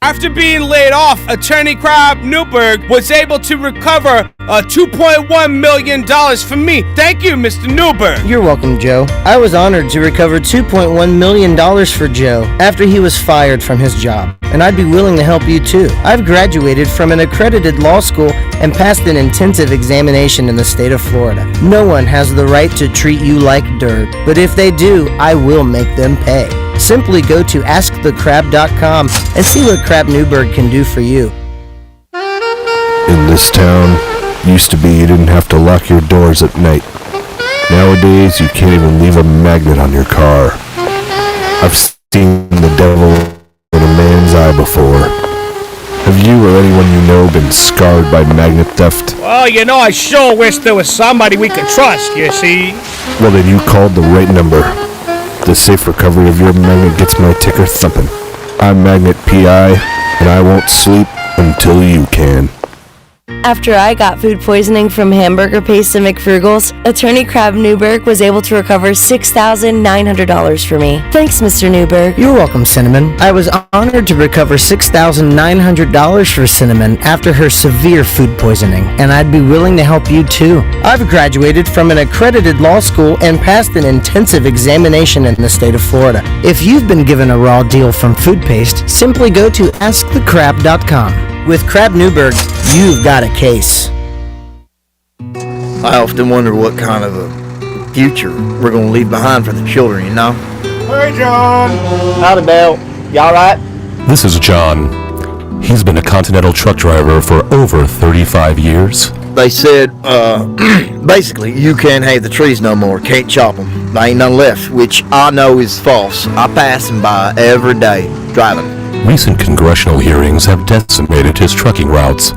After being laid off, attorney Crab Newberg was able to recover $2.1 million from me. Thank you, Mr. Newberg. You're welcome, Joe. I was honored to recover $2.1 million for Joe after he was fired from his job, and I'd be willing to help you too. I've graduated from an accredited law school and passed an intensive examination in the state of Florida. No one has the right to treat you like dirt, but if they do, I will make them pay. Simply go to AskTheCrab.com and see what Crab Newberg can do for you. In this town, used to be you didn't have to lock your doors at night. Nowadays, you can't even leave a magnet on your car. I've seen the devil in a man's eye before. Have you or anyone you know been scarred by magnet theft? Well, I sure wish there was somebody we could trust, you see. Well, then you called the right number. The safe recovery of your magnet gets my ticker thumping. I'm Magnet PI, and I won't sleep until you can. After I got food poisoning from hamburger paste and McFrugal's, attorney Crab Newberg was able to recover $6,900 for me. Thanks, Mr. Newberg. You're welcome, Cinnamon. I was honored to recover $6,900 for Cinnamon after her severe food poisoning, and I'd be willing to help you too. I've graduated from an accredited law school and passed an intensive examination in the state of Florida. If you've been given a raw deal from food paste, simply go to AskTheCrab.com. With Crab Newberg, you've got a case. I often wonder what kind of a future we're going to leave behind for the children, you know? Hey, John. Howdy, Belle. You all right? This is John. He's been a Continental truck driver for over 35 years. They said, basically, you can't have the trees no more, can't chop them. There ain't none left, which I know is false. I pass them by every day, driving. Recent congressional hearings have decimated his trucking routes,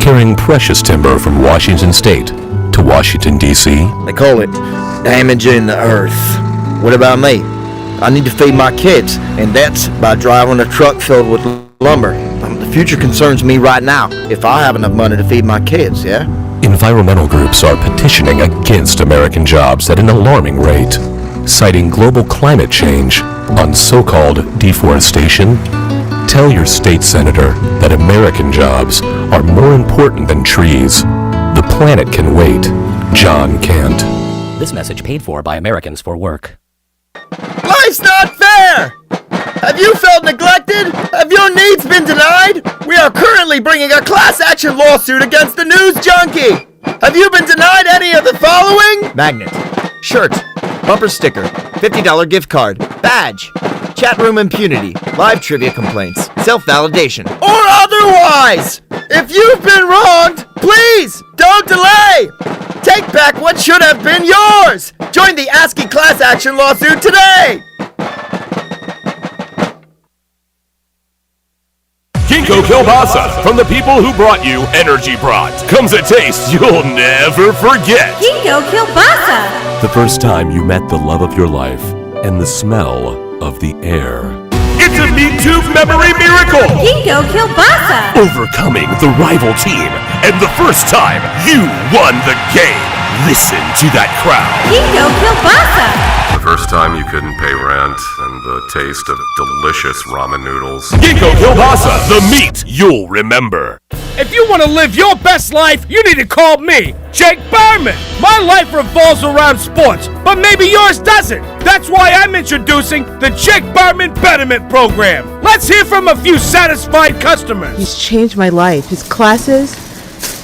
carrying precious timber from Washington State to Washington, D.C. They call it damaging the earth. What about me? I need to feed my kids, and that's by driving a truck filled with lumber. The future concerns me right now, if I have enough money to feed my kids, yeah? Environmental groups are petitioning against American jobs at an alarming rate, citing global climate change on so-called deforestation. Tell your state senator that American jobs are more important than trees. The planet can wait. John can't. This message paid for by Americans for Work. Life's not fair! Have you felt neglected? Have your needs been denied? We are currently bringing a class action lawsuit against the news junkie! Have you been denied any of the following? Magnet, shirt, bumper sticker, $50 gift card, badge, chat room impunity, live trivia complaints, self-validation. Or otherwise! If you've been wronged, please don't delay! Take back what should have been yours! Join the ASCII class action lawsuit today! Ginkgo Kielbasa, from the people who brought you Energy Brat, comes a taste you'll never forget. Ginkgo Kielbasa! The first time you met the love of your life and the smell of the air. It's a MeTube memory miracle! Ginkgo Kielbasa! Overcoming the rival team, and the first time you won the game. Listen to that crowd. Ginkgo Kielbasa! The first time you couldn't pay rent, and the taste of delicious ramen noodles. Ginkgo Kielbasa, the meat you'll remember. If you want to live your best life, you need to call me, Jake Berman. My life revolves around sports, but maybe yours doesn't. That's why I'm introducing the Jake Berman Betterment Program. Let's hear from a few satisfied customers. He's changed my life. His classes,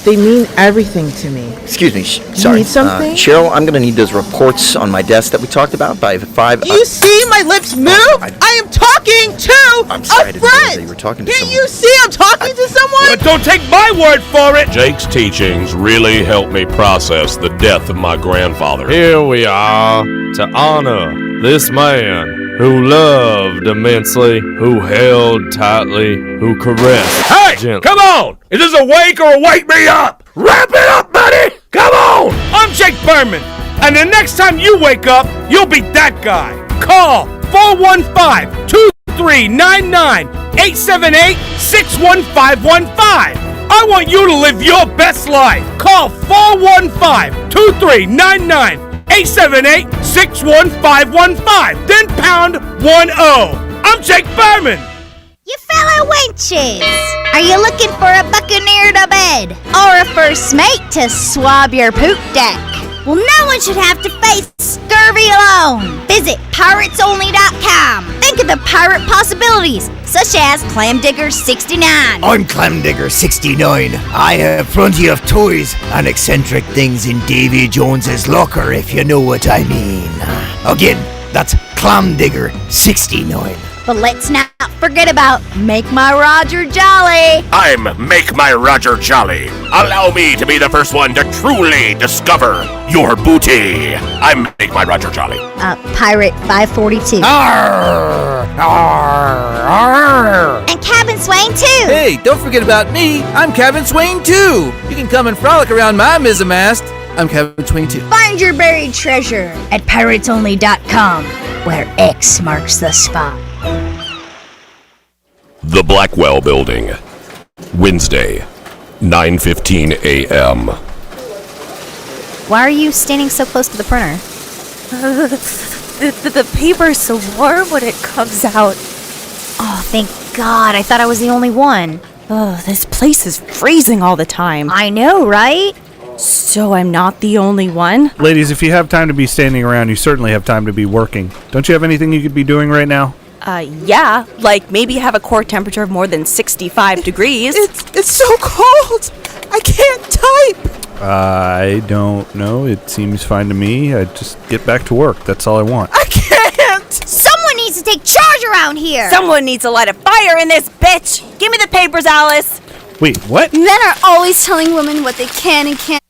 they mean everything to me. Excuse me, sorry. need something? Cheryl, I'm gonna need those reports on my desk that we talked about by 5. Do you see my lips move? I am talking to I'm sorry, I a didn't realize that friend. you were talking to Can't someone. you see I'm talking to someone? But don't take my word for it. Jake's teachings really helped me process the death of my grandfather. Here we are to honor this man who loved immensely, who held tightly, who caressed. Hey, gently. come on! Is this a wake or a wake me up? Wrap it up, buddy! Come on! I'm Jake Berman, and the next time you wake up, you'll be that guy. Call 415-2 2399878-61515. I want you to live your best life. Call 415-2399878-61515. Then pound 10. I'm Jake Berman. You fellow wenches, are you looking for a buccaneer to bed or a first mate to swab your poop deck? Well, no one should have to face scurvy alone. Visit piratesonly.com. Think of the pirate possibilities, such as Clamdigger69. I'm Clamdigger69. I have plenty of toys and eccentric things in Davy Jones's locker, if you know what I mean. Again, that's Clamdigger69. But let's not forget about Make My Roger Jolly. I'm Make My Roger Jolly. Allow me to be the first one to truly discover your booty. I'm Make My Roger Jolly. Pirate 542. Arr, arr, arr. And Cabin Swain too. Hey, don't forget about me. I'm Cabin Swain too. You can come and frolic around my mizzenmast. I'm Cabin Swain too. Find your buried treasure at piratesonly.com, where X marks the spot. The Blackwell Building. Wednesday, 9:15 a.m. Why are you standing so close to the printer? The paper's so warm when it comes out. Oh, thank God. I thought I was the only one. Oh, this place is freezing all the time. I know, right? So I'm not the only one? Ladies, if you have time to be standing around, you certainly have time to be working. Don't you have anything you could be doing right now? Yeah, like maybe have a core temperature of more than 65 degrees. It's so cold. I can't type. I don't know. It seems fine to me. I just get back to work. That's all I want. I can't. Someone needs to take charge around here. Someone needs to light a fire in this bitch. Give me the papers, Alice. Wait, what? Men are always telling women what they can and can't.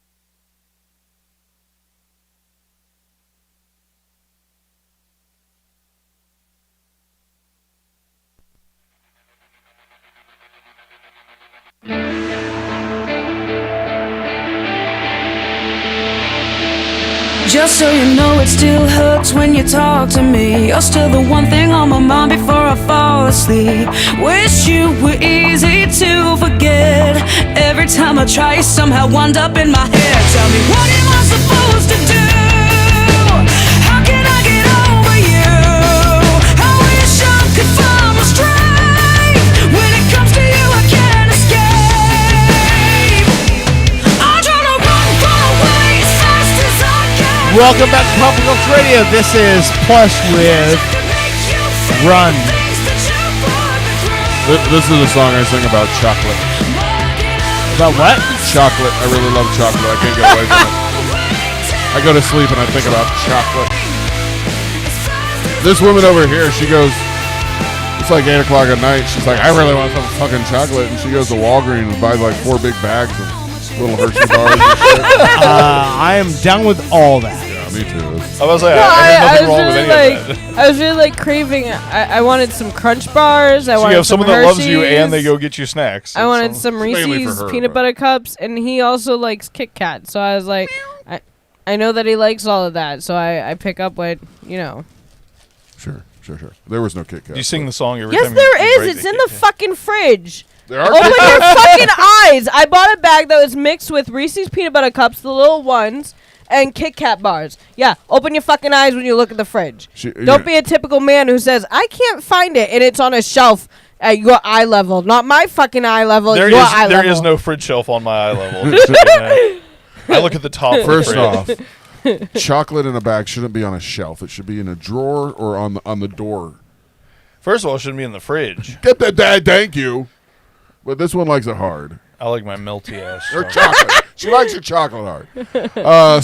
Just so you know, it still hurts when you talk to me. You're still the one thing on my mind before I fall asleep. Wish you were easy to forget. Every time I try, you somehow wind up in my head. Tell me, what am I supposed to do? How can I get over you? I wish I could find my strength. When it comes to you, I can't escape. I try to run away as fast as I can. Welcome back to Pop Culture Radio. This is Plush with Run. This is a song I sing about chocolate. About what? Chocolate. I really love chocolate. I can't get away from it. I go to sleep and I think about chocolate. This woman over here, she goes, it's like 8 o'clock at night. She's like, I really want some fucking chocolate. And she goes to Walgreens and buys like 4 big bags of little Hershey bars and shit. I am down with all that. Yeah, me too. I was like, I nothing wrong with any of that. I was really like craving. I wanted some Crunch bars. I So wanted you have someone that loves you Hershey's. and they go get you snacks. I wanted some mainly for Reese's her, peanut butter cups, and he also likes Kit Kat. So I was like, I know that he likes all of that, so I pick up what, you know. Sure. There was no Kit Kat. You sing the song every Yes, time. there is. It's in the fucking fridge. There are Open Kit your Kats. fucking eyes. I bought a bag that was mixed with Reese's peanut butter cups, the little ones, and Kit Kat bars. Yeah, open your fucking eyes when you look at the fridge. Don't be a typical man who says, I can't find it, and it's on a shelf at your eye level. Not my fucking eye level, There your is eye there level. is no fridge shelf on my eye level. Just so you know. I look at the top. First of the fridge. off, chocolate in a bag shouldn't be on a shelf. It should be in a drawer or on the door. First of all, it shouldn't be in the fridge. Get that, Dad. Thank you. But this one likes it hard. I like my melty ass. Or chocolate. She likes your chocolate hard.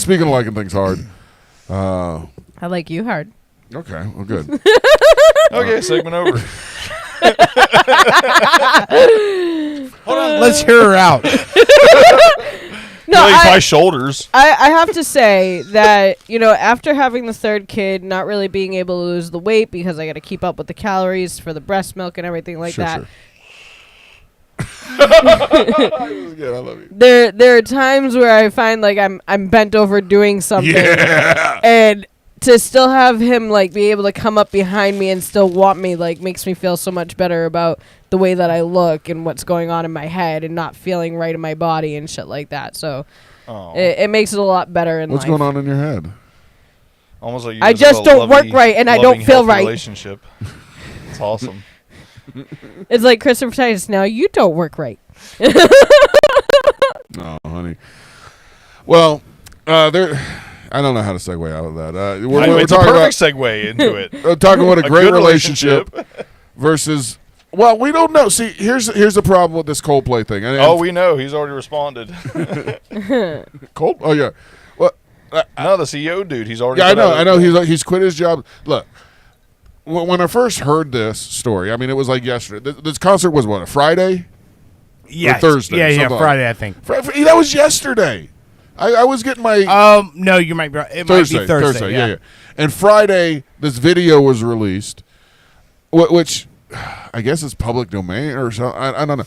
Speaking of liking things hard. I like you hard. Okay, well, good. Okay, segment over. Hold on, let's hear her out. No, my shoulders. I have to say that, you know, after having the third kid, not really being able to lose the weight because I got to keep up with the calories for the breast milk and everything like that. Sure. I love you. There are times where I find like I'm bent over doing something, Yeah. and to still have him like be able to come up behind me and still want me like makes me feel so much better about the way that I look and what's going on in my head and not feeling right in my body and shit like that. So it makes it a lot better in What's life. going on in your head? Almost like you I guys just have a don't work right and I don't loving, feel healthy right. Relationship. It's awesome. It's like Christopher Titus. Now you don't work right. No, honey. Well, there. I don't know how to segue out of that. It's a perfect segue into it. Talking about a great good relationship versus. Well, we don't know. See, here's the problem with this Coldplay thing. And we know he's already responded. Cold. Oh yeah. Well, no, the CEO dude. He's already. Yeah, I know. He's quit his job. Look, when I first heard this story, I mean, it was like yesterday. This concert was what, a Friday? Yeah, or Thursday. Yeah, something Friday, like. I think. That was yesterday. I was getting my. No, you might be right. It Thursday, might be Thursday. yeah. And Friday, this video was released, which I guess is public domain or something. I don't know.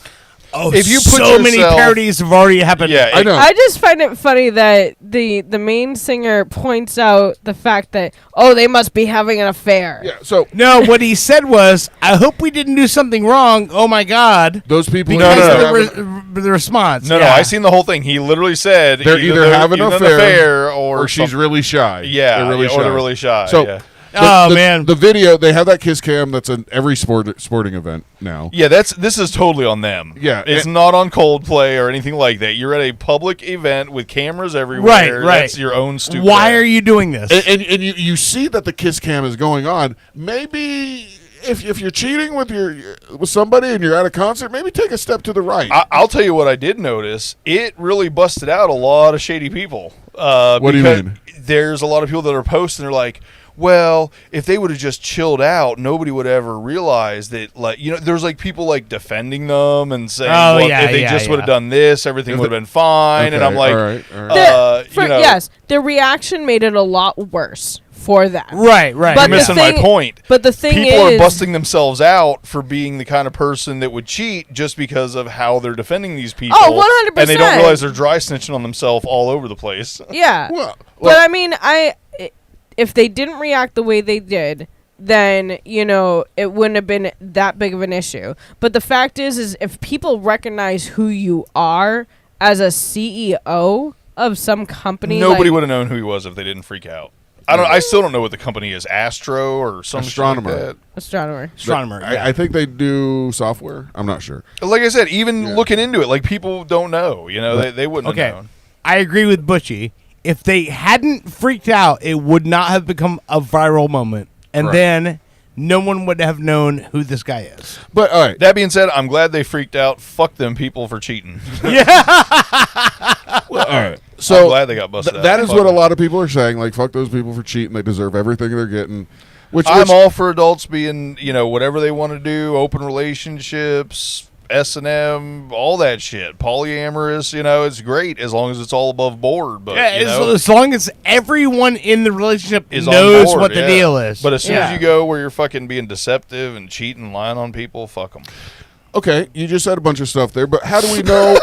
Oh, if you put so many parodies have already happened. Yeah, I know. I just find it funny that the main singer points out the fact that they must be having an affair. Yeah. So no, what he said was, "I hope we didn't do something wrong." Oh my God, those people. Because of the response. No, I seen the whole thing. He literally said they're either having an affair or she's really shy. Yeah, they're really or they're really shy. So. Yeah. Man, the video, they have that kiss cam that's in every sporting event now. Yeah, this is totally on them. Yeah, it's not on Coldplay or anything like that. You're at a public event with cameras everywhere. Right. That's your own stupid. Why are you doing this? And you see that the kiss cam is going on. Maybe if you're cheating with somebody and you're at a concert, maybe take a step to the right. I'll tell you what I did notice. It really busted out a lot of shady people. What do you mean? There's a lot of people that are posting. They're like, well, if they would have just chilled out, nobody would ever realize that. Like, there's like people like defending them and saying, if they just would have done this, everything would have been fine. Okay, and I'm like, all right. Yes, the reaction made it a lot worse for them. Right. But you're missing my point. But the thing people are busting themselves out for being the kind of person that would cheat just because of how they're defending these people. Oh, 100%. And they don't realize they're dry snitching on themselves all over the place. Yeah. But I mean, if they didn't react the way they did, then, it wouldn't have been that big of an issue. But the fact is if people recognize who you are as a CEO of some company, nobody would have known who he was if they didn't freak out. I still don't know what the company is, Astro or some Astronomer. Shit like that. Astronomer. I think they do software. I'm not sure. Like I said, even looking into it, like people don't know. They wouldn't have known. I agree with Butchie. If they hadn't freaked out, it would not have become a viral moment. And then no one would have known who this guy is. But all right. That being said, I'm glad they freaked out. Fuck them people for cheating. Well, all right. So I'm glad they got busted out. That is Fuck what a them. lot of people are saying. Like, fuck those people for cheating. They deserve everything they're getting. Which I'm all for adults being, whatever they want to do, open relationships, S&M, all that shit. Polyamorous, it's great as long as it's all above board. But as long as everyone in the relationship is knows on board, what the deal is. But as soon as you go where you're fucking being deceptive and cheating, lying on people, fuck them. Okay, you just said a bunch of stuff there, but how do we know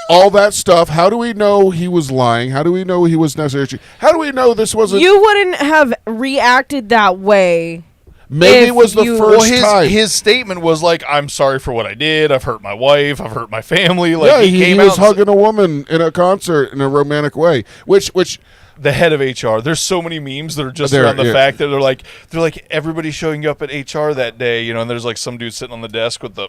all that stuff? How do we know he was lying? How do we know he was necessarily? How do we know this wasn't? You wouldn't have reacted that way. Maybe it was the first time. His statement was like, "I'm sorry for what I did. I've hurt my wife. I've hurt my family." Like yeah, he came was out hugging a woman in a concert in a romantic way, which. The head of HR. There's so many memes that are just around the fact that they're like everybody showing up at HR that day, and there's like some dude sitting on the desk with the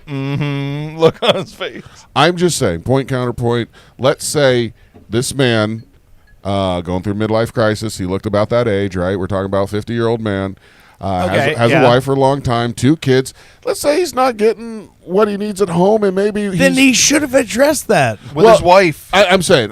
look on his face. I'm just saying, point counterpoint. Let's say this man going through midlife crisis. He looked about that age, right? We're talking about a 50-year-old man. Has a wife for a long time, 2 kids. Let's say he's not getting what he needs at home, and maybe then he should have addressed that with his wife. I'm saying,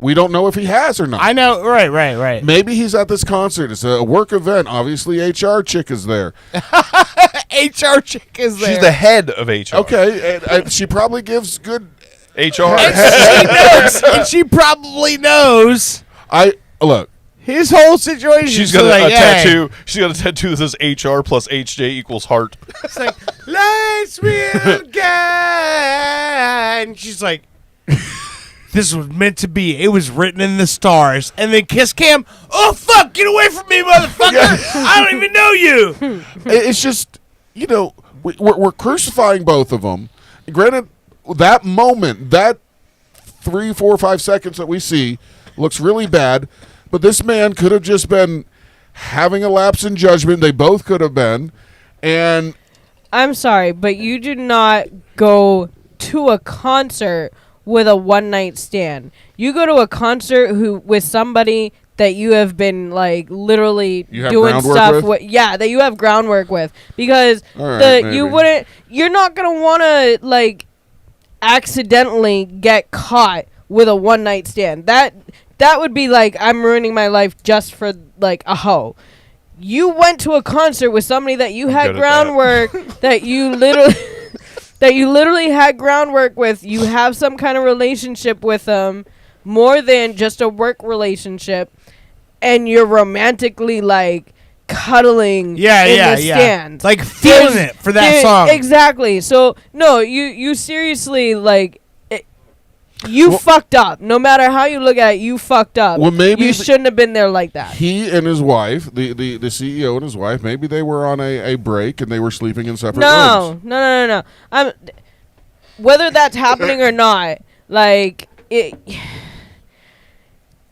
we don't know if he has or not. I know, right. Maybe he's at this concert. It's a work event. Obviously, HR chick is there. HR chick is there. She's the head of HR. Okay, and she probably gives good HR. And she probably knows. Look. His whole situation. She's got a tattoo. She's got a tattoo that says HR plus HJ equals heart. It's like, life's real good. And she's like, This was meant to be. It was written in the stars. And then kiss cam. Oh, fuck. Get away from me, motherfucker. I don't even know you. It's just, we're crucifying both of them. Granted, that moment, that 3, 4, 5 seconds that we see looks really bad. But this man could have just been having a lapse in judgment. They both could have been. And I'm sorry, but you do not go to a concert with a one-night stand. You go to a concert with somebody that you have been like literally doing stuff with. Yeah, that you have groundwork with, because you're not gonna want to like accidentally get caught with a one-night stand. That would be like, I'm ruining my life just for like a hoe. You went to a concert with somebody that you had groundwork that you literally had groundwork with. You have some kind of relationship with them, more than just a work relationship, and you're romantically like cuddling in the stands. Like feeling it for that song. Exactly. So no, you seriously like fucked up. No matter how you look at it, you fucked up. Well, maybe you shouldn't have been there like that. He and his wife, the CEO and his wife, maybe they were on a break and they were sleeping in separate rooms. No. Whether that's happening or not, like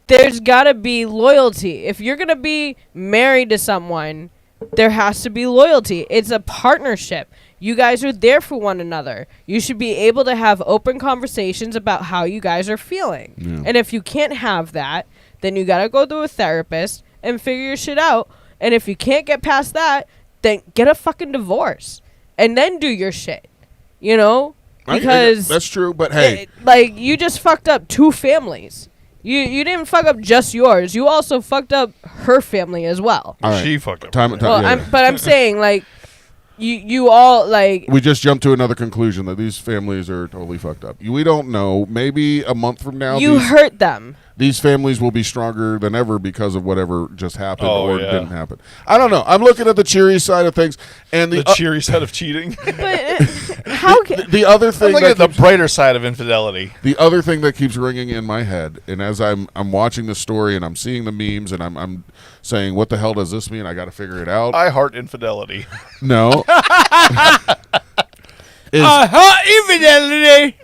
there's gotta be loyalty. If you're gonna be married to someone, there has to be loyalty. It's a partnership. You guys are there for one another. You should be able to have open conversations about how you guys are feeling. Yeah. And if you can't have that, then you got to go to a therapist and figure your shit out. And if you can't get past that, then get a fucking divorce and then do your shit. Because that's true, but hey. You just fucked up 2 families. You didn't fuck up just yours. You also fucked up her family as well. Right. She fucked up. But I'm saying, like, you all, like... We just jumped to another conclusion that these families are totally fucked up. We don't know. Maybe a month from now... You hurt them. These families will be stronger than ever because of whatever just happened didn't happen. I don't know. I'm looking at the cheery side of things. And the cheery side of cheating? How can... The other thing... I'm looking at the brighter side of infidelity. The other thing that keeps ringing in my head, and as I'm watching the story and I'm seeing the memes and I'm saying, what the hell does this mean? I got to figure it out. I heart infidelity. No. Infidelity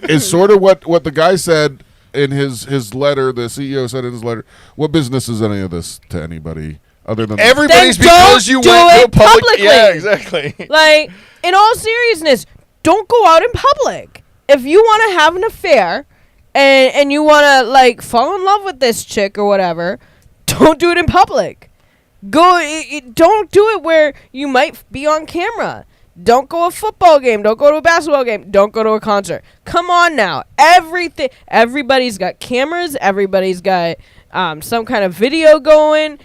is sort of what the guy said in his letter. The CEO said in his letter, what business is any of this to anybody other than everybody's because you went to publicly. Yeah, exactly. Like, in all seriousness, don't go out in public. If you want to have an affair and you want to like fall in love with this chick or whatever, don't do it in public. Don't do it where you might be on camera. Don't go to a football game. Don't go to a basketball game. Don't go to a concert. Come on now. Everybody's got cameras. Everybody's got some kind of video going.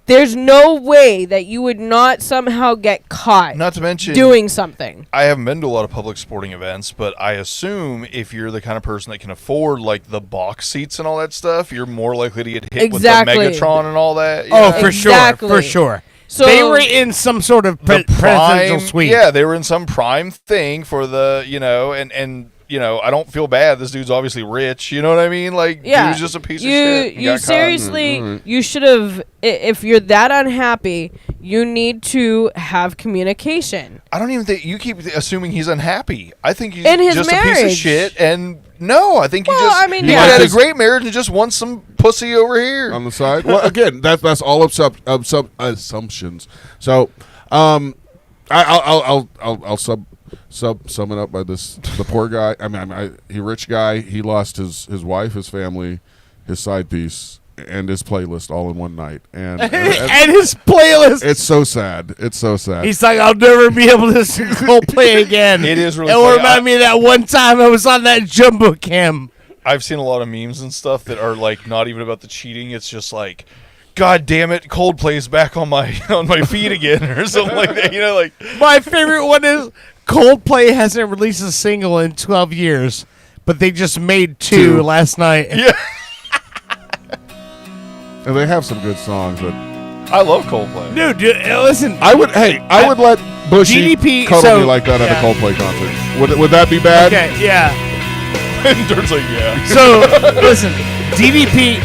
There's no way that you would not somehow get caught. Not to mention doing something. I haven't been to a lot of public sporting events, but I assume if you're the kind of person that can afford like the box seats and all that stuff, you're more likely to get hit with the Megatron and all that. For sure. So they were in some sort of presidential suite. Yeah, they were in some prime thing for the, and I don't feel bad. This dude's obviously rich. You know what I mean? Like, dude's just a piece of shit. You seriously, you should have, if you're that unhappy, you need to have communication. I don't even think, you keep assuming he's unhappy. I think he's in his just marriage. a piece of shit. And no, I think he had a great marriage and just wants some pussy over here. On the side? Well, again, that's all assumptions. So, I'll sum it up by this: the poor guy. He rich guy. He lost his wife, his family, his side piece, and his playlist all in one night. And his playlist. It's so sad. It's so sad. He's like, I'll never be able to listen to Coldplay again. It is really. It will remind me of that one time I was on that jumbo cam. I've seen a lot of memes and stuff that are like not even about the cheating. It's just like, God damn it, Coldplay's back on my feet again or something like that. Like my favorite one is Coldplay hasn't released a single in 12 years, but they just made two last night. Yeah. And they have some good songs, but I love Coldplay. Dude, listen. I would let Bushy cuddle me like that at a Coldplay concert. Would that be bad? Okay, yeah. Dirt's like, yeah. So listen, DDP.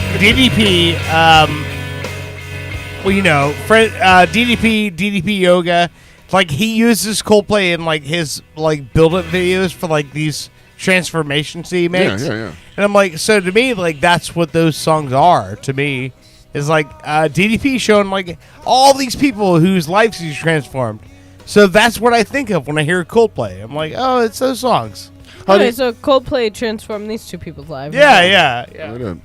Well, you know, DDP Yoga. Like he uses Coldplay in like his like build-up videos for like these transformations he makes. Yeah. And I'm like, so to me, like that's what those songs are. To me, is like DDP showing like all these people whose lives he's transformed. So that's what I think of when I hear Coldplay. I'm like, oh, it's those songs. Okay, so Coldplay transformed these two people's lives. Yeah. Right in.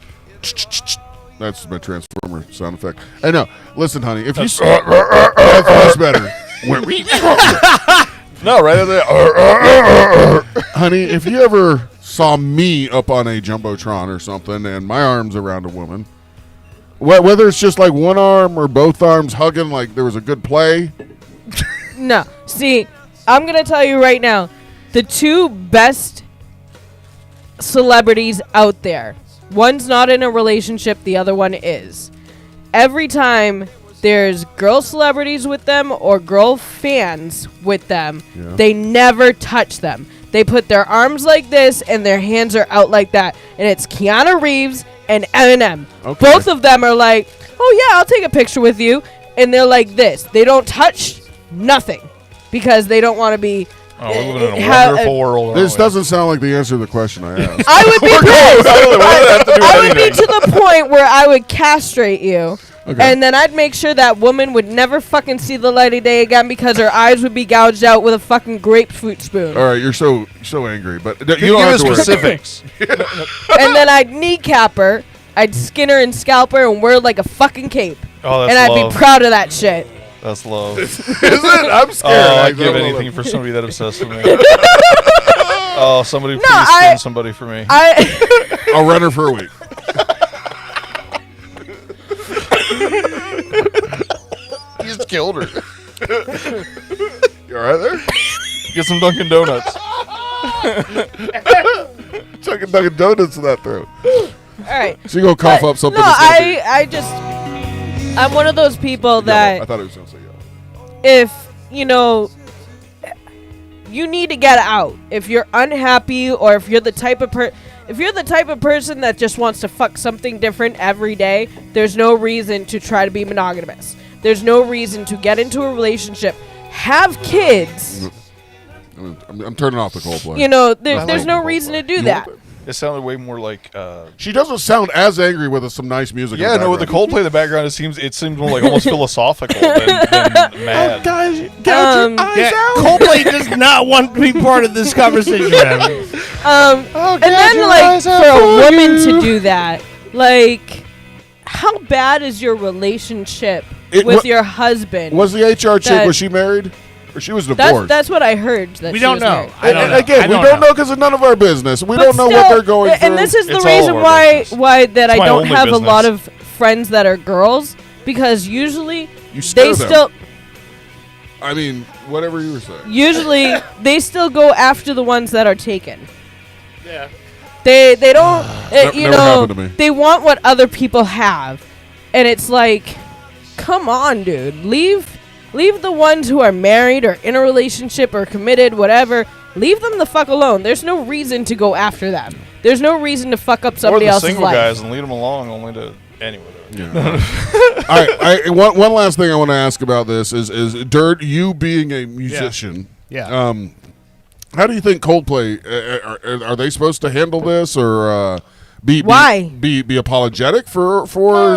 That's my Transformer sound effect. Hey, no, listen, honey. If you that's much better. No, right there. Honey, if you ever saw me up on a jumbotron or something, and my arms around a woman, whether it's just like one arm or both arms hugging, like there was a good play. No, see, I'm gonna tell you right now, the two best celebrities out there. One's not in a relationship, the other one is. Every time there's girl celebrities with them or girl fans with them, they never touch them. They put their arms like this and their hands are out like that. And it's Keanu Reeves and Eminem. Okay. Both of them are like, oh yeah, I'll take a picture with you. And they're like this. They don't touch nothing because they don't want to be... Oh, we're living in a wonderful world. This doesn't sound like the answer to the question I asked. I would be pissed. I would be to the point where I would castrate you. Okay. And then I'd make sure that woman would never fucking see the light of day again because her eyes would be gouged out with a fucking grapefruit spoon. All right, you're so angry, but you don't give have us to worry. specifics. And then I'd kneecap her, I'd skin her and scalp her and wear like a fucking cape. Oh, that's and I'd love. be proud of that shit. That's love. Is it? I'm scared. I'd give anything for somebody that obsessed with me. Oh, somebody please skin somebody for me. I'll run her for a week. You just killed her. You all right there? Get some Dunkin' Donuts. Chucking Dunkin' Donuts in that throat. All right. So you gonna cough up something? No, that's I'm one of those people that I thought it was gonna say yellow. if, you know, you need to get out. If you're unhappy or if you're the type of person that just wants to fuck something different every day, there's no reason to try to be monogamous. There's no reason to get into a relationship, have kids. I'm turning off the Coldplay. You know, there's no reason to do that. It sounded way more like. She doesn't sound as angry with some nice music. Yeah, no, with the Coldplay in the background, it seems more like almost philosophical than mad. Oh, guys, Coldplay does not want to be part of this conversation. And then, like, for a woman to do that, like, how bad is your relationship with your husband? Was the HR chick, was she married? Or she was divorced? That's what I heard. That we she don't was know. married. Again, we don't know because it's none of our business. We don't know what they're going through. And this is the reason why I don't have a lot of friends that are girls, because usually they still... I mean, whatever you were saying. Usually, they still go after the ones that are taken. Yeah. They don't, you never know, happened to me. they want what other people have. And it's like, come on, dude. Leave the ones who are married or in a relationship or committed, whatever. Leave them the fuck alone. There's no reason to go after them. There's no reason to fuck up somebody else's life. Or the single guys and lead them along only to... Anyway. Yeah. All right. One last thing I want to ask about this is Dirt, you being a musician. Yeah. How do you think Coldplay are they supposed to handle this or be apologetic for?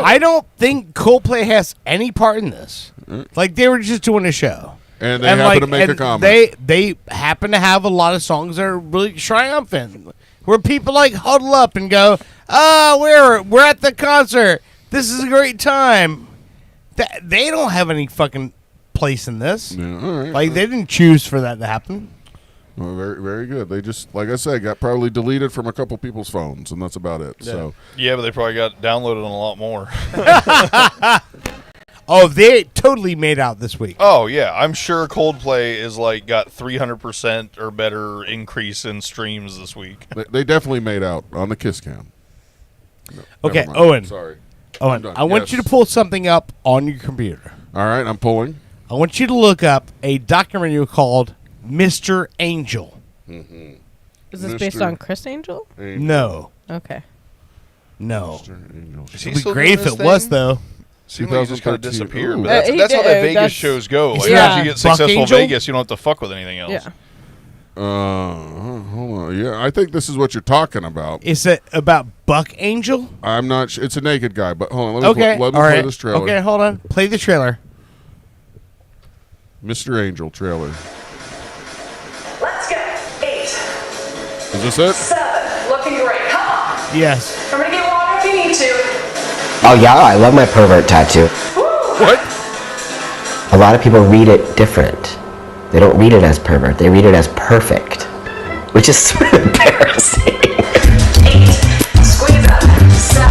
I don't think Coldplay has any part in this. Like they were just doing a show, and they happen to make a comment. They happen to have a lot of songs that are really triumphant, where people like huddle up and go, "Oh, we're at the concert. This is a great time." They don't have any fucking place in this. Yeah, all right. Like they didn't choose for that to happen. Well, very, very good. They just, like I said, got probably deleted from a couple people's phones, and that's about it. Yeah. So yeah, but they probably got downloaded on a lot more. Oh, they totally made out this week. Oh yeah, I'm sure Coldplay is like got 300% or better increase in streams this week. They definitely made out on the Kiss Cam. No, okay, mind. Owen. Sorry. Owen, I want you to pull something up on your computer. All right, I'm pulling. I want you to look up a documentary called Mr. Angel. Mm-hmm. Is this based on Chris Angel? No. Okay. No. Is he It'd be still great doing if it this was, thing? though. Seems like he just kind of disappeared. But He that's how the did, Vegas that's- shows go. Like, Yeah. once you get Buck successful in Angel? Vegas, you don't have to fuck with anything else. Yeah. Hold on. Yeah, I think this is what you're talking about. Is it about Buck Angel? I'm not sure. It's a naked guy, but hold on. Let me, Okay. let me All play right. this trailer. Okay, hold on. Play the trailer. Mr. Angel trailer. Let's go. 8, Is this it? 7. Looking great. Come on. Yes. I'm gonna get water if you need to. Oh yeah, I love my pervert tattoo. What? A lot of people read it different. They don't read it as pervert. They read it as perfect, which is sort of embarrassing. 8. Squeeze up. 7.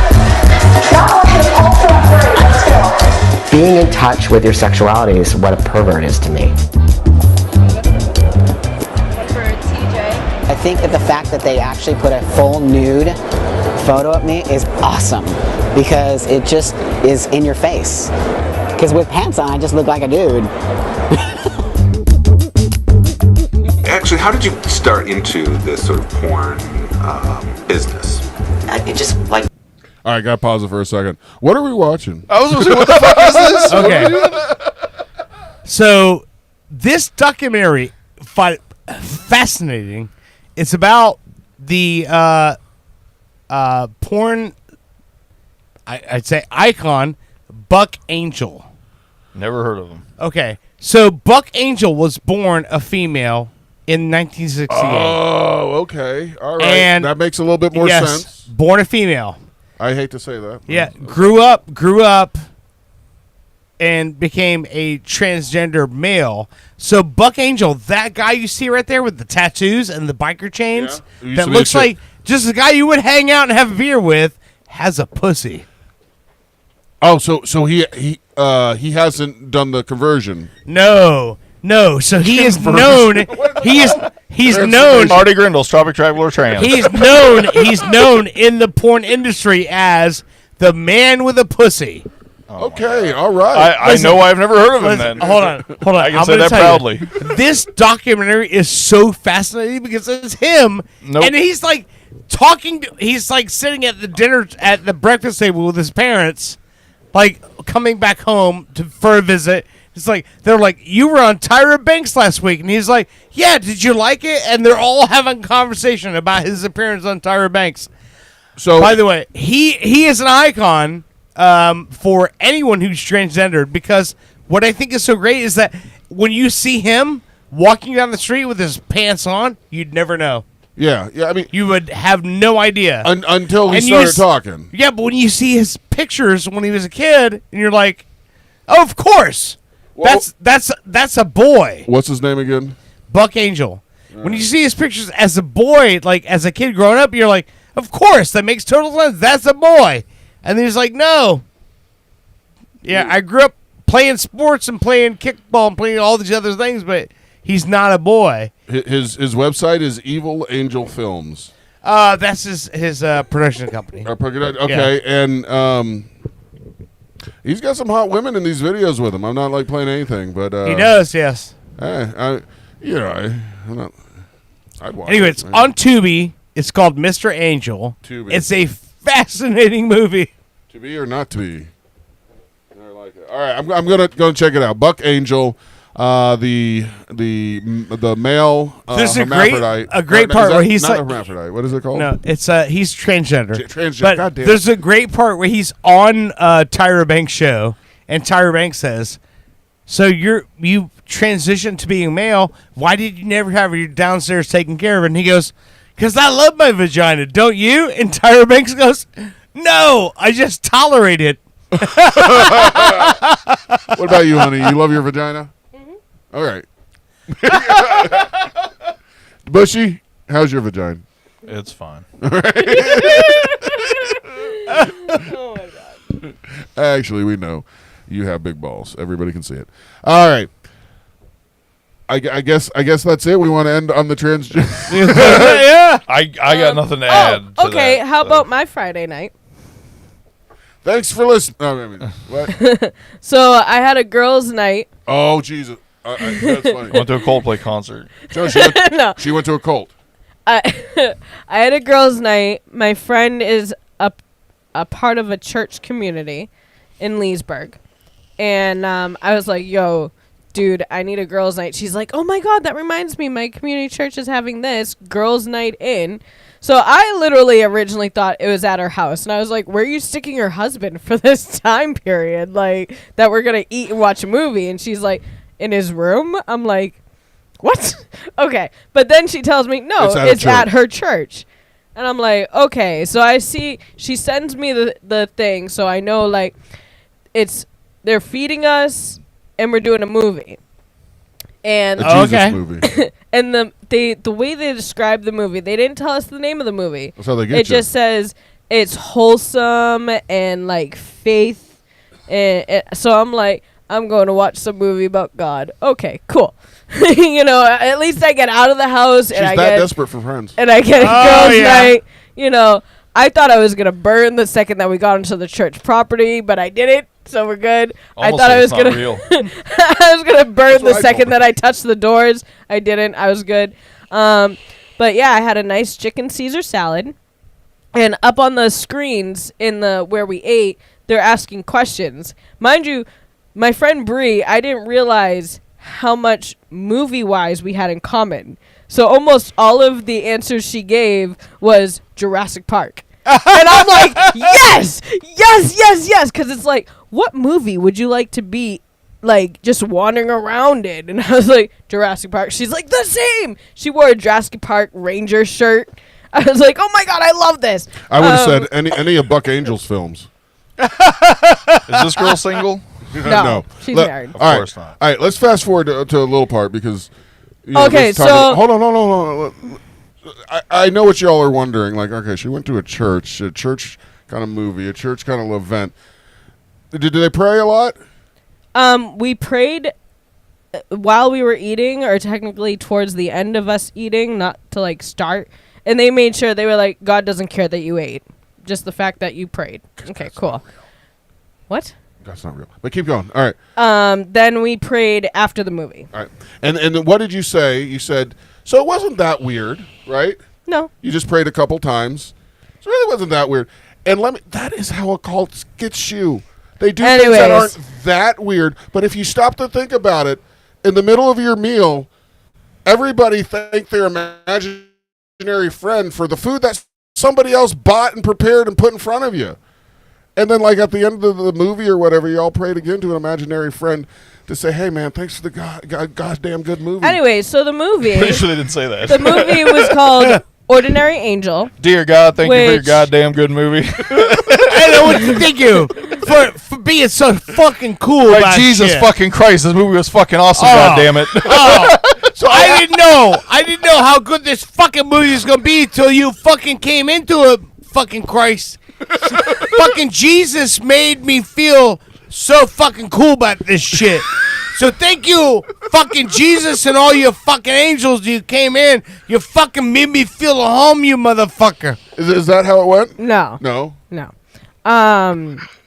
Not much of a pulse on 3. Let's go. Being in touch with your sexuality is what a pervert is to me. I think that the fact that they actually put a full nude photo of me is awesome because it just is in your face. Because with pants on, I just look like a dude. Actually, how did you start into this sort of porn business? It just like. All right, gotta pause it for a second. What are we watching? I was gonna say, what the fuck is this? Okay. So, this documentary, fascinating. It's about the porn, I'd say, icon, Buck Angel. Never heard of him. Okay. So, Buck Angel was born a female in 1968. Oh, okay. All right. And that makes a little bit more sense. Born a female. I hate to say that. Yeah. Grew up, and became a transgender male. So Buck Angel, that guy you see right there with the tattoos and the biker chains, Yeah. Used that to be looks a like just a guy you would hang out and have a beer with, has a pussy. Oh, so he hasn't done the conversion. No. So he is known. He's known. Marty Grindle's Tropic Traveler Trans. He's known in the porn industry as the man with a pussy. Okay, all right. I know I've never heard of him Listen, then. Hold on. I can I'm say gonna that tell proudly. you, this documentary is so fascinating because it's him, and he's like he's like sitting at the breakfast table with his parents, like coming back home for a visit. It's like they're like, "You were on Tyra Banks last week," and he's like, "Yeah, did you like it?" And they're all having a conversation about his appearance on Tyra Banks. So, by the way, he is an icon for anyone who's transgendered, because what I think is so great is that when you see him walking down the street with his pants on, you'd never know. Yeah. I mean, you would have no idea until he And started talking. Yeah, but when you see his pictures when he was a kid, and you're like, "Oh, of course, that's a boy." What's his name again? Buck Angel. When you see his pictures as a boy, like as a kid growing up, you're like, "Of course, that makes total sense. That's a boy." And then he's like, "No. Yeah, I grew up playing sports and playing kickball and playing all these other things, but he's not a boy." His website is Evil Angel Films. That's his production company. Okay, and he's got some hot women in these videos with him. I'm not like playing anything, but He does, yes. I'm not. I'd watch. Anyway, it, it's man. on Tubi. It's called Mr. Angel. Tubi. It's a fascinating movie. To be or not to be. I like it. All right, I'm gonna go check it out. Buck Angel, the male There's hermaphrodite. a great Or, part is that where he's not like hermaphrodite. What is it called? No, it's he's transgender. Transgender. But God damn. there's a great part where he's on Tyra Banks' show, and Tyra Banks says, "So you transitioned to being male. Why did you never have your downstairs taken care of?" And he goes, "Because I love my vagina, don't you?" And Tyra Banks goes, "No, I just tolerate it." What about you, honey? You love your vagina? Mm-hmm. All right. Bushy, how's your vagina? It's fine. All right. Oh my god. Actually, we know you have big balls. Everybody can see it. All right. I guess that's it. We want to end on the transgender. Yeah. I got nothing to add. To Okay, that, how so. about my Friday night? Thanks for listening. No, I mean, what? So I had a girls' night. Oh, Jesus. That's funny. Went to a Coldplay concert. So she went, No. she went to a cult. I had a girls' night. My friend is a part of a church community in Leesburg. And I was like, yo, dude, I need a girls' night. She's like, oh my God, that reminds me. My community church is having this girls' night in. So I literally originally thought it was at her house. And I was like, where are you sticking your husband for this time period? Like, that we're going to eat and watch a movie. And she's like, in his room? I'm like, what? Okay. But then she tells me, no, it's at her church. And I'm like, okay. So I see, she sends me the thing. So I know, like, they're feeding us and we're doing a movie. And and the way they describe the movie, they didn't tell us the name of the movie. That's how they get it just says it's wholesome and like faith. So I'm like, I'm going to watch some movie about God. Okay, cool. You know, at least I get out of the house. She's and I that get desperate for friends. And I get a girls' night. You know, I thought I was gonna burn the second that we got into the church property, but I didn't. So we're good. Almost I thought I was like gonna. real. I was gonna burn the second that I touched the doors. I didn't. I was good. But yeah, I had a nice chicken Caesar salad, and up on the screens in the where we ate, they're asking questions. Mind you, my friend Bree, I didn't realize how much movie-wise we had in common. So almost all of the answers she gave was Jurassic Park. And I'm like, yes, because it's like, what movie would you like to be, like, just wandering around in? And I was like, Jurassic Park. She's like, the same. She wore a Jurassic Park Ranger shirt. I was like, oh my God, I love this. I would have said any of Buck Angel's films. Is this girl single? No, she's married. Of course not. All right, let's fast forward to a little part because. Okay, so hold on. I know what y'all are wondering. Like, okay, she went to a church kind of movie, a church kind of event. Did they pray a lot? We prayed while we were eating, or technically towards the end of us eating, not to like start. And they made sure, they were like, God doesn't care that you ate, just the fact that you prayed. Okay, cool. What? That's not real. But keep going. All right. Then we prayed after the movie. All right. And what did you say? You said, so it wasn't that weird, right? No. You just prayed a couple times. So it really wasn't that weird. And that is how a cult gets you. They do things that aren't that weird. But if you stop to think about it, in the middle of your meal, everybody thanked their imaginary friend for the food that somebody else bought and prepared and put in front of you. And then, like, at the end of the movie or whatever, you all prayed again to an imaginary friend to say, hey, man, thanks for the goddamn good movie. Anyway, so the movie. Pretty sure they didn't say that. The movie was called Ordinary Angel. Dear God, thank you for your goddamn good movie. I know what to thank you for being so fucking cool. Like, about Jesus shit. fucking Christ, this movie was fucking awesome, goddammit. So I didn't know how good this fucking movie is gonna be till you fucking came into it, fucking Christ. Fucking Jesus made me feel so fucking cool about this shit. So thank you, fucking Jesus and all your fucking angels. You came in. You fucking made me feel at home, you motherfucker. Is that how it went? No.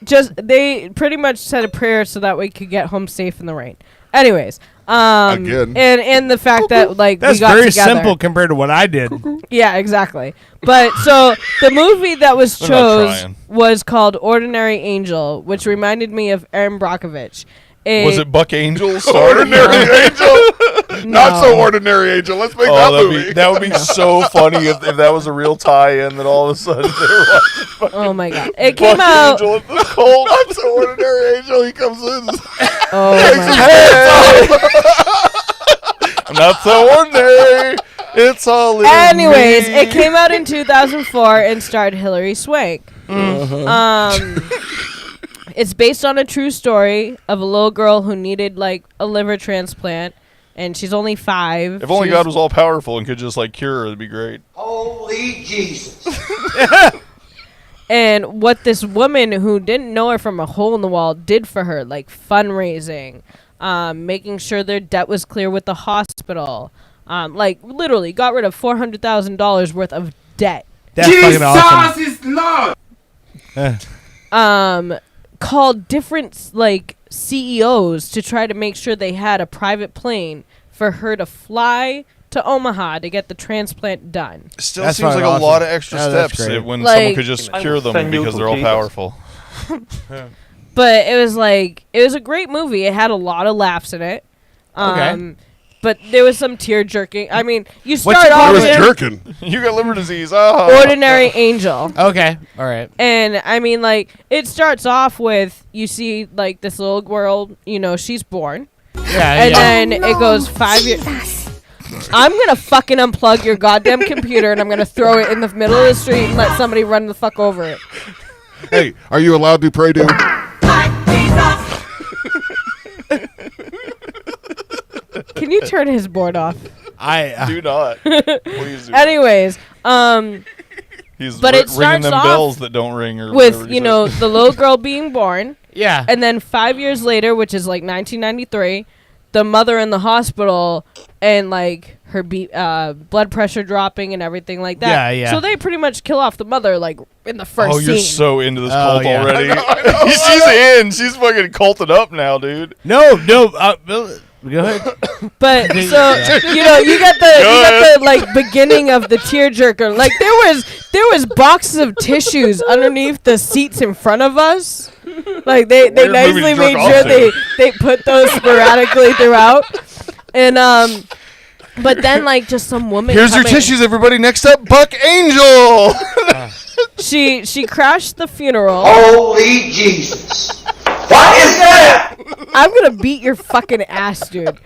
Just they pretty much said a prayer so that we could get home safe in the rain. Anyways, again, and the fact that like that's we got very together. simple compared to what I did. Yeah, exactly. But so the movie that was chose was called Ordinary Angel, which reminded me of Aaron Brockovich. Was it Buck Angel? Ordinary Angel? Not so Ordinary Angel. Let's make that movie. That would be so funny if that was a real tie-in that all of a sudden they were watching. Oh my God. It came out. Angel in the cold. Not so Ordinary Angel. He comes in. Oh my God. I'm not so ordinary. It's all in Anyways, me. it came out in 2004 and starred Hilary Swank. It's based on a true story of a little girl who needed like a liver transplant, and she's only 5. If only God was all powerful and could just like cure her, it'd be great. Holy Jesus. And what this woman who didn't know her from a hole in the wall did for her, like fundraising, making sure their debt was clear with the hospital, like literally got rid of $400,000 worth of debt. That's fucking awesome. is Lord. Called different like CEOs to try to make sure they had a private plane for her to fly to Omaha to get the transplant done. Still seems like a lot of extra steps when someone could just cure them because they're all powerful. But it was a great movie. It had a lot of laughs in it. Okay. But there was some tear jerking. I mean, you start off with with jerking. You got liver disease. Oh. Ordinary Angel. Okay. All right. And I mean, like, it starts off with you see like this little girl. You know, she's born. Yeah. And then it goes 5 years. I'm gonna fucking unplug your goddamn computer and I'm gonna throw it in the middle of the street and let somebody run the fuck over it. Hey, are you allowed to pray to? Can you turn his board off? I do not. Please do. Anyways, He's but it ringing starts them off bells that don't ring or with whatever you know the little girl being born. Yeah. And then 5 years later, which is like 1993, the mother in the hospital and like her blood pressure dropping and everything like that. Yeah, yeah. So they pretty much kill off the mother like in the first Oh, scene. you're so into this cult yeah. already. I know. She's in. She's fucking culted up now, dude. No. Go ahead. But so you know you got the like beginning of the tearjerker. Like there was boxes of tissues underneath the seats in front of us. Like they Weird movie nicely to made jerk off sure to. they put those sporadically throughout. And but then like just some woman. Here's your coming- tissues, everybody. Next up, Buck Angel. She crashed the funeral. Holy Jesus. What is that? I'm gonna beat your fucking ass, dude.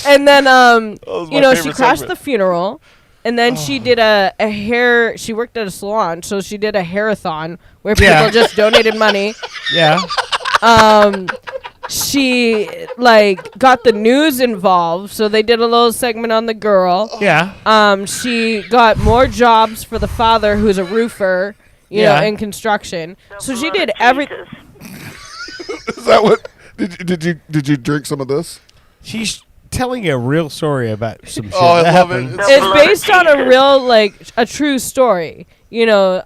And then was my you know, she favorite crashed segment. the funeral, and then she did a hair. She worked at a salon, so she did a hairathon where people just donated money. Yeah. She like got the news involved, so they did a little segment on the girl. Yeah. She got more jobs for the father, who's a roofer, you know, Yeah. in construction. So she did everything. Is that what? Did you drink some of this? She's telling a real story about some shit. I that love happened. it. It's based on a real, like, a true story. You know,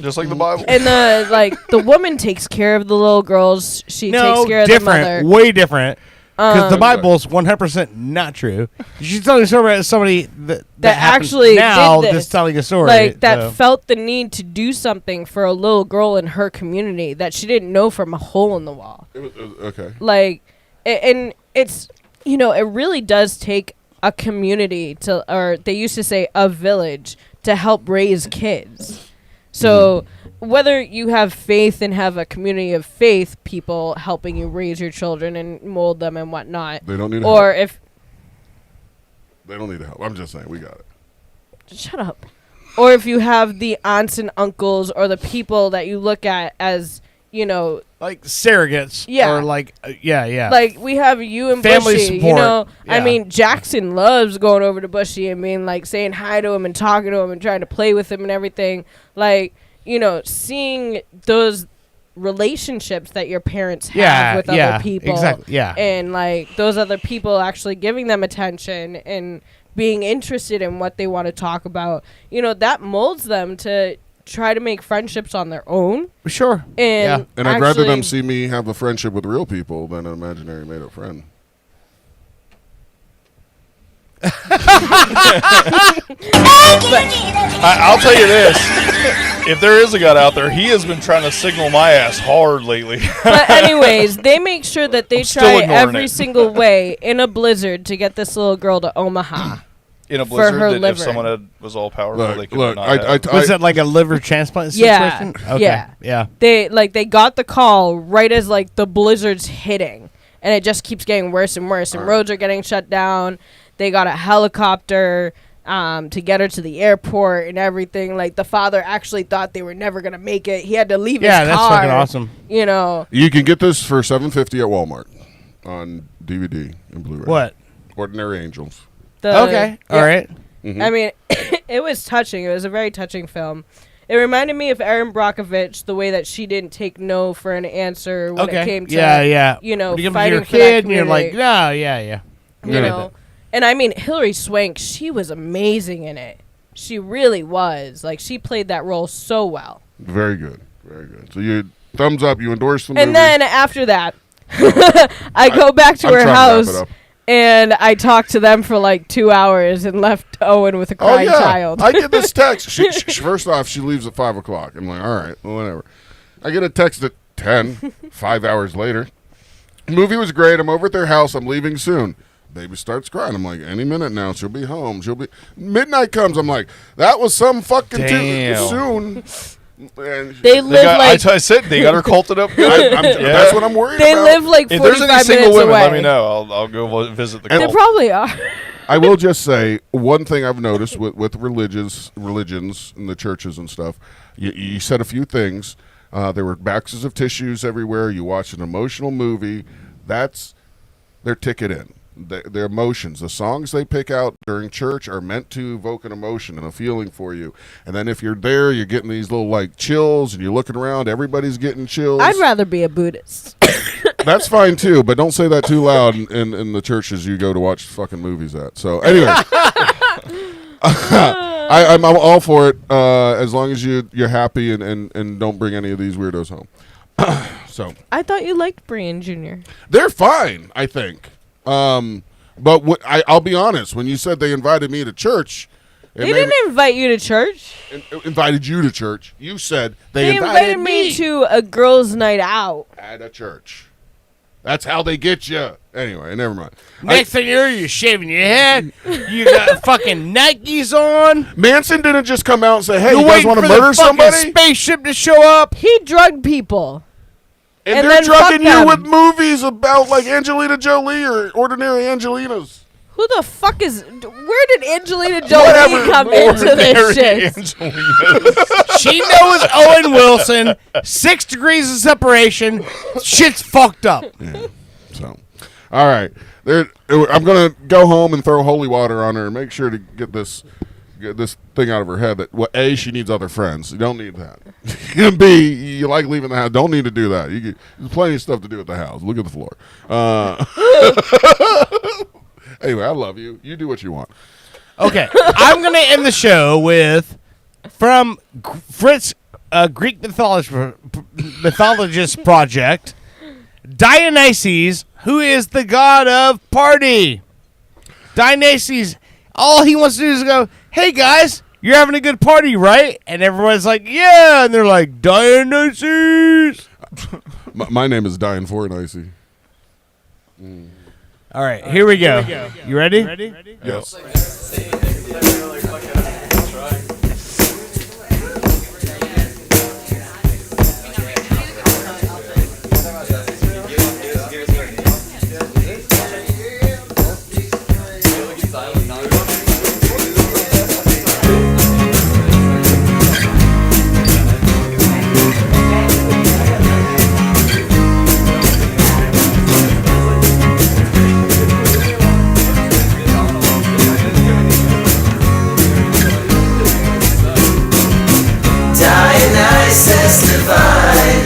Just like the Bible. and the woman takes care of the little girls. She takes care of the mother. different, way different. Because the Bible's 100% not true. She's telling a story about somebody that happened actually now did this. just telling a story. Like that so. felt the need to do something for a little girl in her community that she didn't know from a hole in the wall. Okay. Like, and it's, you know, it really does take a community to, or they used to say a village, to help raise kids. So whether you have faith and have a community of faith people helping you raise your children and mold them and whatnot, They don't need or help. if They don't need help. I'm just saying, we got it. shut up, or if you have the aunts and uncles or the people that you look at as, you know, like surrogates. Yeah. Or like, yeah. like we have you and Family Bushy, you support. know. I Yeah. mean, Jackson loves going over to Bushy and being like saying hi to him and talking to him and trying to play with him and everything. Like, you know, seeing those relationships that your parents have with other people. Exactly. Yeah. And like those other people actually giving them attention and being interested in what they want to talk about. You know, that molds them to try to make friendships on their own. Sure. And And I'd rather them actually- see me have a friendship with real people than an imaginary made-up friend. I'll tell you this. If there is a God out there, he has been trying to signal my ass hard lately. But anyways, they make sure that they still try ignoring every it. single way in a blizzard to get this little girl to Omaha. In a for blizzard, her that if liver. someone was all powerful, Look, they could look, not I- have. Was that like a liver transplant Yeah, situation? Okay. yeah, Yeah. They got the call right as like the blizzard's hitting, and it just keeps getting worse and worse. And roads are getting shut down. They got a helicopter to get her to the airport and everything. Like the father actually thought they were never gonna make it. He had to leave his car. Yeah, that's fucking awesome. You know. You can get this for $7.50 at Walmart on DVD and Blu-ray. What? Ordinary Angels. Okay. All right. Mhm. I mean, it was touching. It was a very touching film. It reminded me of Erin Brockovich, the way that she didn't take no for an answer when it came to, you know, When you come to fighting your for that kid and you're like, community. no, yeah. You know, and I mean, Hilary Swank, she was amazing in it. She really was. Like, she played that role so well. Very good. Very good. So you thumbs up. You endorse the movie. And then after that, I go back to I'm her trying to wrap house, it up. And I talked to them for like 2 hours and left Owen with a crying child. I get this text. She, first off, she leaves at 5 o'clock. I'm like, all right, well, whatever. I get a text at 10, 5 hours later. Movie was great. I'm over at their house. I'm leaving soon. Baby starts crying. I'm like, any minute now, she'll be home. Midnight comes. I'm like, that was some fucking soon. And they live like I said they got her culted up good. That's what I'm worried about. They live like 45 if there's any single women, away. let me know. I'll go visit the cult. There probably are. I will just say one thing I've noticed with religions in the churches and stuff. You said a few things. There were boxes of tissues everywhere. You watched an emotional movie. That's their ticket in. Their emotions. The songs they pick out during church are meant to evoke an emotion and a feeling for you. And then if you're there, you're getting these little like chills, and you're looking around, everybody's getting chills. I'd rather be a Buddhist. That's fine too, but don't say that too loud in the churches you go to watch fucking movies at. So anyway, I'm all for it as long as you're happy and don't bring any of these weirdos home. So I thought you liked Brian Jr. They're fine, I think. But I'll be honest. When you said they invited me to church, they didn't invite you to church. Invited you to church. You said they invited me to a girls' night out at a church. That's how they get you. Anyway, never mind. Next thing you're shaving your head. You got fucking Nikes on. Manson didn't just come out and say, "Hey, you guys want to murder somebody?" Spaceship to show up. He drugged people. And they're drugging you with movies about like Angelina Jolie or Ordinary Angelinas. Who the fuck is... Where did Angelina Jolie come into this shit? She knows Owen Wilson. 6 degrees of separation. Shit's fucked up. Yeah. So, all right. I'm going to go home and throw holy water on her and make sure to get this thing out of her head that, well, A, she needs other friends. You don't need that. And B, you like leaving the house. Don't need to do that. There's plenty of stuff to do at the house. Look at the floor. Anyway, I love you. You do what you want. Okay. I'm going to end the show with, from Fritz, Greek mythologist project, Dionysus, who is the god of party. Dionysus, all he wants to do is go, hey, guys, you're having a good party, right? And everyone's like, yeah. And they're like, Dionysus. My name is Diane Fortnicey. All right, here we go. You ready? Yes.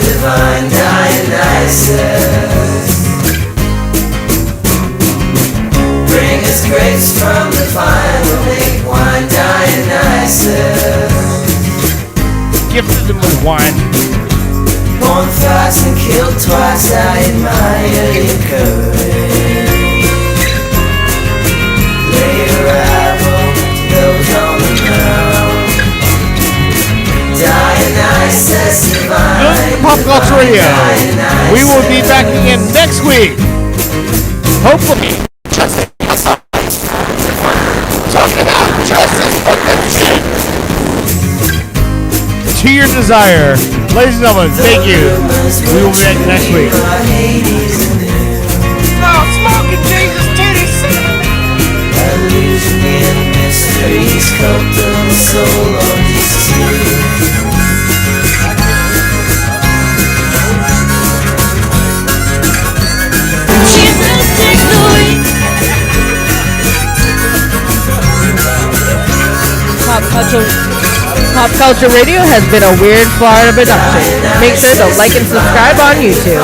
Divine Dionysus, bring us grapes from the vine, we'll make wine. Dionysus, gifted them with wine. Born thrice and killed twice, I admire your courage. Late arrival to those on the ground. Dionysus divine. Pop Culture Radio. We will be back again next week. Hopefully. To your desire. Ladies and gentlemen, thank you. We will be back next week. Oh, smoking Jesus titties. Illusion and mystery, sculpt of the soul of Jesus. Pop Culture Radio has been a Weird Florida production. Make sure to like and subscribe on YouTube.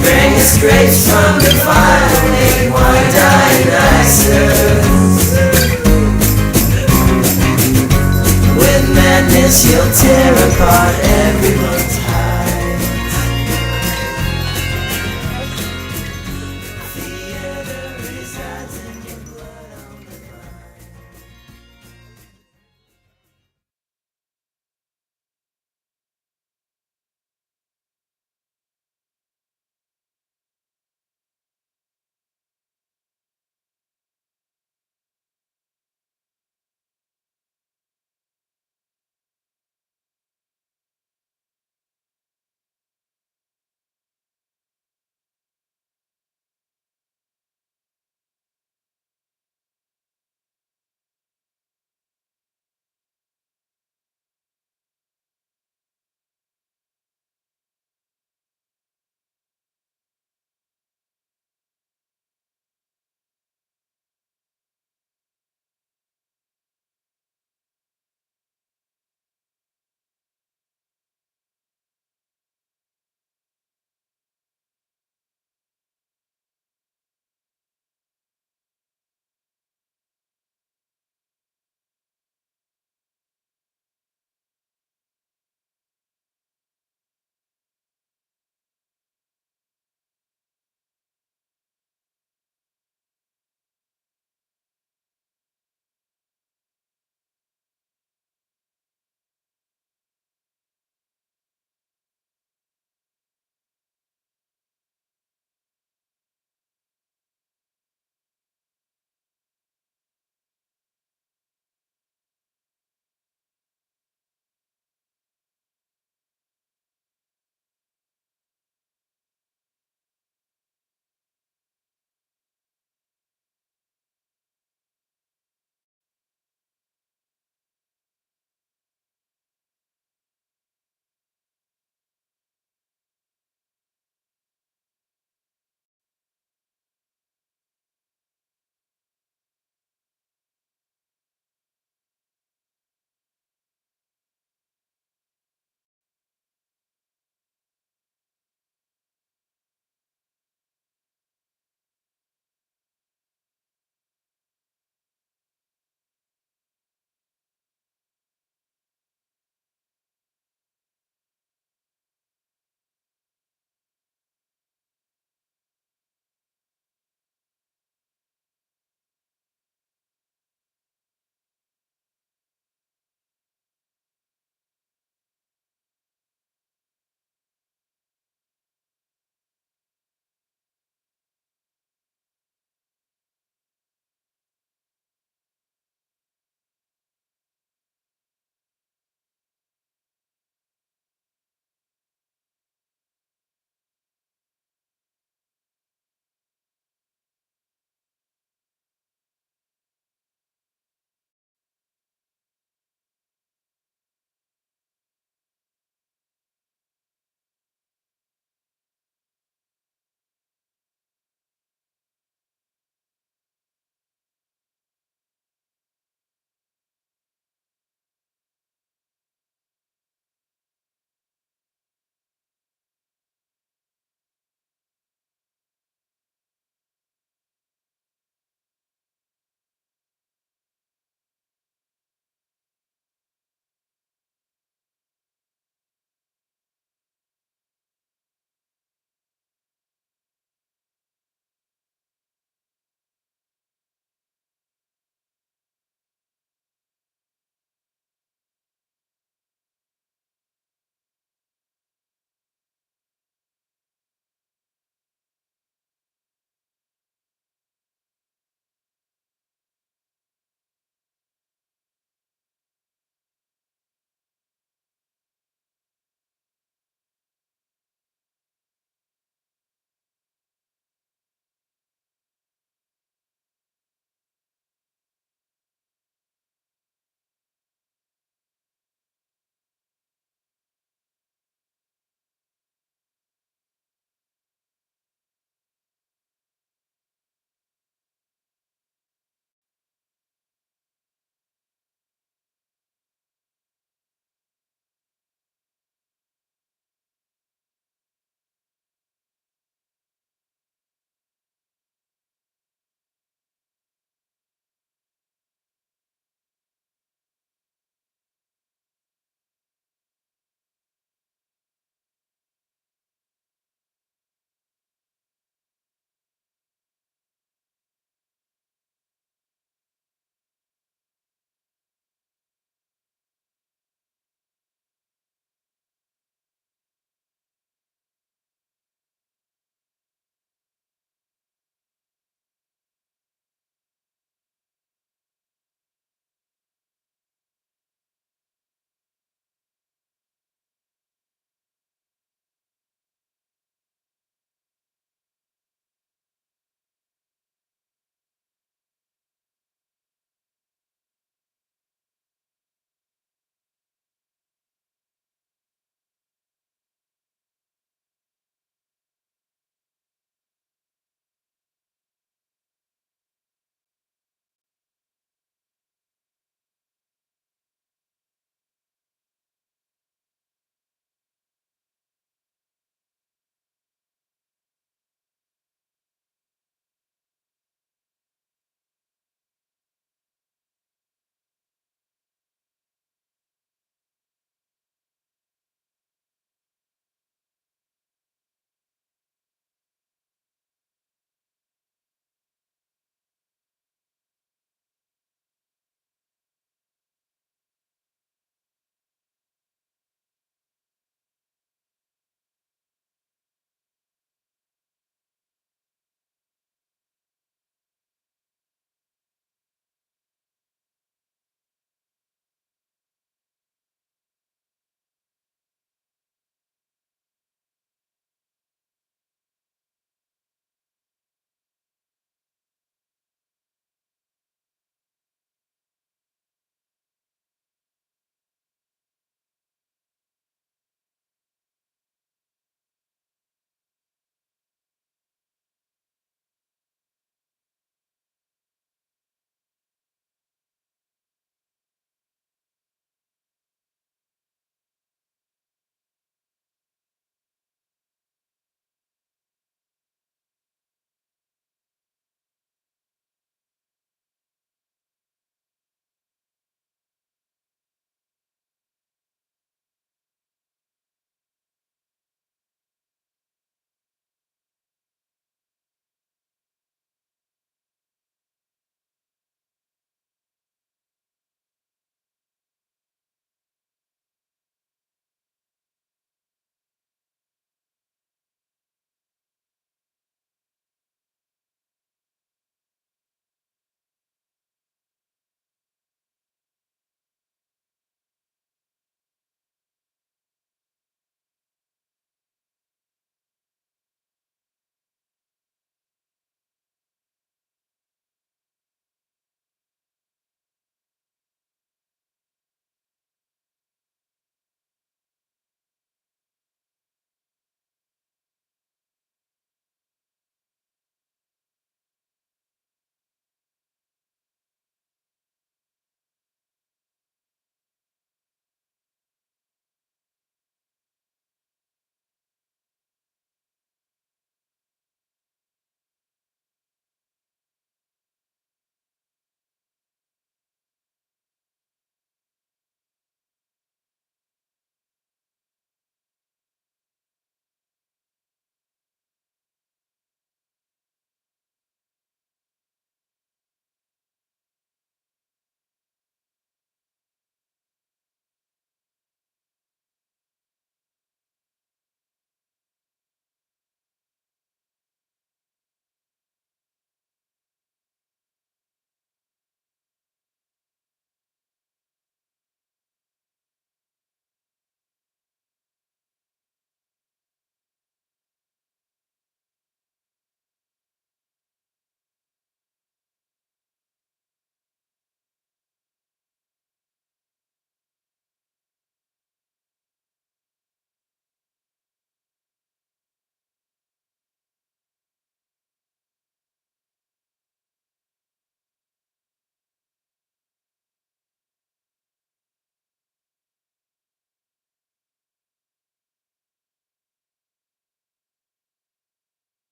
Bring us grapes from the fire, make wine. Dionysus. With madness you'll tear apart everyone's heart.